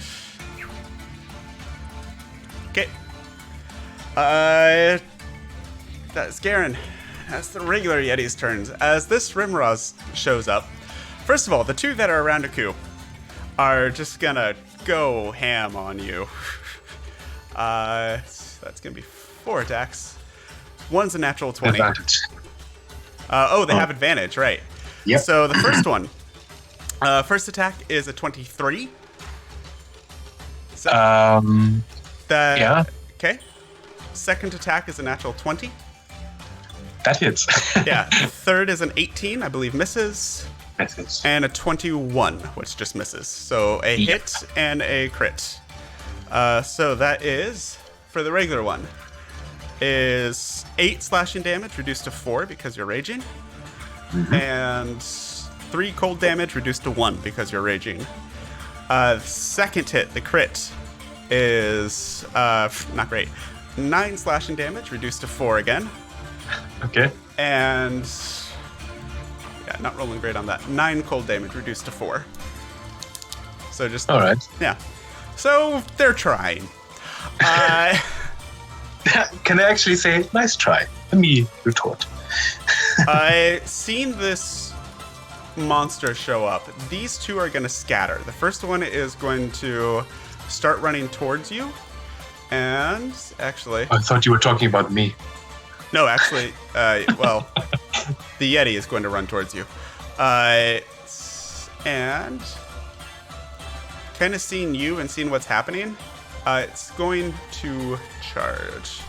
Okay. That's Garen. That's the regular Yeti's turns. As this Rimroz shows up, first of all, the two that are around Aku, are just gonna go ham on you. That's gonna be 4 attacks. One's a natural 20. Advantage. They have advantage, right? Yep. So the first one, first attack is a 23. Yeah. Okay. Second attack is a natural 20. That hits. Yeah. Third is an 18, I believe misses. Misses. And a 21, which just misses. So a hit and a crit. So that is, for the regular one, is 8 slashing damage reduced to 4 because you're raging. And 3 cold damage reduced to 1 because you're raging. Second hit, the crit, is not great. 9 slashing damage reduced to 4 again. Okay. And yeah, not rolling great on that. 9 cold damage reduced to 4. So just All right. yeah. So they're trying. Can I actually say, nice try? Let me retort. I seen this monster show up. These two are going to scatter. The first one is going to start running towards you. And actually, I thought you were talking about me. no, actually, well, the Yeti is going to run towards you. And kind of seeing you and seeing what's happening, it's going to charge.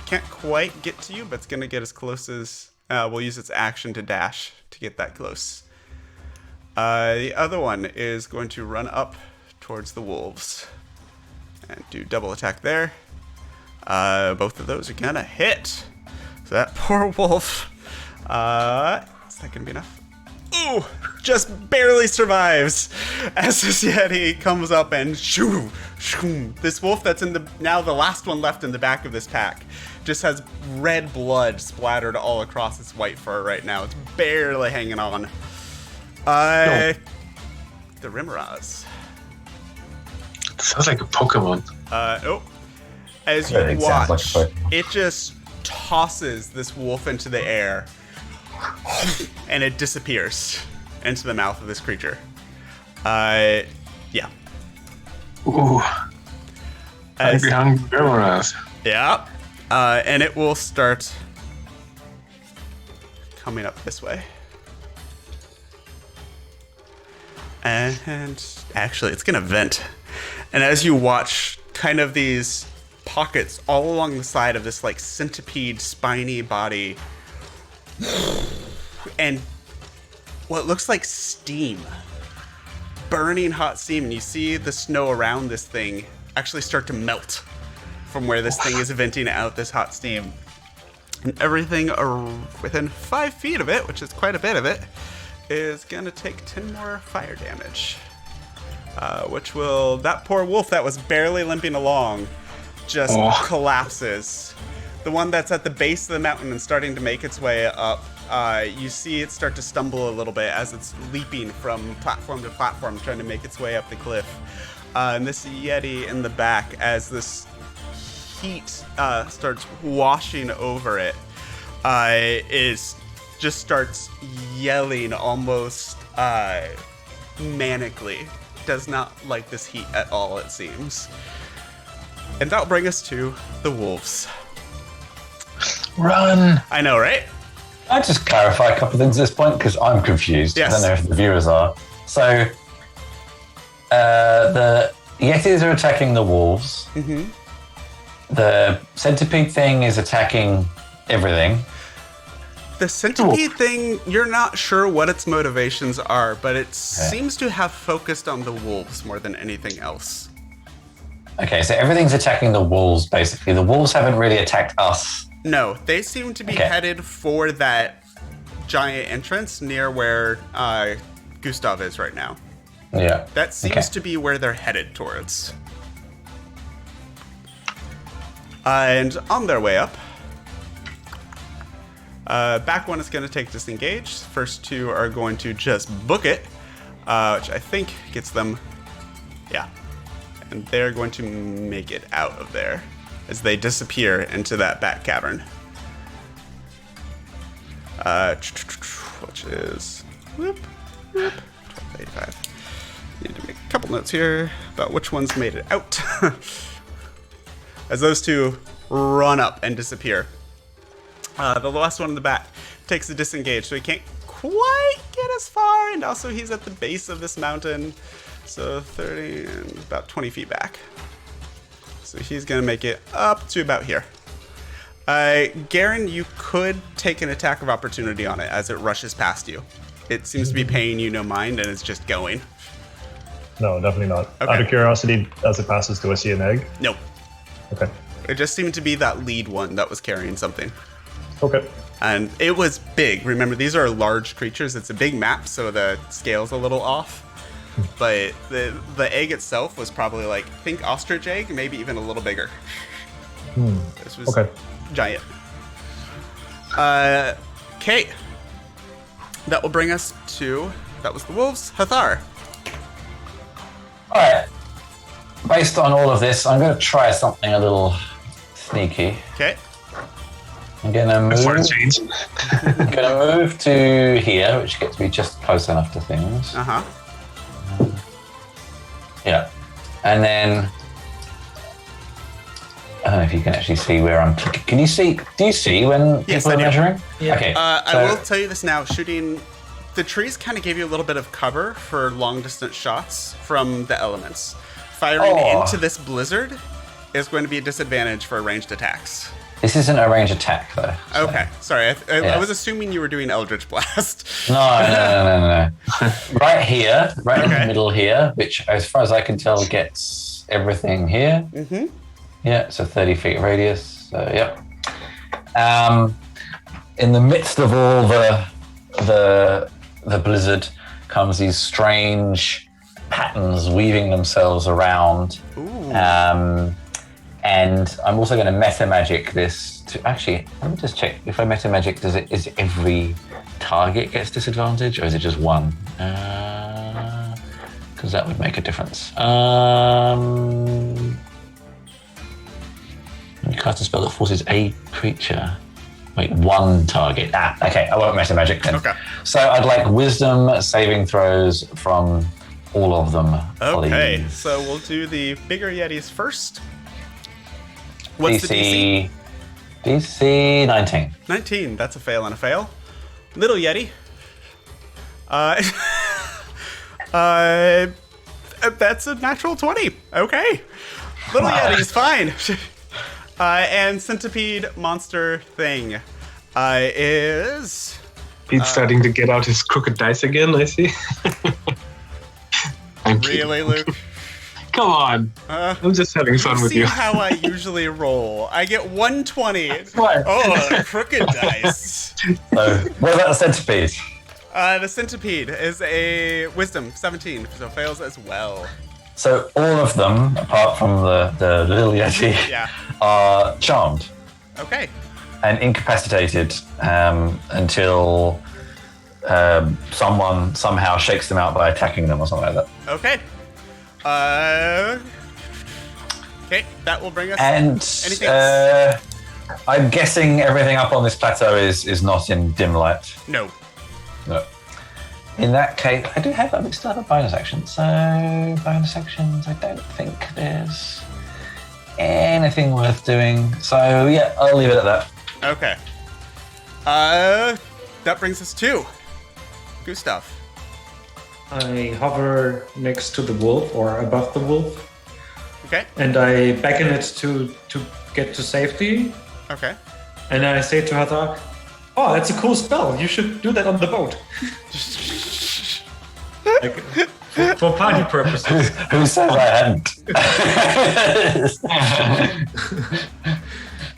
Can't quite get to you, but it's going to get as close as... we'll use its action to dash to get that close. The other one is going to run up towards the wolves and do double attack there. Both of those are going to hit. So that poor wolf... is that going to be enough? Ooh! Just barely survives as this Yeti comes up and shoo, shoo. This wolf that's now the last one left in the back of this pack just has red blood splattered all across its white fur right now. It's barely hanging on. The Rimmeraz. Sounds like a Pokemon. As you It sounds like a watch, Pokemon. it just tosses this wolf into the air and it disappears into the mouth of this creature. Yeah. Ooh. Hungry Rimmeraz. Yeah. And it will start coming up this way. And actually, it's going to vent. And as you watch, kind of these pockets all along the side of this like centipede spiny body and what looks like steam, burning hot steam, and you see the snow around this thing actually start to melt from where this thing is venting out this hot steam. And everything within 5 feet of it, which is quite a bit of it, is gonna take 10 more fire damage. Which will, that poor wolf that was barely limping along just collapses. The one that's at the base of the mountain and starting to make its way up, you see it start to stumble a little bit as it's leaping from platform to platform, trying to make its way up the cliff. And this Yeti in the back, as this heat starts washing over it, just starts yelling almost manically. Does not like this heat at all, it seems. And that'll bring us to the wolves. Run! I know, right? I'll just clarify a couple of things at this point because I'm confused. Yes. I don't know if the viewers are. So, the Yetis are attacking the wolves. Mm-hmm. The centipede thing is attacking everything. The centipede thing, you're not sure what its motivations are, but it seems to have focused on the wolves more than anything else. Okay, so everything's attacking the wolves, basically. The wolves haven't really attacked us. No, they seem to be headed for that giant entrance near where Gustav is right now. Yeah. That seems to be where they're headed towards. And on their way up, back one is going to take disengage. First two are going to just book it, which I think gets them, and they're going to make it out of there as they disappear into that back cavern. Which is 1285. Need to make a couple notes here about which ones made it out. As those two run up and disappear. The last one in the back takes a disengage, so he can't quite get as far, and also he's at the base of this mountain, so 30 and about 20 feet back. So he's gonna make it up to about here. Garen, you could take an attack of opportunity on it as it rushes past you. It seems to be paying you no mind, and it's just going. No, definitely not. Okay. Out of curiosity, as it passes, do I see an egg? Nope. Okay. It just seemed to be that lead one that was carrying something. Okay. And it was big. Remember, these are large creatures. It's a big map, so the scale's a little off. But the egg itself was probably like, think ostrich egg, maybe even a little bigger. This was Okay. giant. Okay. That will bring us to, that was the wolves. Hathar. All right. Based on all of this, I'm going to try something a little sneaky. Okay. I'm going to For a move. change. I'm going to move to here, which gets me just close enough to things. Uh-huh. Yeah, and then I don't know if you can actually see where I'm clicking. Can you see? Do you see when Yes, people I are do. measuring? Yeah. Okay. I will tell you this now. Shooting, the trees kind of gave you a little bit of cover for long distance shots from the elements. Firing into this blizzard is going to be a disadvantage for ranged attacks. This isn't a range attack, though. so- Okay, sorry. I Yeah. was assuming you were doing Eldritch Blast. No. Right here, right in Okay. the middle here, which, as far as I can tell, gets everything here. Mm-hmm. Yeah, so 30 feet radius. So, yep. In the midst of all the blizzard comes these strange patterns weaving themselves around. Ooh. And I'm also going to meta magic this to actually. Let me just check if I meta magic. Is every target gets disadvantage, or is it just one? Because that would make a difference. You cast a spell that forces a creature. Wait, one target. Okay. I won't meta magic then. Okay. So I'd like wisdom saving throws from all of them. Okay, please. so we'll do the bigger Yetis first. What's the DC? DC 19. 19. That's a fail and a fail. Little Yeti. That's a natural 20. Okay. Little Yeti's fine. And centipede monster thing is... Pete's starting to get out his crooked dice again, I see. I'm kidding. Really, Luke? Come on. I'm just having fun with See you. how I usually roll. I get 120. What? Oh, crooked dice. So, what about the centipede? The centipede is a wisdom 17, so fails as well. So all of them, apart from the little yeti, Yeah. are charmed Okay. and incapacitated until someone somehow shakes them out by attacking them or something like that. Okay. Okay, that will bring us. And Anything else? I'm guessing everything up on this plateau is not in dim light. No. No. In that case, I still have a bonus action. So bonus actions, I don't think there's anything worth doing. So yeah, I'll leave it at that. Okay. That brings us to Gustav. I hover next to the wolf or above the wolf, Okay. and I beckon it to get to safety. Okay. And I say to Hathar, "Oh, that's a cool spell. You should do that on the boat." Like, for party purposes. Who said I hadn't?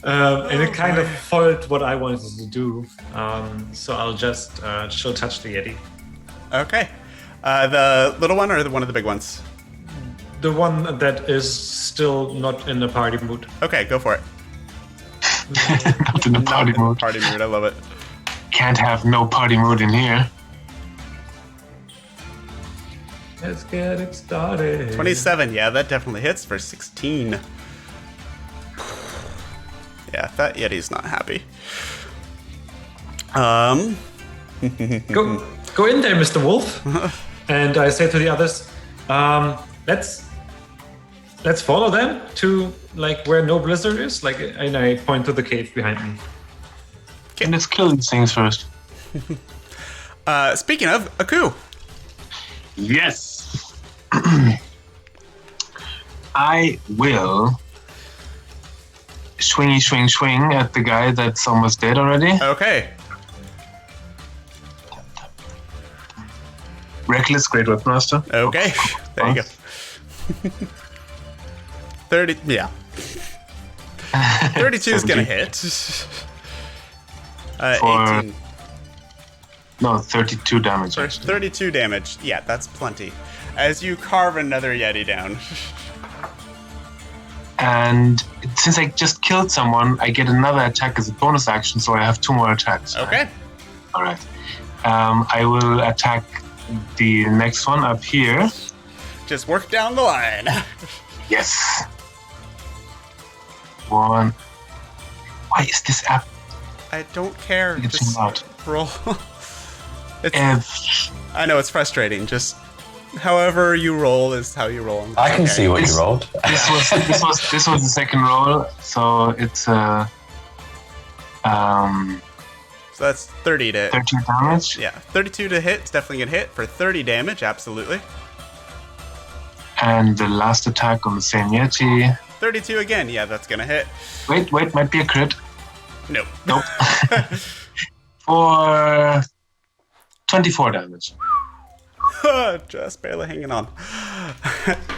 And it kind of foiled what I wanted to do. So I'll just she'll touch the Yeti. Okay. The little one or one of the big ones? The one that is still not in the party mood. Okay, go for it. Not in the party mode. Party mood, I love it. Can't have no party mode in here. Let's get it started. 27, yeah, that definitely hits for 16. Yeah, that Yeti's not happy. Go in there, Mr. Wolf. And I say to the others, Let's follow them to like where no blizzard is. Like, and I point to the cave behind me. And let's kill these things first. Speaking of, Aku. Yes. I will swing at the guy that's almost dead already. Okay. Reckless, Great Weapon Master. Okay. There you go. 30, yeah. 32 is gonna hit. 18. No, 32 damage. For 32 damage. Yeah, that's plenty. As you carve another Yeti down. And since I just killed someone, I get another attack as a bonus action, so I have 2 more attacks. Okay. All right. I will attack the next one up here. Just work down the line. Yes. 1. Why is this app? I don't care. It's Just out. roll. I know it's frustrating. Just however you roll is how you roll. I can see what you rolled. This was the second roll, so it's So that's 30 to 13 damage. Yeah, 32 to hit. It's definitely gonna hit for 30 damage. Absolutely. And the last attack on the same Yeti. 32 again. Yeah, that's gonna hit. Wait, might be a crit. Nope. Nope. For 24 damage. Just barely hanging on.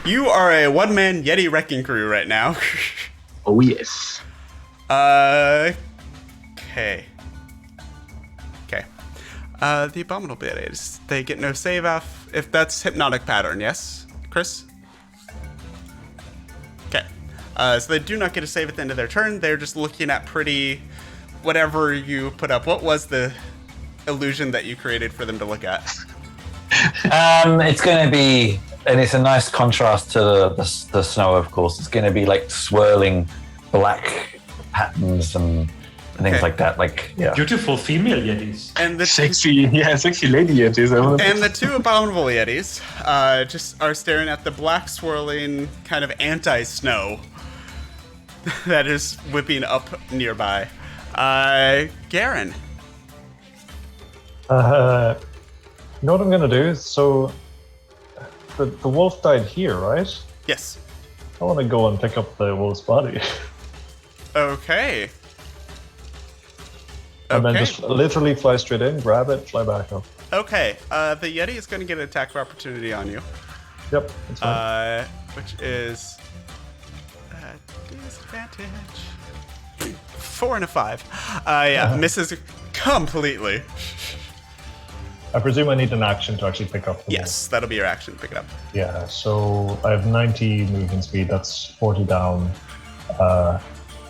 You are a one-man Yeti wrecking crew right now. Oh yes. Okay. The abominable Yetis. They get no save off if that's hypnotic pattern. Yes, Chris. Okay. So they do not get a save at the end of their turn. They're just looking at pretty whatever you put up. What was the illusion that you created for them to look at? It's going to be, and it's a nice contrast to the snow, of course. It's going to be like swirling black patterns and things like that. Like, yeah. Beautiful female Yetis. And the Sexy lady Yetis. And the 2 abominable Yetis just are staring at the black swirling kind of anti-snow that is whipping up nearby. Garen. You know what I'm gonna do? So, the wolf died here, right? Yes. I want to go and pick up the wolf's body. Okay. And then just literally fly straight in, grab it, fly back up. Okay. The Yeti is going to get an attack of opportunity on you. Yep, that's fine. Which is disadvantage. 4 and a 5. Yeah, misses completely. I presume I need an action to actually pick up the Yes, that'll be your action. Pick it up. wolf. Yeah, so I have 90 movement speed, that's 40 down.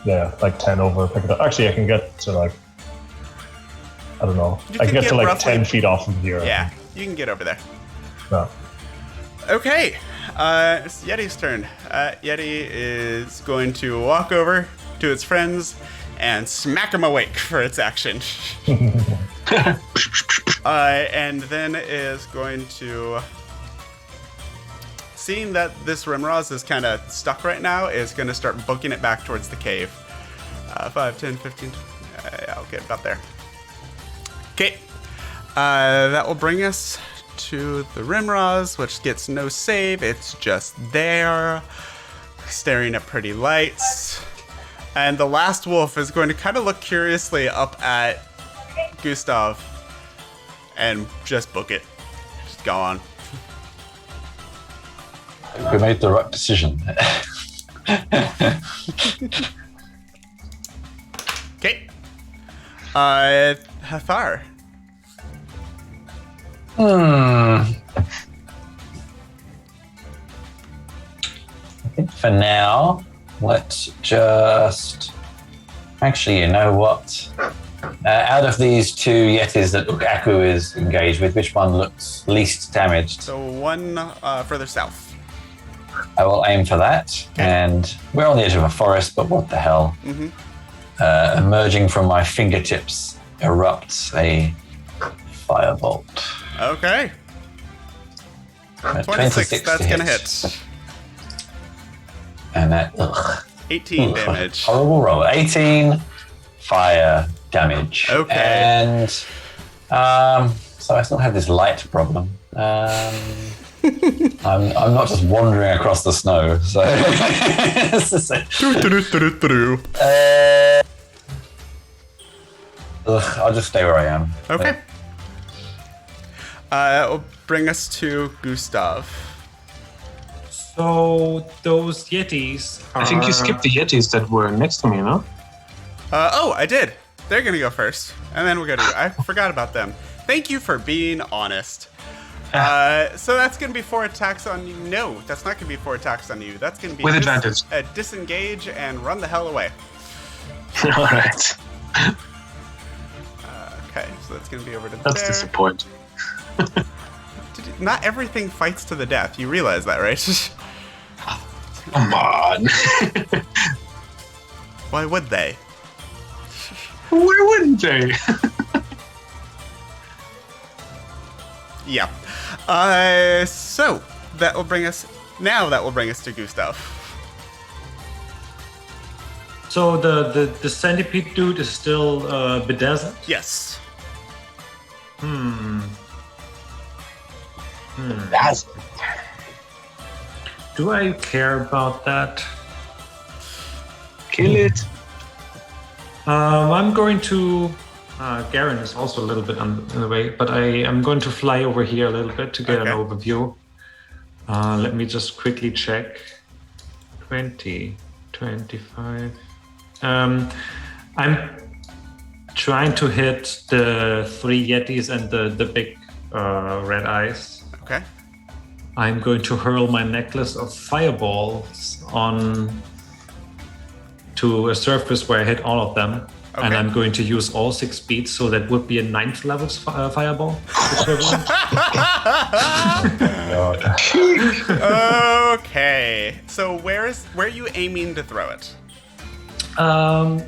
Yeah, like 10 over, pick it up. Actually, I can get to like, I don't know. You I can can get get to like roughly- 10 feet off from here. Yeah, you can get over there. No. Okay, it's Yeti's turn. Yeti is going to walk over to its friends and smack them awake for its action. And then is going to, seeing that this Rimroz is kind of stuck right now, is going to start booking it back towards the cave. 5, 10, 15, I'll get about there. Okay, that will bring us to the Rimroz, which gets no save. It's just there, staring at pretty lights. And the last wolf is going to kind of look curiously up at Gustav and just book it. Just go on. We made the right decision. Okay. Hathar. I think for now, let's just... Actually, you know what? Out of these 2 Yetis that Aku is engaged with, which one looks least damaged? So one further south. I will aim for that. And we're on the edge of a forest, but what the hell? Emerging from my fingertips erupts a firebolt. Okay. 26, that's to gonna hit. hit. And that 18 damage. Horrible roll. 18 fire damage. Okay. And so I still have this light problem. I'm not just wandering across the snow. So I'll just stay where I am. Okay. It'll bring us to Gustav. So those Yetis are... I think you skipped the Yetis that were next to me, no? Oh, I did. They're gonna go first, and then we're gonna. I forgot about them. Thank you for being honest. So that's gonna be 4 attacks on you. No, that's not gonna be 4 attacks on you. That's gonna be With advantage. Disengage and run the hell away. All right. Okay, so that's gonna be over to That's there. disappointing. Not everything fights to the death. You realize that, right? Come on. Why would they? Why wouldn't they? Yeah. So that will bring us. Now that will bring us to Gustav. So the centipede dude is still bedazzled? Yes. That's Do I care about that? kill it. I'm going to... Garen is also a little bit in the way, but I am going to fly over here a little bit to get an Okay. overview. Let me just quickly check. 20, 25. I'm trying to hit the 3 Yetis and the big red eyes. Okay. I'm going to hurl my necklace of fireballs on to a surface where I hit all of them. Okay. And I'm going to use all 6 speeds, so that would be a 9th level fireball equivalent. Okay. So where are you aiming to throw it?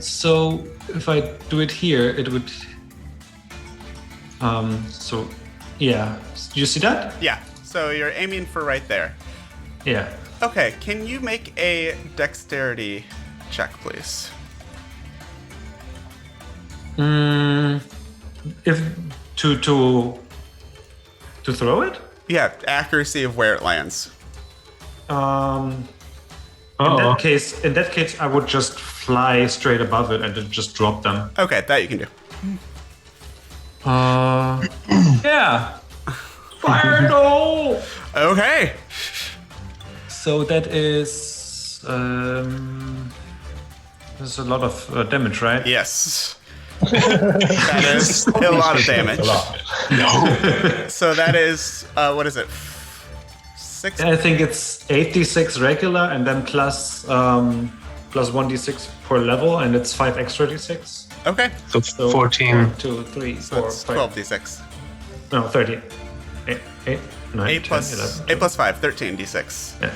So if I do it here, it would. So, yeah. Do you see that? Yeah. So you're aiming for right there. Yeah. Okay. Can you make a dexterity check, please? If to throw it. Yeah. Accuracy of where it lands. In that case, I would just fly straight above it and then just drop them. Okay. That you can do. Yeah. Fire goal. Okay. So that is there's a lot of damage, right? Yes. That is a lot of damage. A lot. So that is what is it? 6. I think it's 86 regular and then plus 1d6 per level, and it's 5 extra d6. Okay. So So 14. 2, 3, So 4, it's 5. 12d6. No, 13. 8, 9, 8 10, plus 11, 8 plus 5, 13d6. Yeah.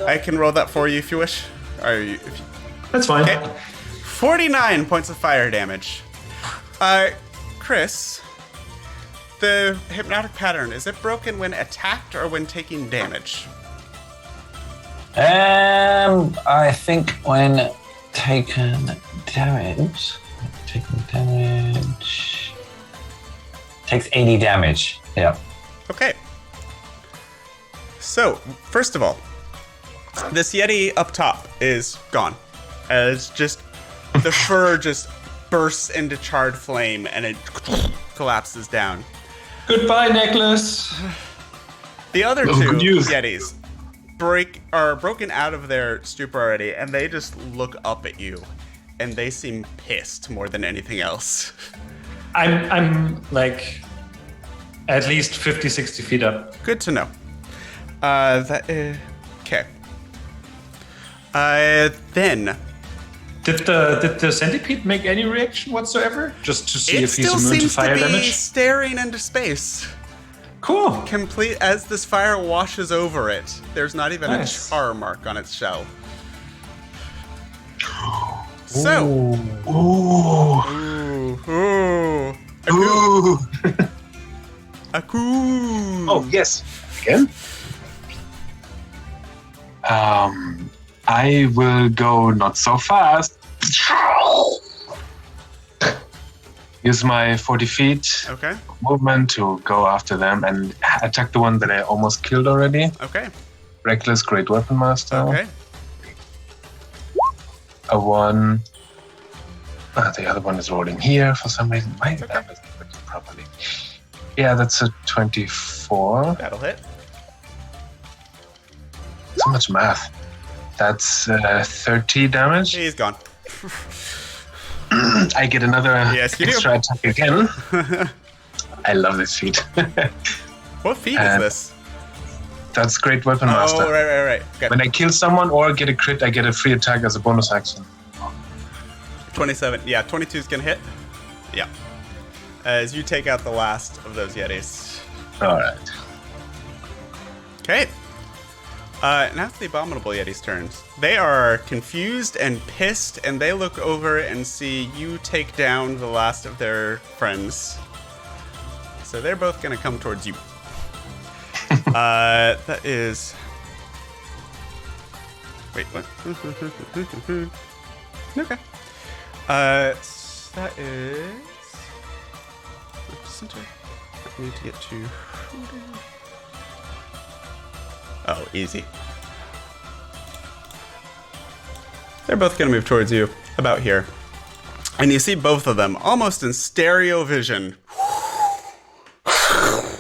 I can roll that for you if you wish. Or you, if you, That's fine. okay. 49 points of fire damage. Chris, the hypnotic pattern, is it broken when attacked or when taking damage? I think when taken damage, takes 80 damage. Yeah. Okay. So, first of all, this Yeti up top is gone. It's just, the fur just bursts into charred flame and it collapses down. Goodbye, necklace. The other Oh, two good news. Yetis are broken out of their stupor already, and they just look up at you, and they seem pissed more than anything else. I'm like at least 50, 60 feet up. Good to know. Okay. Then Did the centipede make any reaction whatsoever? Just to see it if he's still immune to seems to fire be damage? staring into space. Cool. Complete as this fire washes over it. There's not even Nice. a char mark on its shell. So, Ooh. ooh. Ooh. Aku. Oh, yes. Again. I will go not so fast. Use my 40 feet Okay. movement to go after them and attack the one that I almost killed already. Okay. Reckless Great Weapon Master. Okay. A 1. The other one is rolling here for some reason. My map isn't working properly. Yeah, that's a 24. That'll hit. So much math. That's 30 damage. He's gone. I get another Yes, you do. extra attack again. I love this feat. What feat is And- this? That's Great Weapon Master. Oh, right. Okay. When I kill someone or get a crit, I get a free attack as a bonus action. 27. Yeah, 22 is gonna hit. Yeah. As you take out the last of those Yetis. Alright. Okay. Now it's the Abominable Yeti's turns. They are confused and pissed, and they look over and see you take down the last of their friends. So they're both gonna come towards you. That is... Wait, what? Okay. That is... Center. I need to get to... Oh, easy. They're both going to move towards you, about here. And you see both of them, almost in stereo vision,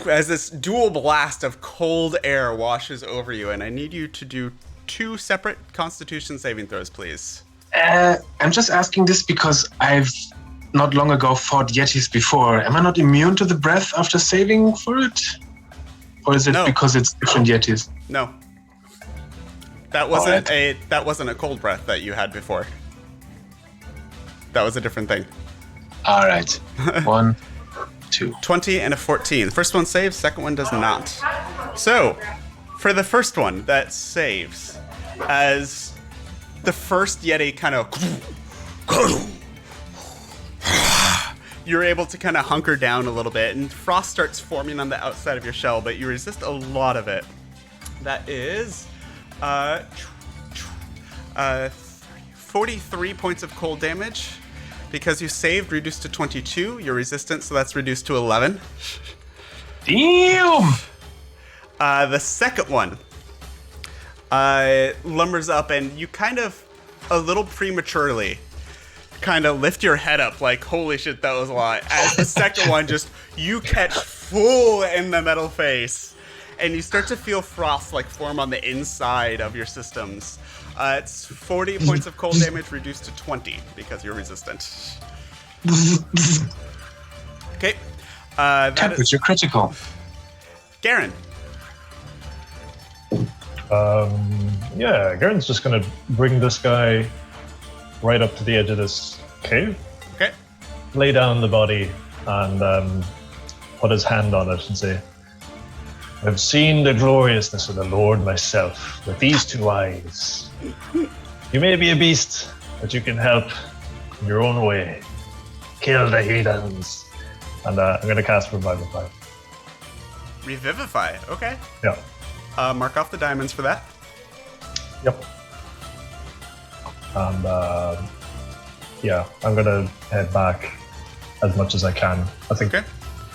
as this dual blast of cold air washes over you. And I need you to do 2 separate Constitution saving throws, please. I'm just asking this because I've not long ago fought Yetis before. Am I not immune to the breath after saving for it? Or is it No. because it's different Yetis? No. That wasn't a cold breath that you had before. That was a different thing. Alright. 1, 2. 20 and a 14. The first one saves, second one does not. So, for the first one that saves, as the first Yeti kind of... You're able to kind of hunker down a little bit, and frost starts forming on the outside of your shell, but you resist a lot of it. That is 43 points of cold damage. Because you saved, reduced to 22. Your resistance, so that's reduced to 11. Damn! The second one lumbers up, and you kind of, a little prematurely, kind of lift your head up like, holy shit, that was a lot. As the second one, just, you catch full in the metal face, and you start to feel frost like form on the inside of your systems. It's 40 points of cold damage reduced to 20 because you're resistant. Okay. That is Temperature critical. Garen. Yeah, Garen's just gonna bring this guy right up to the edge of this cave, Okay. lay down the body, and put his hand on it and say, I've seen the gloriousness of the Lord myself with these 2 eyes. You may be a beast, but you can help in your own way. Kill the heathens. And I'm going to cast Revivify. Revivify. Okay. Yeah. Mark off the diamonds for that. Yep. And yeah, I'm going to head back as much as I can. I think Okay.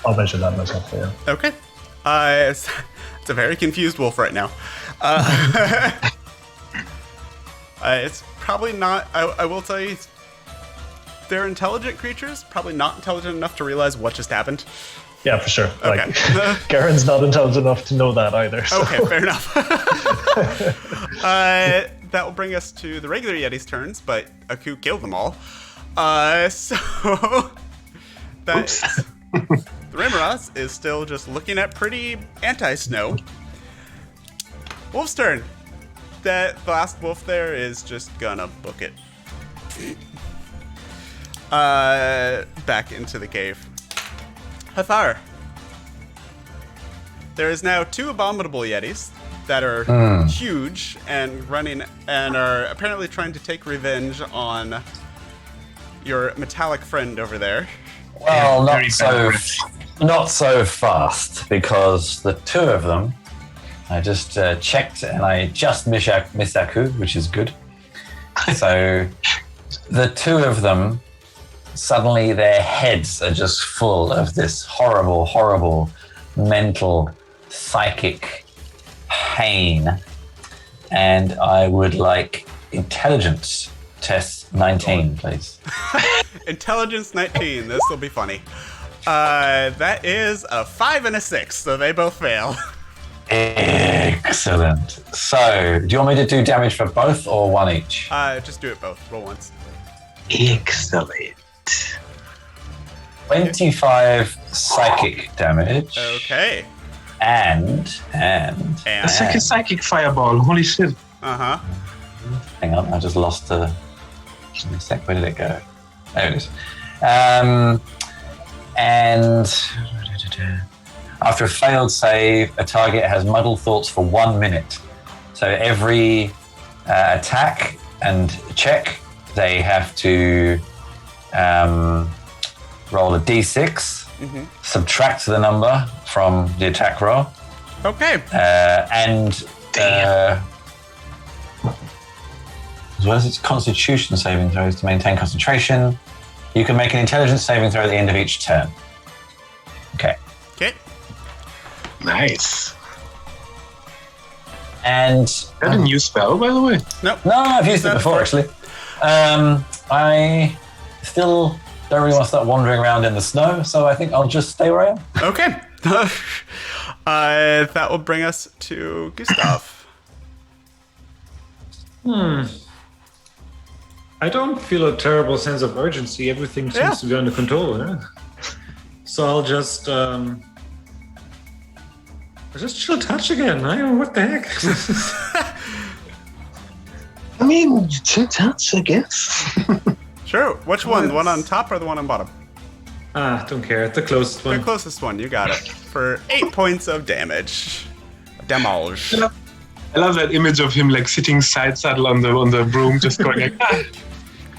I'll measure that myself for you. Okay. It's a very confused wolf right now. It's probably not. I will tell you, they're intelligent creatures. Probably not intelligent enough to realize what just happened. Yeah, for sure. Okay. Like, Garen's not intelligent enough to know that either. So. Okay, fair enough. That will bring us to the regular Yeti's turns, but Aku killed them all. So that's the Remoras is still just looking at pretty anti-snow. Wolf's turn. The last wolf there is just gonna book it. Back into the cave. Hathar. There is now 2 abominable Yetis that are huge and running and are apparently trying to take revenge on your metallic friend over there. Well, Very not so bad. Not so fast, because the two of them, I just checked and I just missed Aku, which is good. So the two of them, suddenly their heads are just full of this horrible, horrible mental, psychic pain. And I would like intelligence test 19, please. Intelligence 19. This will be funny. That is a 5 and a 6, so they both fail. Excellent. So, do you want me to do damage for both or one each? Just do it both. Roll once. Excellent. 25 psychic damage. Okay. And That's like a psychic fireball. Holy shit. Uh-huh. hang on, I just lost the. Give me a sec. Where did it go? There it is. And after a failed save, a target has muddled thoughts for 1 minute. So every attack and check, they have to roll a d6, subtract the number from the attack roll. Okay. As well as its constitution saving throws to maintain concentration, you can make an intelligence saving throw at the end of each turn. Okay. Okay. Nice. And Is that a new spell, by the way? Nope. no, I've used it before actually. I still don't really want to start wandering around in the snow, so I think I'll just stay where I am. Okay. That will bring us to Gustav. I don't feel a terrible sense of urgency. Everything seems to be under control. Yeah? So I'll just chill touch again. What the heck? I mean, touch, I guess. Sure. Which one? The one on top or the one on bottom? Don't care. The closest The one. closest one. You got it. For 8 points of damage. Damage. I love that image of him like sitting side saddle on the broom, just going like,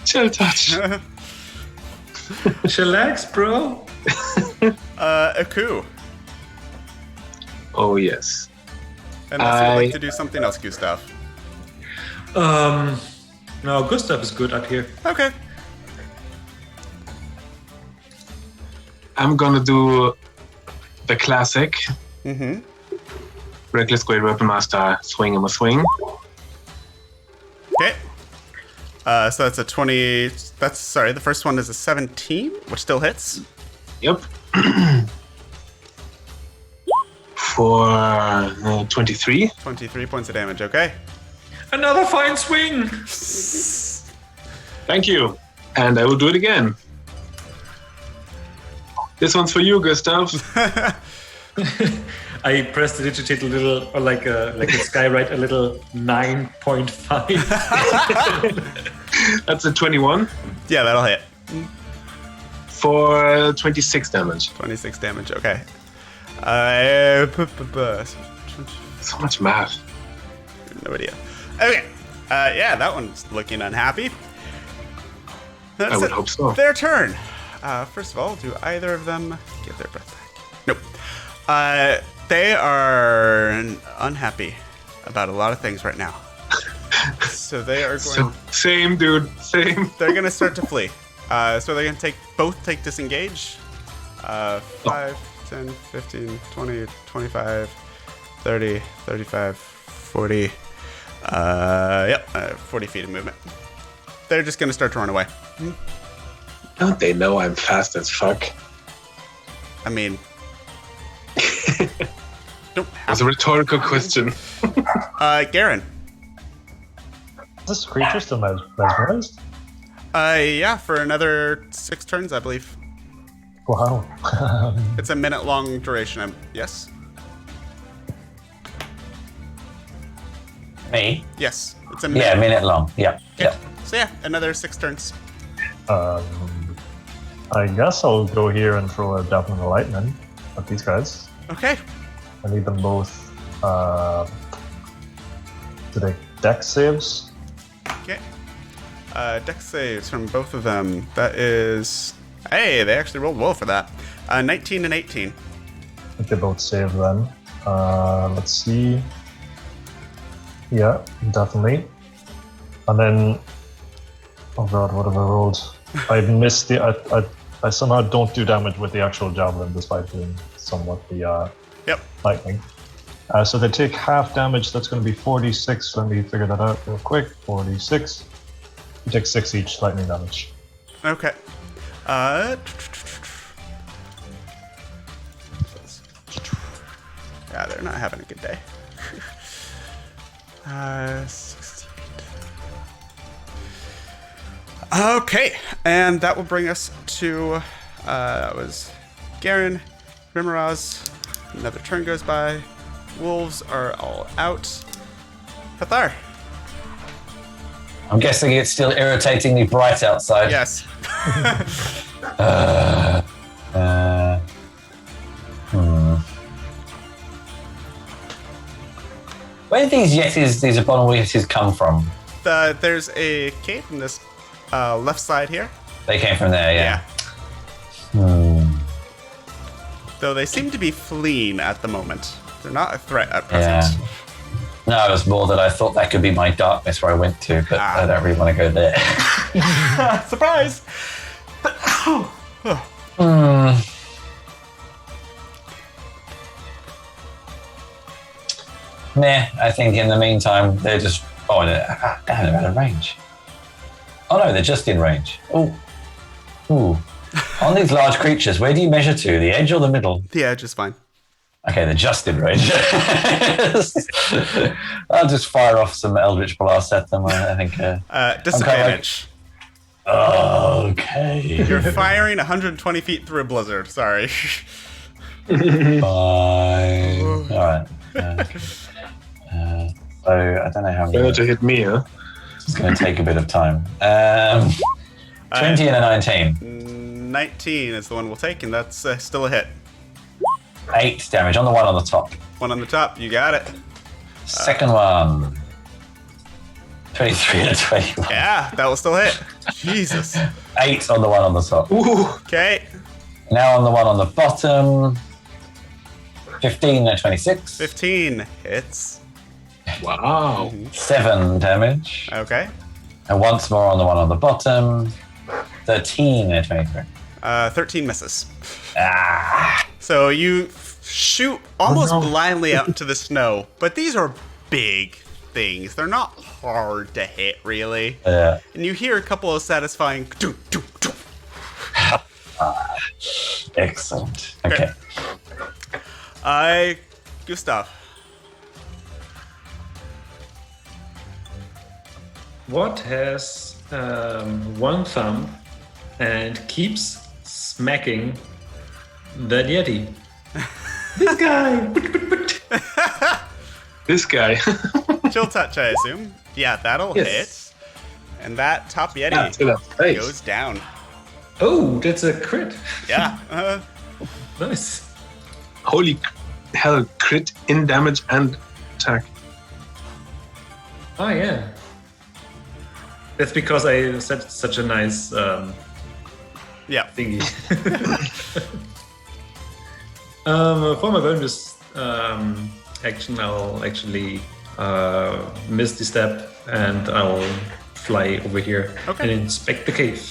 chill touch. Chillax, bro. Aku. Oh yes. Unless you'd like to do something else, Gustav. No, Gustav is good up here. Okay. I'm gonna do the classic. Reckless Great Weapon Master, swing him a swing. Okay. So that's a 20. The first one is a 17, which still hits. Yep. For 23. 23 points of damage. Okay. Another fine swing. Thank you. And I will do it again. This one's for you, Gustav. I pressed the digitate a little, or like a skywrite, a little 9.5. That's a 21 Yeah, that'll hit. for 26 damage. 26 damage. Okay. So much math. No idea. Okay. Yeah, that one's looking unhappy. That's I would hope so. Their turn. First of all, do either of them get their breath back? Nope. They are unhappy about a lot of things right now. So they are going. Same, dude. Same. They're going to start to flee. So they're going to take disengage. 5, 10, 15, 20, 25, 30, 35, 40. 40 feet of movement. They're just going to start to run away. Don't they know I'm fast as fuck? I mean, don't That's a rhetorical question. Garen. Is this creature still mesmerized? Yeah, for another 6 turns, I believe. Wow. It's a minute-long duration. Yes. Me? Yes. It's a minute. Yeah, a minute long. Yeah. Okay. So yeah, another 6 turns. I guess I'll go here and throw a Dapple and a Lightning at these guys. Okay. I need them both to make dex saves. Okay. Dex saves from both of them. That is Hey, they actually rolled well for that. 19 and 18. I think they both save then. Let's see. Yeah, definitely. And then, oh god, what have I rolled? I missed the. I somehow don't do damage with the actual javelin, despite being somewhat the Yep. lightning. So they take half damage. That's going to be 46. Let me figure that out real quick. 46. You take 6 each lightning damage. Okay. Yeah, they're not having a good day. 68. Okay, and that will bring us to that was Garen, Rimaraz. Another turn goes by. Wolves are all out. Hathar. I'm guessing it's still irritatingly bright outside. Yes. Where did these yetis, these abominable yetis, come from? There's a cave in this left side here. They came from there, yeah. Though they seem to be fleeing at the moment. They're not a threat at present. No, it was more that I thought that could be my darkness where I went to, but I don't really want to go there. Surprise! Nah, I think in the meantime, they're just... Oh, damn, they're out of range. Oh no, they're just in range. Oh. Ooh. On these large creatures, where do you measure to? The edge or the middle? The edge is fine. Okay, they're just in range. I'll just fire off some Eldritch Blast at them, I think. Disadvantage. Okay. You're firing 120 feet through a blizzard. Sorry. Fine. All right. So I don't know how Better many. to hit me, huh? It's going to take a bit of time. 20 and a 19. 19 is the one we'll take, and that's still a hit. 8 damage on the one on the top. One on the top, you got it. Second one. 23 and a 21. Yeah, that will still hit. Jesus. 8 on the one on the top. Okay. Now on the one on the bottom. 15 and a 26. 15 hits. Wow. 7 damage. Okay. And once more on the one on the bottom. 13 and a 23. 13 misses. Ah. So you shoot almost blindly out into the snow, but these are big things. They're not hard to hit, really. Yeah. And you hear a couple of satisfying doo, doo, doo. Excellent. Okay. Gustav. What has one thumb and keeps smacking that Yeti? This guy! This guy. Chill touch, I assume. Yeah, that'll Yes. hit. And that top Yeti Yeah, to the face. goes down. Oh, that's a crit. Yeah. Nice. Holy hell, crit in damage and attack. Oh, yeah. That's because I said such a nice Yeah. thingy. For my bonus action, I'll actually misty step and I'll fly over here Okay. and inspect the cave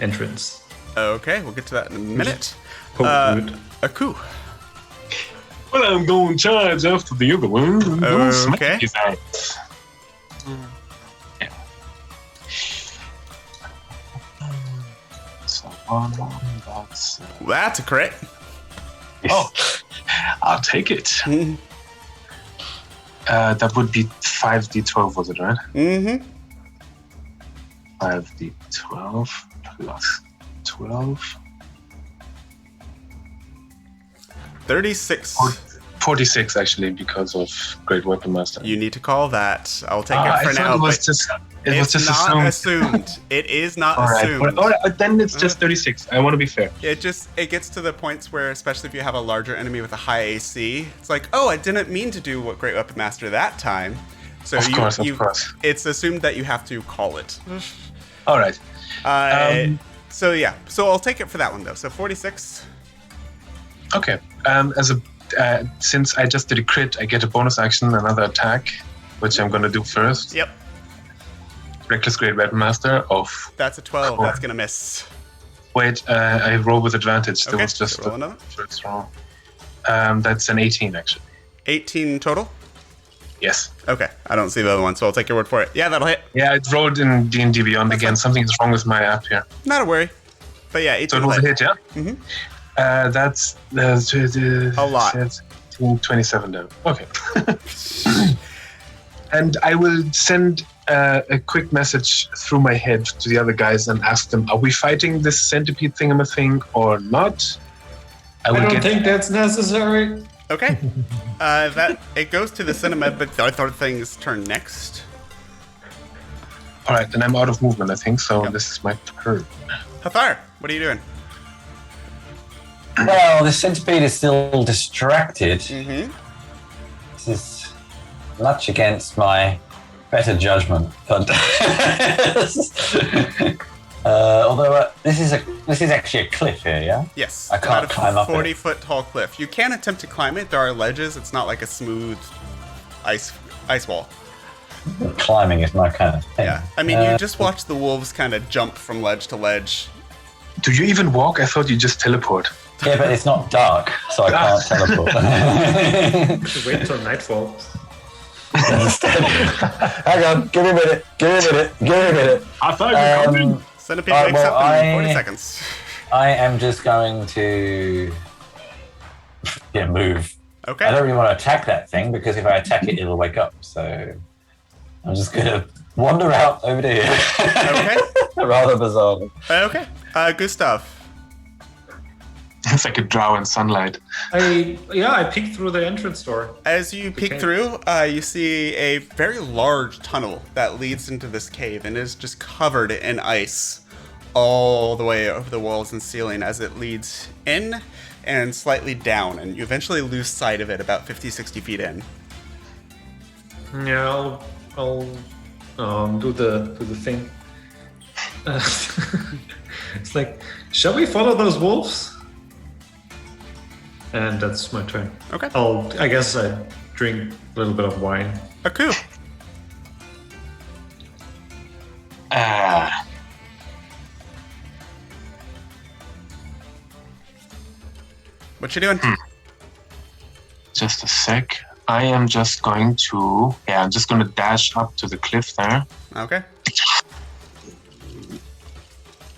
entrance. Okay, we'll get to that in a minute. Poke wood. Aku. Well, I'm going to charge after the other one. I'm gonna smack Okay. his ass. Yeah. So That's a crit. oh, I'll take it. That would be 5d12, was it, right? Mm-hmm. 5d12 plus 12. 36. 46, actually, because of Great Weapon Master. You need to call that. I'll take I it for thought now. it was but just, it was it's just not assumed. assumed. It is not All right, assumed. all right, then it's just 36. I want to be fair. It gets to the points where, especially if you have a larger enemy with a high AC, it's like, oh, I didn't mean to do what Great Weapon Master that time. So Of course. it's assumed that you have to call it. All right. So yeah, so I'll take it for that one though. So 46. Okay. Since I just did a crit, I get a bonus action, another attack, which I'm gonna do first. Yep. Reckless Great Weapon Master of. That's a 12. Cool. That's gonna miss. Wait, I roll with advantage. There Okay, was just roll another. first roll. That's an 18 actually. 18 total. Yes. Okay, I don't see the other one, so I'll take your word for it. Yeah, that'll hit. Yeah, it rolled in D&D Beyond That's again. fine. Something's wrong with my app here. Not a worry. But yeah, 18 So it was a hit, yeah? Mhm. That's A lot. 27 damage. Okay. And I will send a quick message through my head to the other guys and ask them, are we fighting this centipede thingamathing or not? I don't think that's necessary. Okay. That it goes to the cinema, but the other things turn next. All right, then I'm out of movement, I think, so Yep. this is my turn. Hathar, what are you doing? Well, the centipede is still distracted. Mm-hmm. This is much against my better judgment, but although this is actually a cliff here, yeah. Yes. I can't climb up it. 40-foot tall cliff. You can attempt to climb it. There are ledges. It's not like a smooth ice wall. Climbing is my kind of thing. Yeah. I mean, you just watch the wolves kind of jump from ledge to ledge. Do you even walk? I thought you just teleport. Yeah, but it's not dark, so I can't teleport. Wait till nightfall. Instead, hang on, give me a minute. I thought you were coming. Centipede wakes well, up in 40 seconds. I am just going to move. Okay. I don't really want to attack that thing because if I attack it, it'll wake up. So I'm just going to wander out over to here. Okay. Rather bizarre. Okay. Gustav. It's like a drow in sunlight. I peeked through the entrance door. As you peek through, you see a very large tunnel that leads into this cave and is just covered in ice all the way over the walls and ceiling as it leads in and slightly down, and you eventually lose sight of it about 50-60 feet in. Yeah, I'll do the thing. It's like, shall we follow those wolves? And that's my turn. Okay. I guess I drink a little bit of wine. Aku. What you doing? Just a sec. I am just going to... Yeah, I'm just going to dash up to the cliff there. Okay.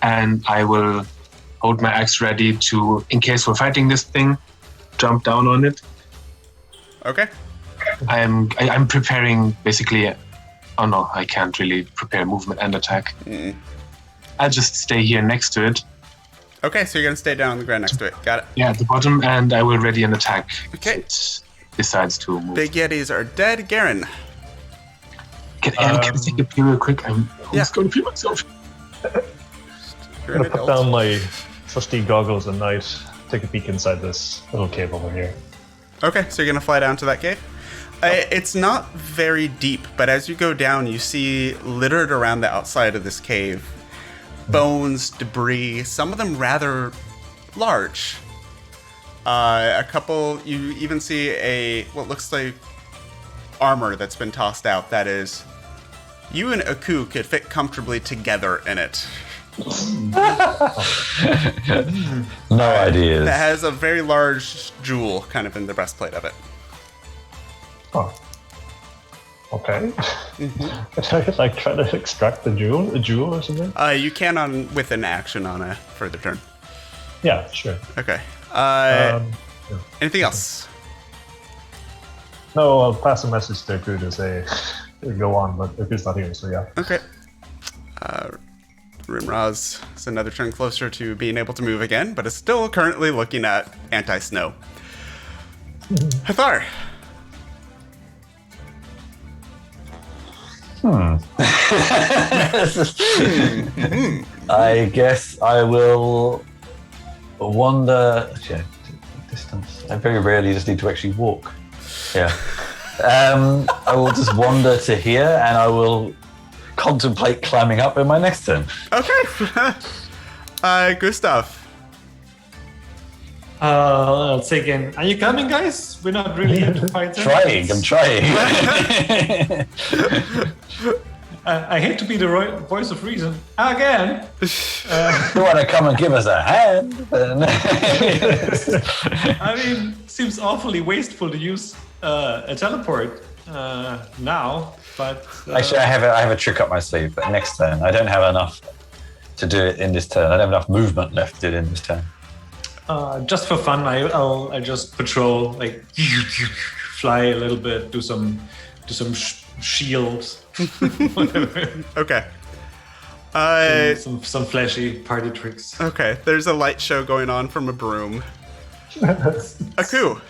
And I will hold my axe ready to, in case we're fighting this thing, jump down on it. Okay. I'm preparing basically... Oh no, I can't really prepare movement and attack. I'll just stay here next to it. Okay, so you're gonna stay down on the ground next to it. Got it. Yeah, at the bottom, and I will ready an attack. Okay. If it decides to move. Big Yetis are dead. Garen. Can I take a pee real quick? I'm just going to pee myself. You're I'm an gonna put adult. down my trusty goggles and night, take a peek inside this little cave over here. Okay, so you're gonna fly down to that cave. It's not very deep, but as you go down, you see littered around the outside of this cave bones, debris, some of them rather large. A couple, you even see what looks like armor that's been tossed out. That is, you and Aku could fit comfortably together in it. No ideas. That has a very large jewel kind of in the breastplate of it. Oh. Okay. Like try to extract a jewel or something? You can with an action on a further turn. Yeah, sure. Okay. Yeah. Anything else? No, I'll pass a message to Aku to say go on, but Aku's not here, so yeah. Okay. Rimraz is another turn closer to being able to move again, but is still currently looking at anti-snow. Hathar. I guess I will wander. Yeah, distance. I very rarely just need to actually walk. Yeah. I will just wander to here and I will contemplate climbing up in my next turn. Okay. Gustav. I'll say again. Are you coming, guys? We're not really here to fight. I'm trying. I hate to be the voice of reason again. You want to come and give us a hand? Then I mean, seems awfully wasteful to use a teleport now, but actually, I have a trick up my sleeve. But next turn, I don't have enough to do it in this turn. I don't have enough movement left to do it in this turn. just for fun, I just patrol, like fly a little bit, do some shields, whatever. Okay. Some flashy party tricks. Okay, there's a light show going on from a broom. Aku.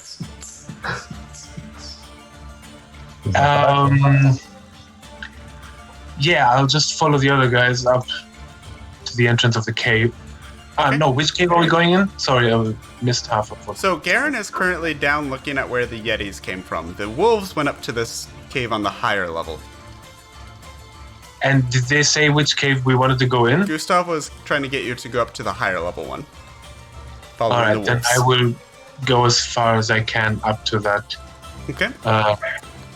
Yeah, I'll just follow the other guys up to the entrance of the cave. Okay. No, which cave are we going in? Sorry, I missed half of what. So Garen is currently down looking at where the Yetis came from. The wolves went up to this cave on the higher level. And did they say which cave we wanted to go in? Gustav was trying to get you to go up to the higher level one. Following Alright, the then wolves. I will go as far as I can up to that Okay.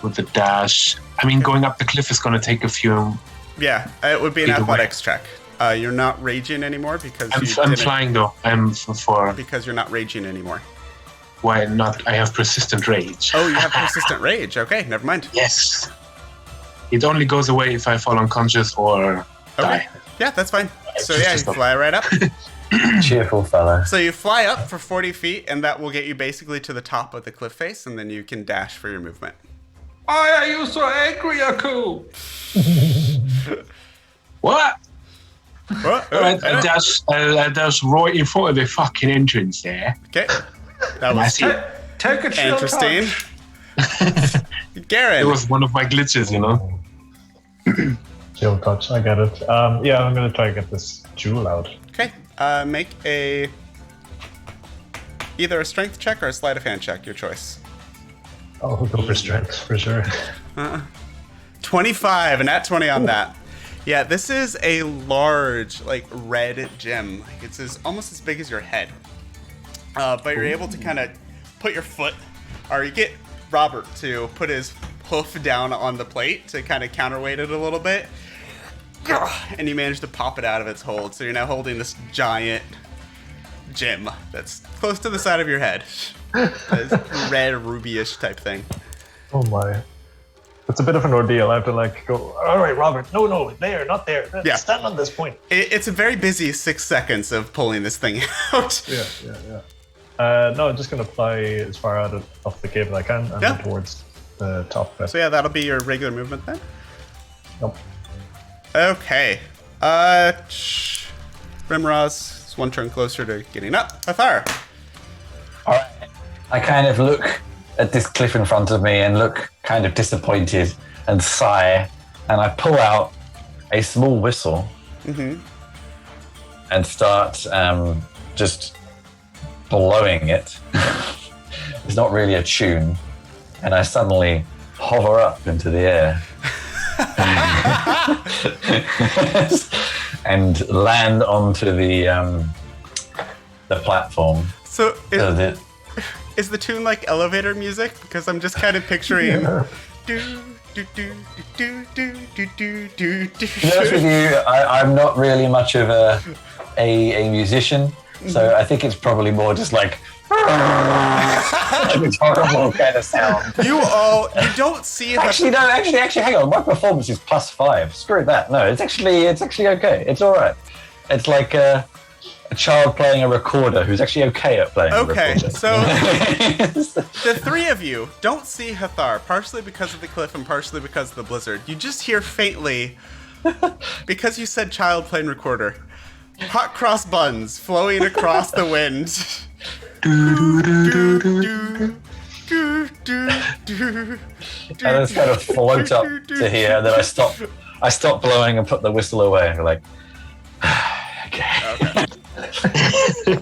with the dash. I mean, going up the cliff is going to take a few... Yeah, it would be an Either way. athletics check. You're not raging anymore because I'm didn't- flying though. I'm for... Because you're not raging anymore. Why not? I have persistent rage. Oh, you have persistent rage. Okay, never mind. Yes. It only goes away if I fall unconscious or Okay. die. Yeah, that's fine. So Just yeah, you stop. fly right up. Cheerful fellow. So you fly up for 40 feet, and that will get you basically to the top of the cliff face, and then you can dash for your movement. Why are you so angry, Aku? What? What? Alright, I dash right in front of the fucking entrance there. Okay. That And I was see it. Take a chill interesting. touch. Garen. It was one of my glitches, you know? Chill touch, I get it. Yeah, I'm gonna try to get this jewel out. Okay. Make either a strength check or a sleight of hand check, your choice. Oh, we'll go for strength for sure. 25, and at 20 on that. Yeah, this is a large, like, red gem. Like, it's almost as big as your head. But you're able to kind of put your foot, or you get Robert to put his hoof down on the plate to kind of counterweight it a little bit. And you manage to pop it out of its hold. So you're now holding this giant gem that's close to the side of your head. This red, ruby-ish type thing. Oh my. It's a bit of an ordeal. I have to like go, all right, Robert, no, there, not there. Yeah. Stand on this point. It's a very busy 6 seconds of pulling this thing out. Yeah. No, I'm just gonna fly as far out of the cave as I can and Yeah. then towards the top bit. So yeah, that'll be your regular movement then. Nope. Okay. Rimroz is one turn closer to getting up. Hathar. All right. I kind of look at this cliff in front of me and look kind of disappointed and sigh, and I pull out a small whistle and start just blowing it. It's not really a tune, and I suddenly hover up into the air and land onto the platform. So So that is the tune like elevator music? Because I'm just kind of picturing. Do, do, do, do, do, do, do, do, do. To be honest with you, I'm not really much of a musician, so I think it's probably more just like a horrible kind of sound. You don't see the Actually, hang on. My performance is +5. Screw that. No, it's actually okay. It's all right. It's like a child playing a recorder who's actually okay at playing a Okay, recorder. so the three of you don't see Hathar, partially because of the cliff and partially because of the blizzard. You just hear faintly, because you said child playing recorder, hot cross buns flowing across the wind. And I just kind of float up to here, and then I stop blowing and put the whistle away. Like, okay.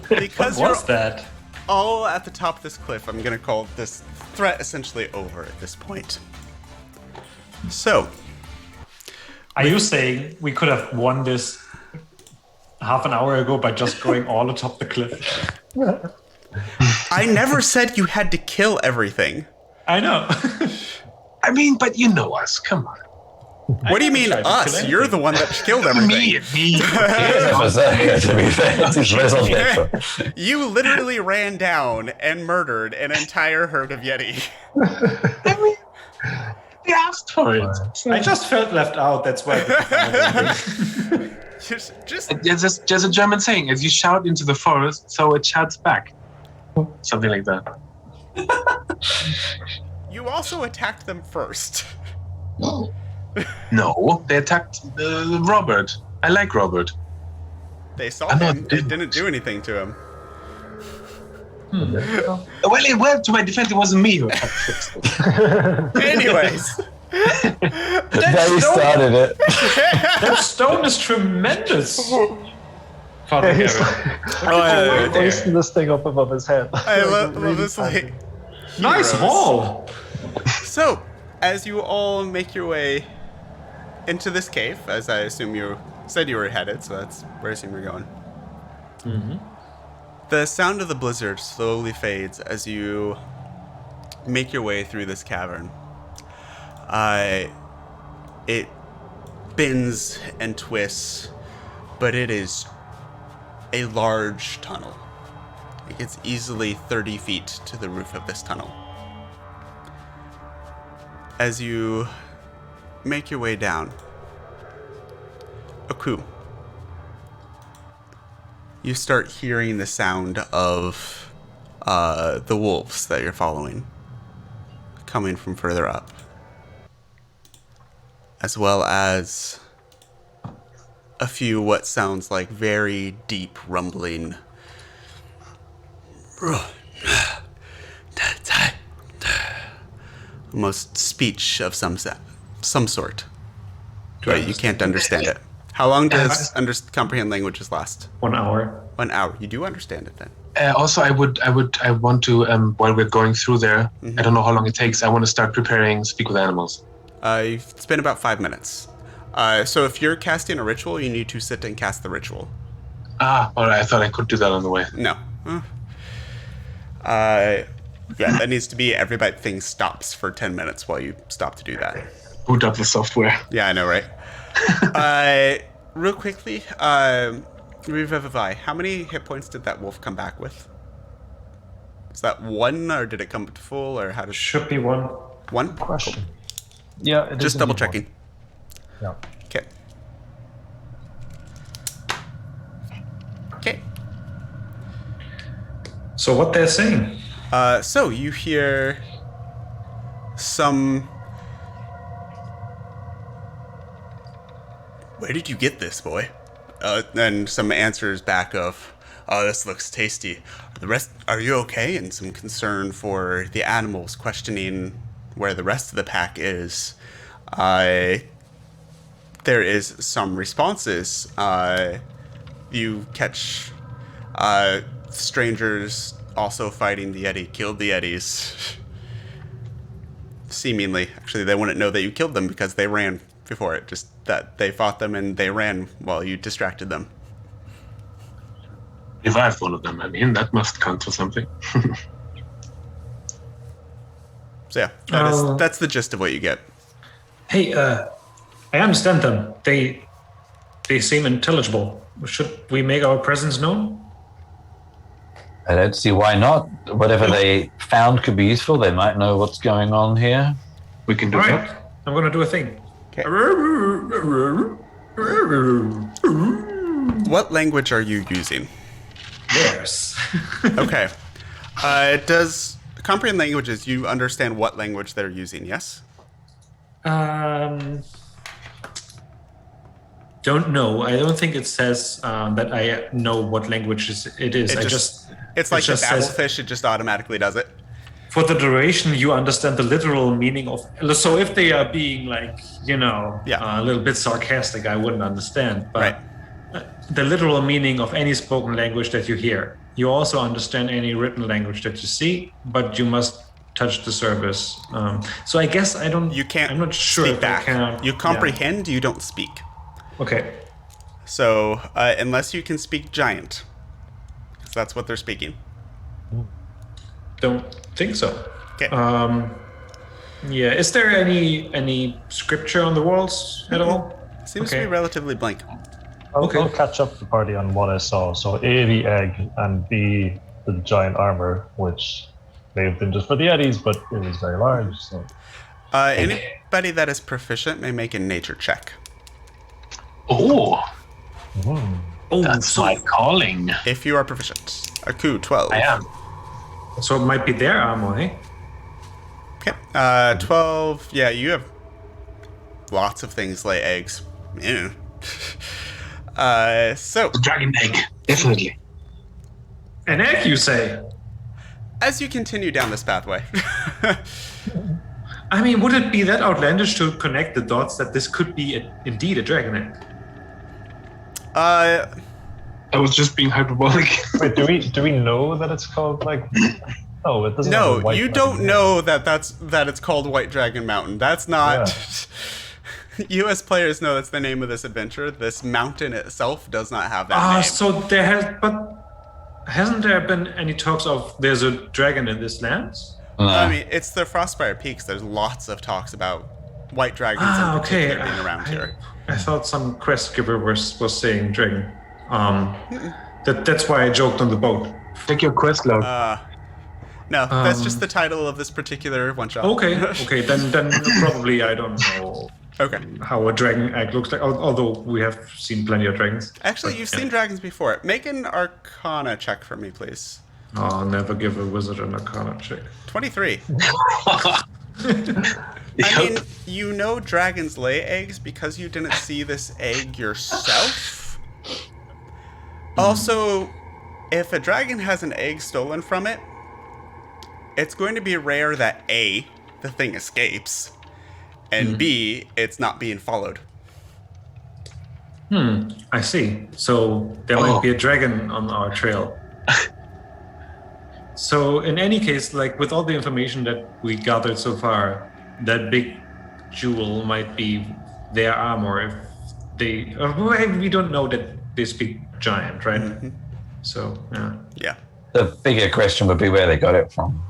Because you're What's that? all at the top of this cliff, I'm gonna call this threat essentially over at this point. So, Are you saying we could have won this half an hour ago by just going all atop the cliff. I never said you had to kill everything. I know. I mean, but you know us. Come on. What do you mean us? You're the one that killed everything. Me. To be fair, it's raison d'être. You literally ran down and murdered an entire herd of Yeti. I mean, they asked for it. I just felt left out. That's why. There's a German saying: "As you shout into the forest, so it shouts back." Something like that. You also attacked them first. No, they attacked Robert. I like Robert. They saw I'm not him. It doing didn't do anything to him. Well, to my defense, it wasn't me who attacked first. Anyways. They started it. That stone is tremendous. Father He's Gavin. hoisting this thing up above his head. I love this, like... Nice heroes. haul. So, as you all make your way into this cave, as I assume you said you were headed, so that's where I assume you're going. Mm-hmm. The sound of the blizzard slowly fades as you make your way through this cavern. It bends and twists, but it is a large tunnel. It's easily 30 feet to the roof of this tunnel. As you make your way down, Aku, you start hearing the sound of the wolves that you're following coming from further up, as well as a few what sounds like very deep rumbling almost speech of some sort, but you can't understand it. How long does comprehend languages last? 1 hour. 1 hour. You do understand it then. Also, I want to while we're going through there. I don't know how long it takes. I want to start preparing speak with animals. It's been about 5 minutes. So if you're casting a ritual, you need to sit and cast the ritual. All right. I thought I could do that on the way. No. Yeah, that needs to be everything stops for 10 minutes while you stop to do that. Boot up the software. Yeah, I know, right? Real quickly, Revivify, how many hit points did that wolf come back with? Is that 1, or did it come to full, or how does... Should be 1. 1? Question. Yeah, it Just is double indeed one. checking. Yeah. Okay. Okay. So what they're saying? So you hear some... Where did you get this, boy? And some answers back of, oh, this looks tasty. The rest, are you okay? And some concern for the animals, questioning where the rest of the pack is. There is some responses. You catch strangers also fighting the Yeti, killed the Yetis. Seemingly. Actually, they wouldn't know that you killed them because they ran before it. Just that they fought them and they ran while you distracted them. Revived one of them. I mean, that must count for something. So yeah, that's the gist of what you get. Hey, I understand them. They seem intelligible. Should we make our presence known? I don't see why not. Whatever they found could be useful. They might know what's going on here. We can do All that. right, I'm gonna do a thing. Okay. What language are you using? Theirs. Okay. Does comprehend languages, you understand what language they're using, yes? Don't know. I don't think it says that I know what language it is. It's like the just says- babblefish, it just automatically does it. For the duration, you understand the literal meaning of. So if they are being like, Yeah. a little bit sarcastic, I wouldn't understand. But Right. The literal meaning of any spoken language that you hear. You also understand any written language that you see, but you must touch the surface. So I guess I don't. You can't I'm not sure speak if back. I can. You comprehend, you don't speak. Okay. So, unless you can speak giant, because that's what they're speaking. Don't think so. Okay. Yeah. Is there any scripture on the walls at all? Seems to be relatively blank. I'll catch up the party on what I saw. So A, the egg, and B, the giant armor, which may have been just for the eddies, but it was very large. So Anybody that is proficient may make a nature check. Oh, Oh, that's my calling. If you are proficient. Aku, 12. I am. So it might be their armor, eh? Okay. 12. Yeah, you have lots of things lay eggs. Yeah. So, Dragon egg, definitely. An egg, you say? as you continue down this pathway, I mean, would it be that outlandish to connect the dots that this could be indeed a dragon egg? I was just being hyperbolic. wait, do we know that it's called like? No, it doesn't. have a no, white you dragon don't name. know that it's called White Dragon Mountain. That's not. U.S. players know that's the name of this adventure. This mountain itself does not have that name. So there hasn't there been any talks of there's a dragon in this land? I mean, it's the Frostfire Peaks. There's lots of talks about white dragons in particular being around here. I thought some quest giver was saying dragon. That's why I joked on the boat. Take your quest log. No, that's just the title of this particular one shot. Okay, then probably I don't know Okay. how a dragon egg looks like. Although we have seen plenty of dragons. Actually, you've seen dragons before. Make an Arcana check for me, please. I'll never give a wizard an arcana check. 23. I mean, you know dragons lay eggs because you didn't see this egg yourself. Also, if a dragon has an egg stolen from it, it's going to be rare that A, the thing escapes, and B, it's not being followed. I see. So there might be a dragon on our trail. So in any case, like with all the information that we gathered so far, that big jewel might be their armor. If they, we don't know that they speak giant, right? Mm-hmm. So yeah. Yeah. The bigger question would be where they got it from.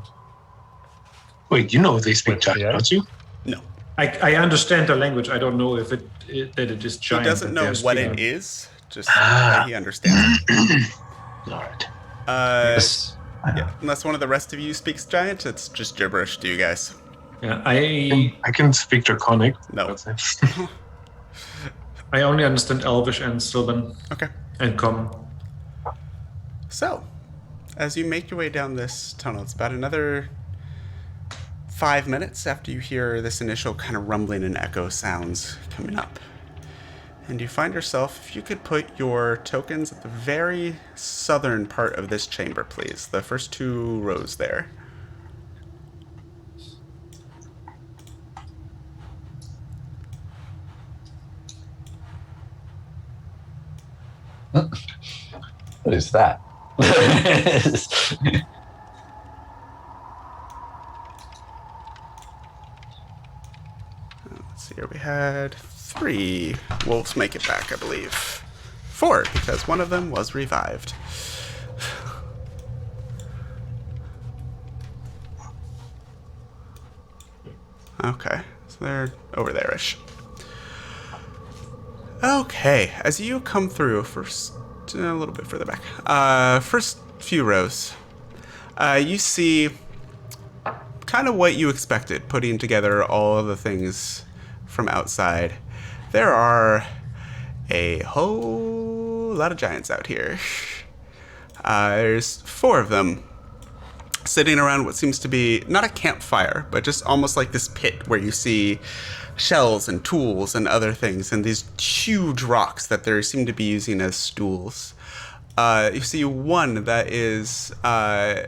Wait, you know they speak giant, yeah. don't you? No. I understand the language. I don't know if that it is He giant. doesn't that know they're what speaking. it is, just that he understands it. Lord. Yes. Yeah, unless one of the rest of you speaks giant, it's just gibberish to you guys. Yeah, I can speak Draconic. No. That's it. I only understand Elvish and Sylvan Okay. and Common. So, as you make your way down this tunnel, it's about another 5 minutes after you hear this initial kind of rumbling and echo sounds coming up. And you find yourself, if you could put your tokens at the very southern part of this chamber, please. The first 2 rows there. What is that? Let's see here, we had 3 wolves make it back, I believe. 4, because one of them was revived. Okay, so they're over there-ish. Okay, as you come through, first, a little bit further back, first few rows, you see kind of what you expected, putting together all of the things from outside. There are a whole lot of giants out here. There's 4 of them sitting around what seems to be not a campfire, but just almost like this pit where you see shells and tools and other things and these huge rocks that they seem to be using as stools. You see one that is kind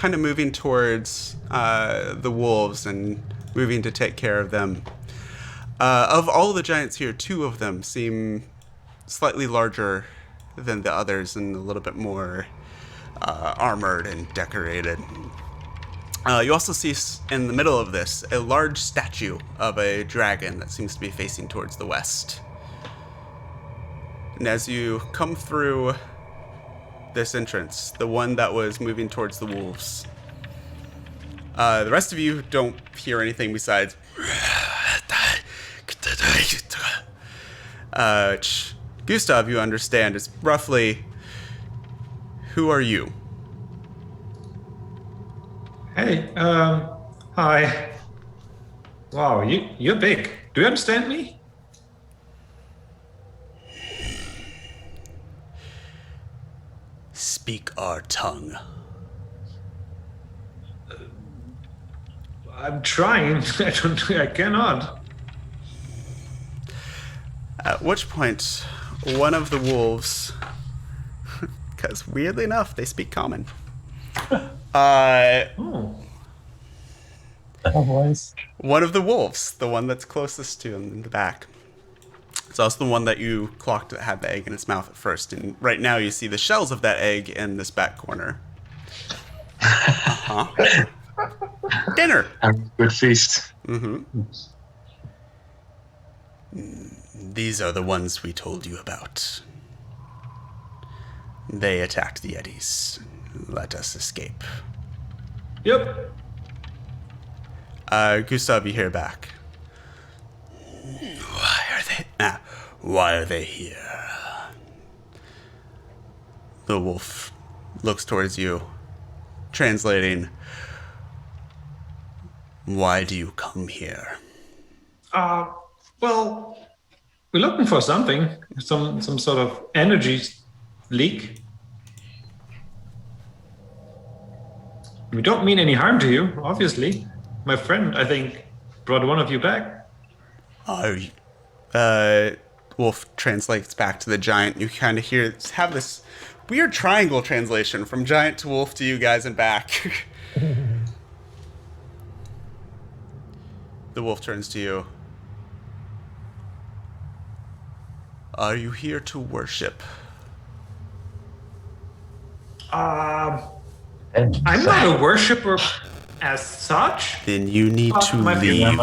of moving towards the wolves and moving to take care of them. Of all the giants here, 2 of them seem slightly larger than the others and a little bit more armored and decorated. You also see in the middle of this a large statue of a dragon that seems to be facing towards the west. And as you come through this entrance, the one that was moving towards the wolves, the rest of you don't hear anything besides Gustav, you understand, is roughly, who are you? Hey, hi. Wow, you're big. Do you understand me? Speak our tongue. I'm trying. I cannot. At which point, one of the wolves, because weirdly enough, they speak common. Oh. Otherwise, One of the wolves, the one that's closest to him in the back. It's also the one that you clocked that had the egg in its mouth at first. And right now you see the shells of that egg in this back corner. Uh-huh. Dinner. Having a good feast. These are the ones we told you about. They attacked the Eddies. Let us escape. Yep. Gustav, you hear back. Why are they here? The wolf looks towards you, translating. Why do you come here? Well, we're looking for something. Some sort of energy leak. We don't mean any harm to you, obviously. My friend, I think, brought one of you back. Wolf translates back to the giant. You kind of have this weird triangle translation from giant to wolf to you guys and back. The wolf turns to you. Are you here to worship? I'm not a worshiper as such. Then you need to leave.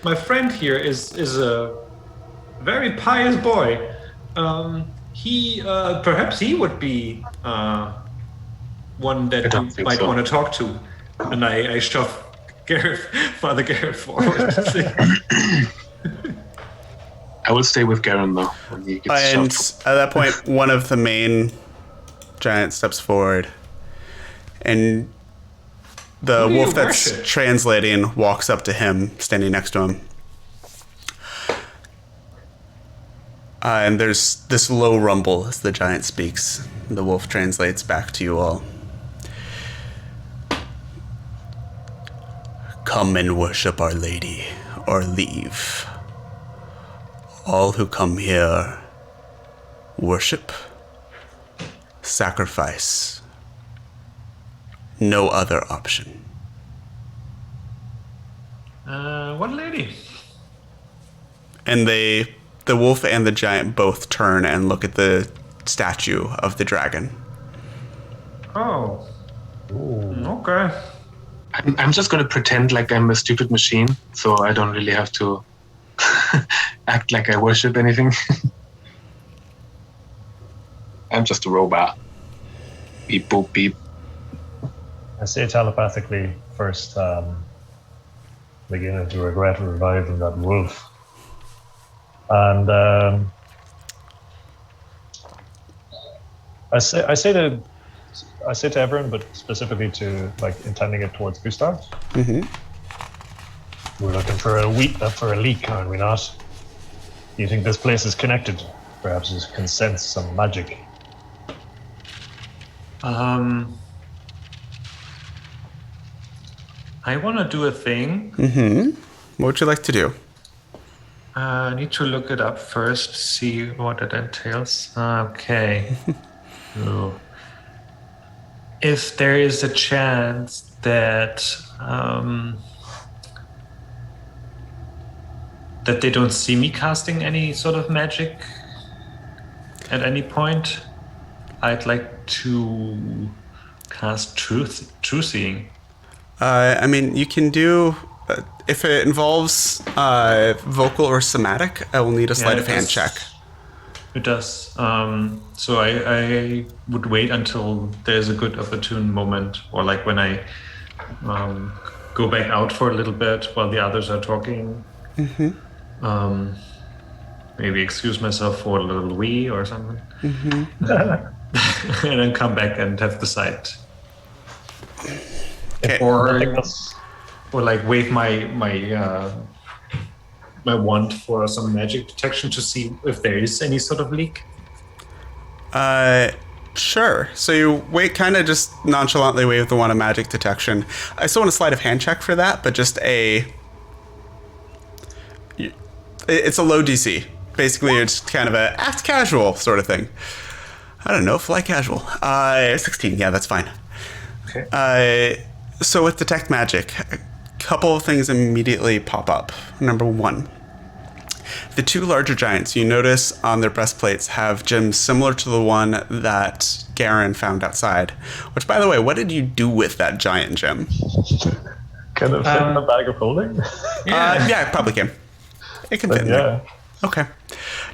My friend here is a very pious boy. He perhaps he would be one that you might want to talk to. And I shove Father Gareth forward. I will stay with Garen though. When he gets And shoved. at that point, one of the main giants steps forward, and the Who do you wolf that's worship? translating walks up to him, standing next to him. And there's this low rumble as the giant speaks. The wolf translates back to you all. Come and worship Our Lady, or leave. All who come here worship, sacrifice. No other option. What lady? And the wolf and the giant both turn and look at the statue of the dragon. Oh. Okay. I'm just going to pretend like I'm a stupid machine, so I don't really have to act like I worship anything. I'm just a robot. Beep, boop, beep. I say telepathically first, beginning to regret reviving that wolf. And I say to everyone, but specifically to intending it towards Gustav. Mm-hmm. We're looking for a leak, aren't we not? Do you think this place is connected? Perhaps you can sense some magic. I want to do a thing. Mm-hmm. What would you like to do? I need to look it up first, see what it entails. Okay. So, if there is a chance that that they don't see me casting any sort of magic at any point, I'd like to cast truth seeing. I mean, you can do... if it involves vocal or somatic, I will need a sleight of hand check. It does. So I would wait until there's a good opportune moment, or like when I go back out for a little bit while the others are talking. Maybe excuse myself for a little wee or something. And then come back and have the sight. Okay. Or like wave my wand for some magic detection to see if there is any sort of leak. Sure. So you kind of just nonchalantly wave the wand of magic detection. I still want a sleight of hand check for that, but just it's a low DC. Basically, it's kind of a act casual sort of thing. I don't know, fly casual. 16, yeah, that's fine. Okay. So with detect magic, a couple of things immediately pop up. Number one, the two larger giants you notice on their breastplates have gems similar to the one that Garen found outside. Which, by the way, what did you do with that giant gem? Can it fit in a bag of holding? Yeah, it probably can. It can fit in there. Okay.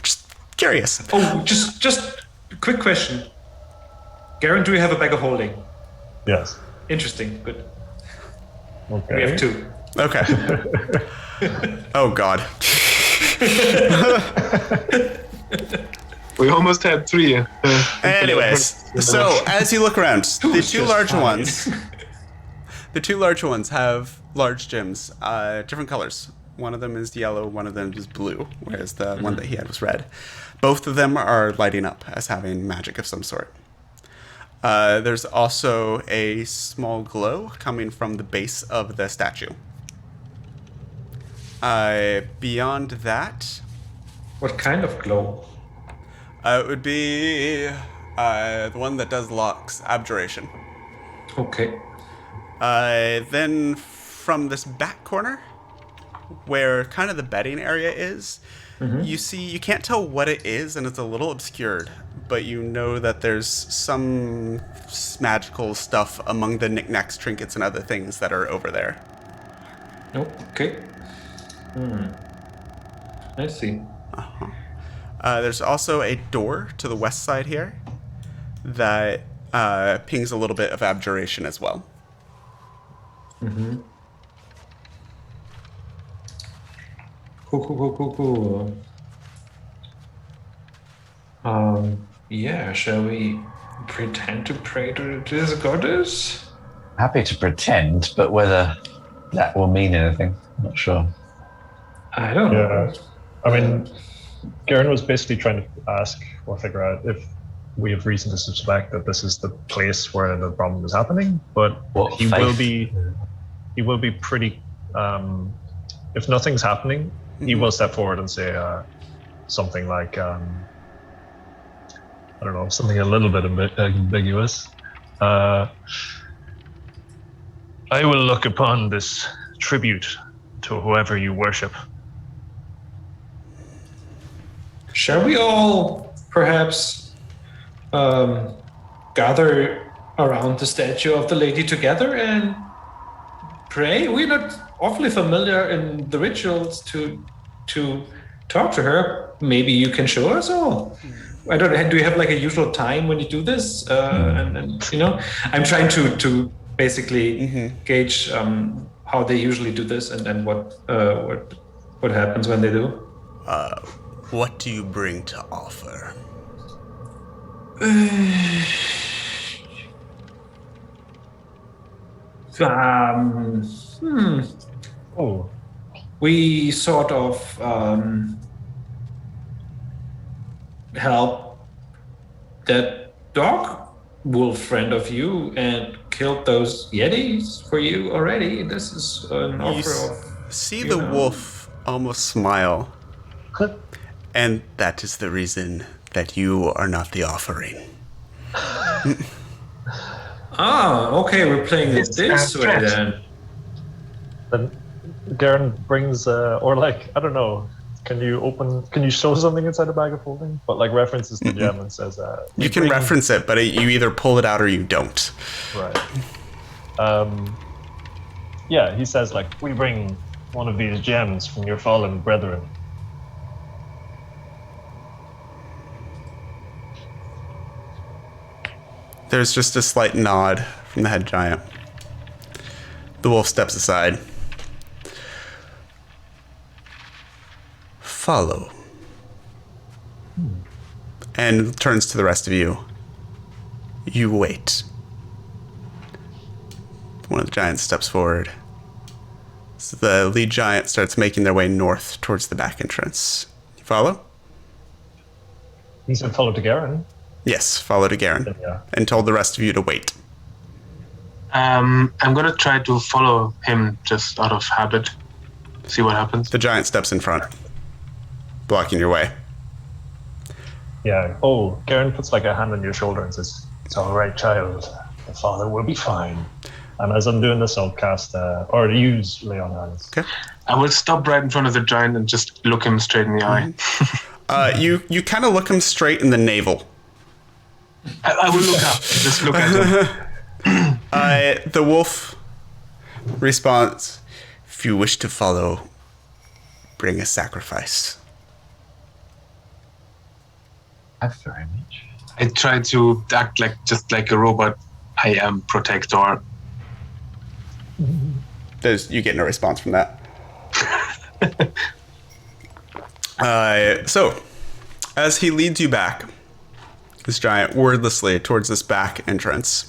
Just curious. Oh, just a quick question. Garen, do you have a bag of holding? Yes. Interesting. Good. Okay. We have two. Okay. Oh, God. We almost had 3. Anyways, so as you look around, the two larger fine. ones, the two larger ones have large gems, different colors. One of them is yellow, one of them is blue, whereas the one that he had was red. Both of them are lighting up as having magic of some sort. There's also a small glow coming from the base of the statue. Beyond that, What kind of glow? it would be the one that does locks, abjuration. Okay. Then from this back corner, where kind of the bedding area is, you can't tell what it is, and it's a little obscured, but you know that there's some magical stuff among the knickknacks, trinkets, and other things that are over there. Oh, okay. I see. There's also a door to the west side here that pings a little bit of abjuration as well. Cool. Yeah, shall we pretend to pray to this goddess? Happy to pretend, but whether that will mean anything, I'm not sure. I don't know. I mean, Garen was basically trying to ask or figure out if we have reason to suspect that this is the place where the problem is happening, but he will be pretty, if nothing's happening, he will step forward and say something like, I don't know, something a little bit ambiguous. I will look upon this tribute to whoever you worship. Shall we all perhaps gather around the statue of the lady together and pray? We're not awfully familiar in the rituals to talk to her. Maybe you can show us all. I don't know. Do you have like a usual time when you do this? And you know, I'm trying to basically gauge how they usually do this and what happens when they do. What do you bring to offer? Oh, We sort of help that dog wolf friend of you and killed those yetis for you already. This is an offer of... See the wolf almost smile. And that is the reason that you are not the offering. Okay, we're playing it this way then. then Garen brings, or like, I don't know, can you show something inside the bag of holding? But like references the gem and says, you can reference it, but you either pull it out or you don't. Right. Yeah, he says like, we bring one of these gems from your fallen brethren. There's just a slight nod from the head giant. The wolf steps aside. Follow. And turns to the rest of you. You wait. One of the giants steps forward. So the lead giant starts making their way north towards the back entrance. You follow? He said follow to Garen. Yes, follow to Garen. Yeah. And told the rest of you to wait. I'm gonna try to follow him just out of habit. See what happens. The giant steps in front, blocking your way. Yeah. Oh, Garen puts like a hand on your shoulder and says, "It's all right, child. The father will be fine." And as I'm doing this, I'll cast or use Lay on Hands. Okay. I will stop right in front of the giant and just look him straight in the eye. You kind of look him straight in the navel. I will look up. Just look at him. The wolf responds, "If you wish to follow, bring a sacrifice." That's very much. I try to act just like a robot. I am protector. You get no response from that. So, as he leads you back, this giant, wordlessly towards this back entrance,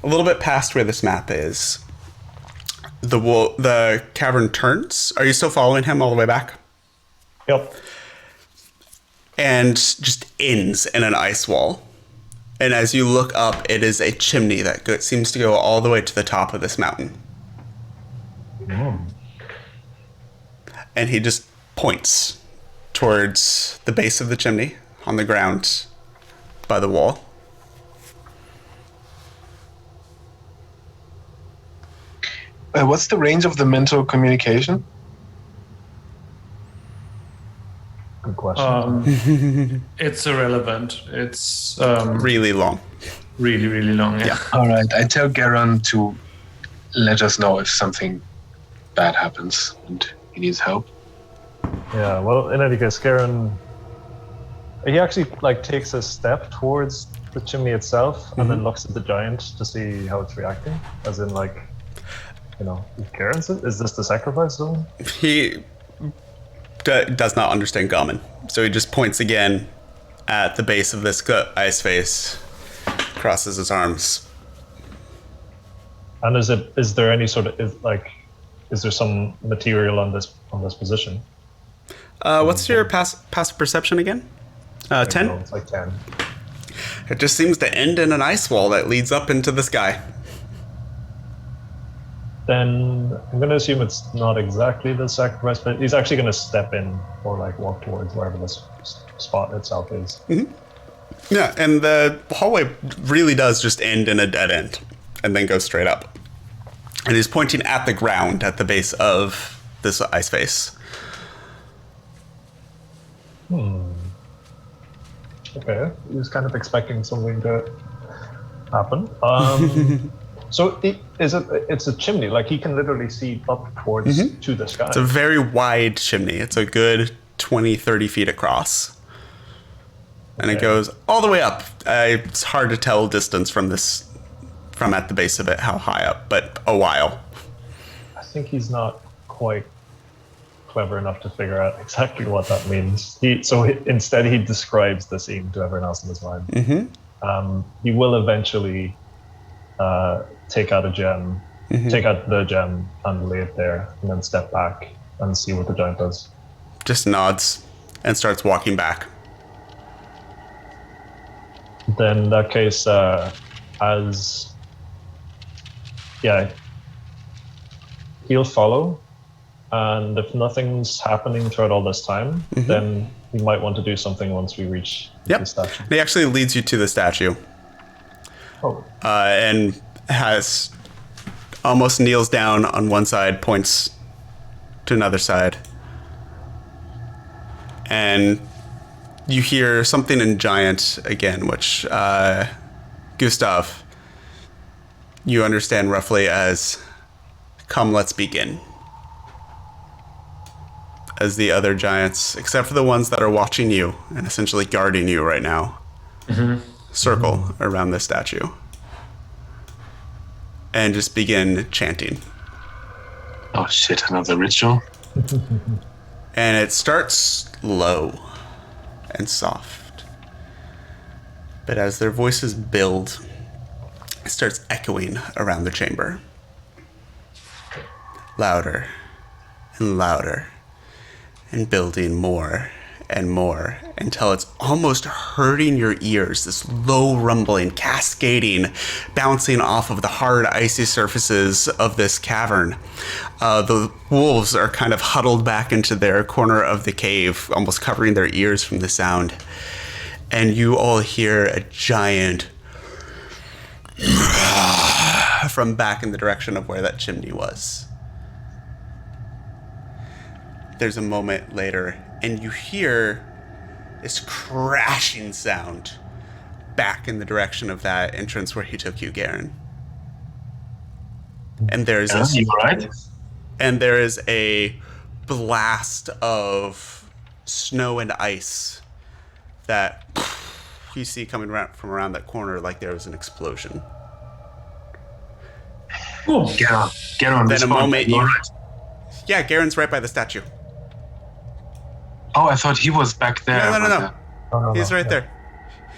a little bit past where this map is, the cavern turns. Are you still following him all the way back? Yep. And just ends in an ice wall. And as you look up, it is a chimney that seems to go all the way to the top of this mountain. And he just points towards the base of the chimney on the ground by the wall. What's the range of the mental communication? Good question. It's irrelevant. It's Really long. really, really long. Yeah. All right. I tell Garon to let us know if something bad happens and he needs help. Yeah, well, in any case, Garen, he actually takes a step towards the chimney itself and then looks at the giant to see how it's reacting. As in, Garen says, "Is this the sacrifice zone?" He does not understand Gammon, so he just points again at the base of this ice face, crosses his arms. And is there any sort of is there some material on this position? What's your passive perception again? 10? It's like 10. It just seems to end in an ice wall that leads up into the sky. Then I'm going to assume it's not exactly the sacrifice, but he's actually going to step in or walk towards wherever this spot itself is. Yeah, and the hallway really does just end in a dead end and then go straight up. And he's pointing at the ground at the base of this ice face. Okay, he was kind of expecting something to happen. So it's a chimney, he can literally see up towards to the sky. It's a very wide chimney. It's a good 20, 30 feet across. And it goes all the way up. It's hard to tell distance from at the base of it how high up, but a while. I think he's not quite clever enough to figure out exactly what that means. Instead he describes the scene to everyone else in his mind. He will eventually take out the gem and lay it there, and then step back and see what the giant does. Just nods and starts walking back. Then in that case, he'll follow, and if nothing's happening throughout all this time, then he might want to do something once we reach the statue. He actually leads you to the statue. And almost kneels down on one side, points to another side. And you hear something in giant again, which, Gustav, you understand roughly as, "Come, let's begin." As the other giants, except for the ones that are watching you and essentially guarding you right now, circle around the statue and just begin chanting. Oh shit, another ritual. And it starts low and soft. But as their voices build, it starts echoing around the chamber. Louder and louder, and building more and more until it's almost hurting your ears, this low rumbling, cascading, bouncing off of the hard, icy surfaces of this cavern. The wolves are kind of huddled back into their corner of the cave, almost covering their ears from the sound. And you all hear a giant from back in the direction of where that chimney was. There's a moment later, and you hear this crashing sound back in the direction of that entrance where he took you, Garen. And there's You alright? and there is a blast of snow and ice that you see coming from around that corner, like there was an explosion. Oh, get on. Then this a one. moment You you- alright? Yeah, Garen's right by the statue. Oh, I thought he was back there. No. No, He's right yeah. there.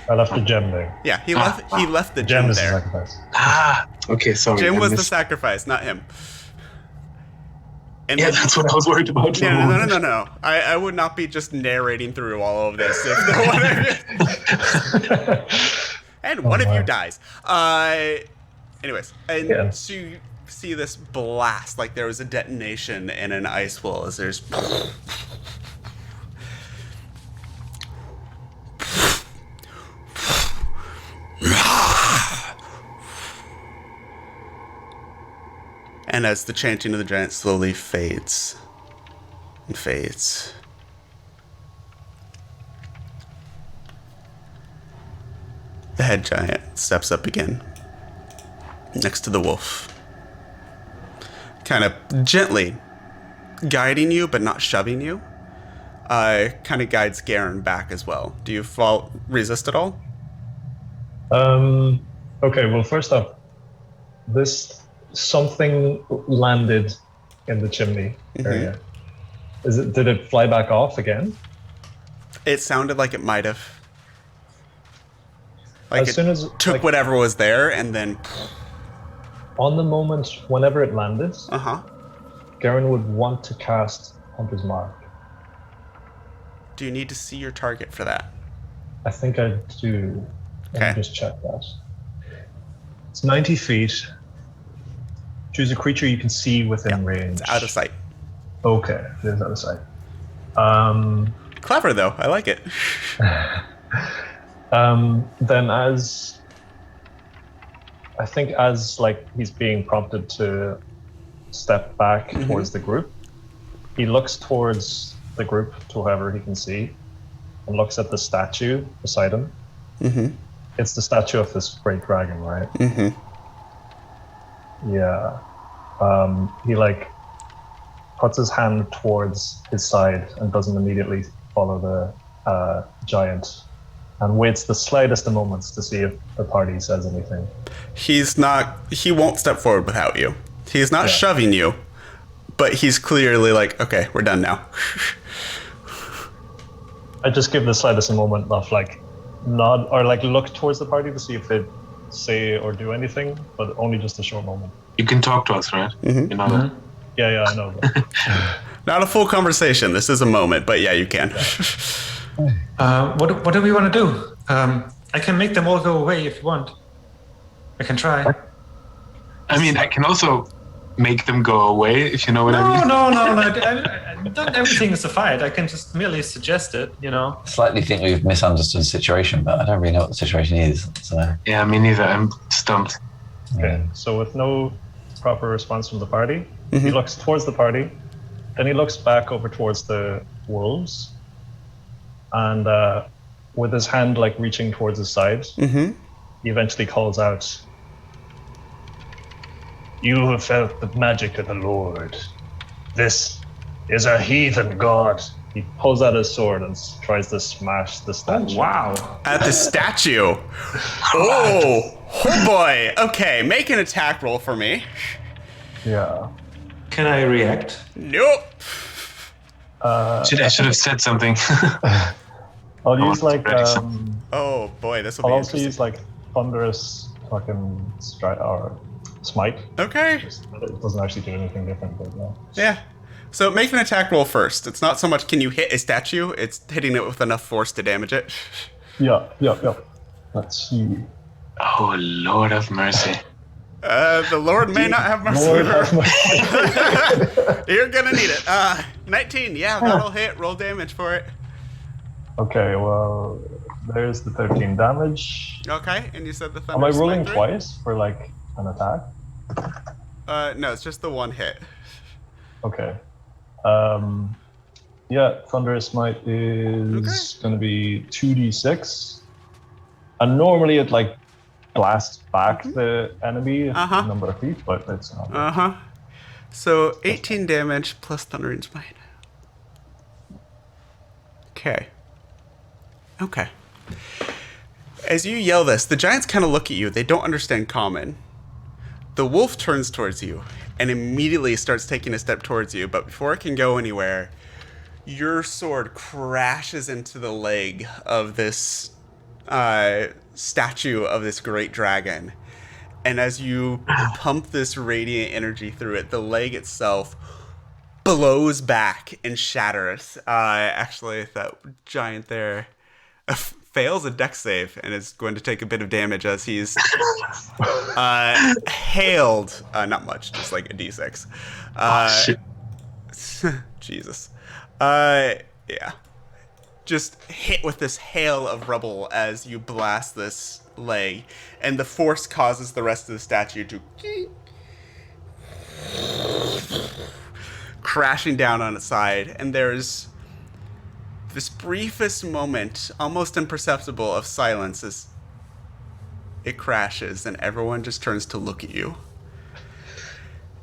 I left the gem there. Yeah, he left the Gem gem is the there. sacrifice. Okay, sorry. Jim I was the missed- sacrifice, not him. And Yeah, then, that's what I was worried about. no. I would not be just narrating through all of this if no one. And one of you my. dies. Anyways, and Yeah. so you see this blast, like there was a detonation in an ice wall as there's. And as the chanting of the giant slowly fades and fades, the head giant steps up again next to the wolf, kind of gently guiding you but not shoving you. Kind of guides Garen back as well. Do you resist at all? Okay, well, first up, this something landed in the chimney area. Did it fly back off again? It sounded like it might have. Like As it soon as took like, whatever was there and then. on the moment, whenever it landed, Garen would want to cast Hunter's Mark. Do you need to see your target for that? I think I do. Let Okay. me just check that. It's 90 feet. Choose a creature you can see within range. It's out of sight. Okay, it is out of sight. Clever though, I like it. Then as like he's being prompted to step back towards the group, he looks towards the group to whoever he can see and looks at the statue beside him. It's the statue of this great dragon, right? Yeah. He like puts his hand towards his side and doesn't immediately follow the giant and waits the slightest of moments to see if the party says anything. He won't step forward without you. He's not shoving you, but he's clearly like, okay, we're done now. I just give the slightest moment of like nod or like look towards the party to see if they say or do anything, but only just a short moment. You can talk to us, right? You know that. Yeah, I know. But Not a full conversation. This is a moment, but yeah, you can. What do we want to do? I can make them all go away if you want. I can try. I mean, I can also make them go away, if you know what I mean. No. Not everything is a fight. I can just merely suggest it, you know. Slightly think we've misunderstood the situation, but I don't really know what the situation is. So Yeah, me neither. I'm stumped. okay, so with no proper response from the party, he looks towards the party, then he looks back over towards the wolves, and with his hand like reaching towards his side, he eventually calls out, "You have felt the magic of the Lord. This is a heathen god. he pulls out his sword and tries to smash the Oh, statue. wow. At the statue. Oh boy. Okay, make an attack roll for me. Yeah. Can I react? Nope. I should have said something. I'll use want like to ready Oh boy, this will I'll be also interesting. use like thunderous fucking strike or smite. Okay. It doesn't actually do anything different, but yeah. Yeah. So make an attack roll first. It's not so much can you hit a statue, it's hitting it with enough force to damage it. Yeah. Let's see. Oh, Lord of mercy. The Lord may not have mercy. Lord have mercy. You're gonna need it. 19, yeah, that'll hit. Roll damage for it. Okay, well, there's the 13 damage. Okay, and you said the thunder. Am I rolling Smite twice for like an attack? No, it's just the one hit. Okay. Yeah, Thunderous Smite is going to be 2d6. And normally it like blasts back the enemy a number of feet, but it's not. So 18 damage plus Thundering Smite. Okay. As you yell this, the giants kind of look at you. They don't understand common. The wolf turns towards you and immediately starts taking a step towards you, but before it can go anywhere, your sword crashes into the leg of this statue of this great dragon. And as you pump this radiant energy through it, the leg itself blows back and shatters. Actually, that giant there fails a dex save and is going to take a bit of damage as he's hailed. Not much, just like a d6. Shit. Jesus. Yeah. Just hit with this hail of rubble as you blast this leg, and the force causes the rest of the statue to crashing down on its side, and there's this briefest moment, almost imperceptible, of silence as it crashes, and everyone just turns to look at you.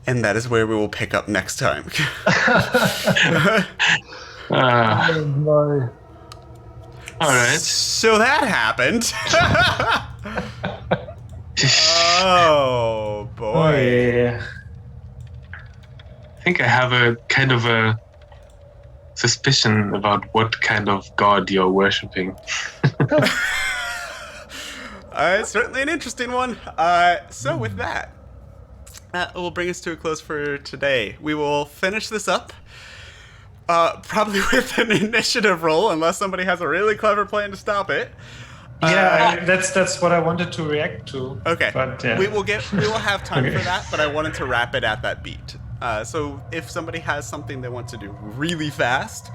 And that is where we will pick up next time. No. All right. So that happened. Oh boy. Yeah. I think I have a kind of a suspicion about what kind of god you're worshipping. It's certainly an interesting one. So with that will bring us to a close for today. We will finish this up. Probably with an initiative roll, unless somebody has a really clever plan to stop it. Yeah, that's what I wanted to react to. Okay, But, yeah. we will have time Okay. for that, but I wanted to wrap it at that beat. So if somebody has something they want to do really fast,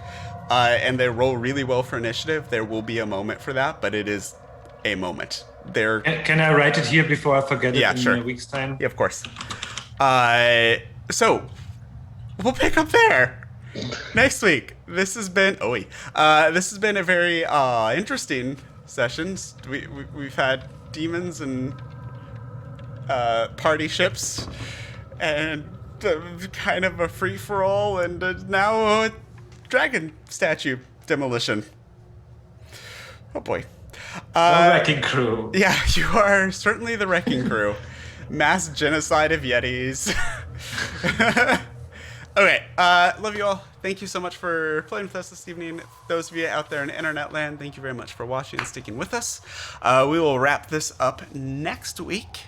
and they roll really well for initiative, there will be a moment for that, but it is a moment. Can I write it here before I forget it Yeah, in sure. a week's time? Yeah, of course. So we'll pick up there next week. This has been a very interesting sessions. We've had demons and party ships and kind of a free for all, and now a dragon statue demolition. Oh boy. The wrecking crew. Yeah, you are certainly the wrecking crew. Mass genocide of Yetis. Okay, love you all. Thank you so much for playing with us this evening. Those of you out there in internet land, thank you very much for watching and sticking with us. We will wrap this up next week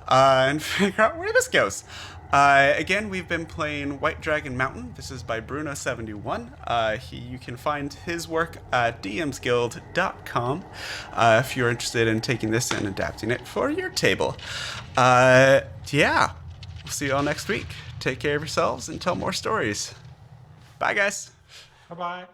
and figure out where this goes. Again, we've been playing White Dragon Mountain. This is by Bruno71. You can find his work at dmsguild.com if you're interested in taking this and adapting it for your table. Yeah, we'll see you all next week. Take care of yourselves and tell more stories. Bye, guys. Bye-bye.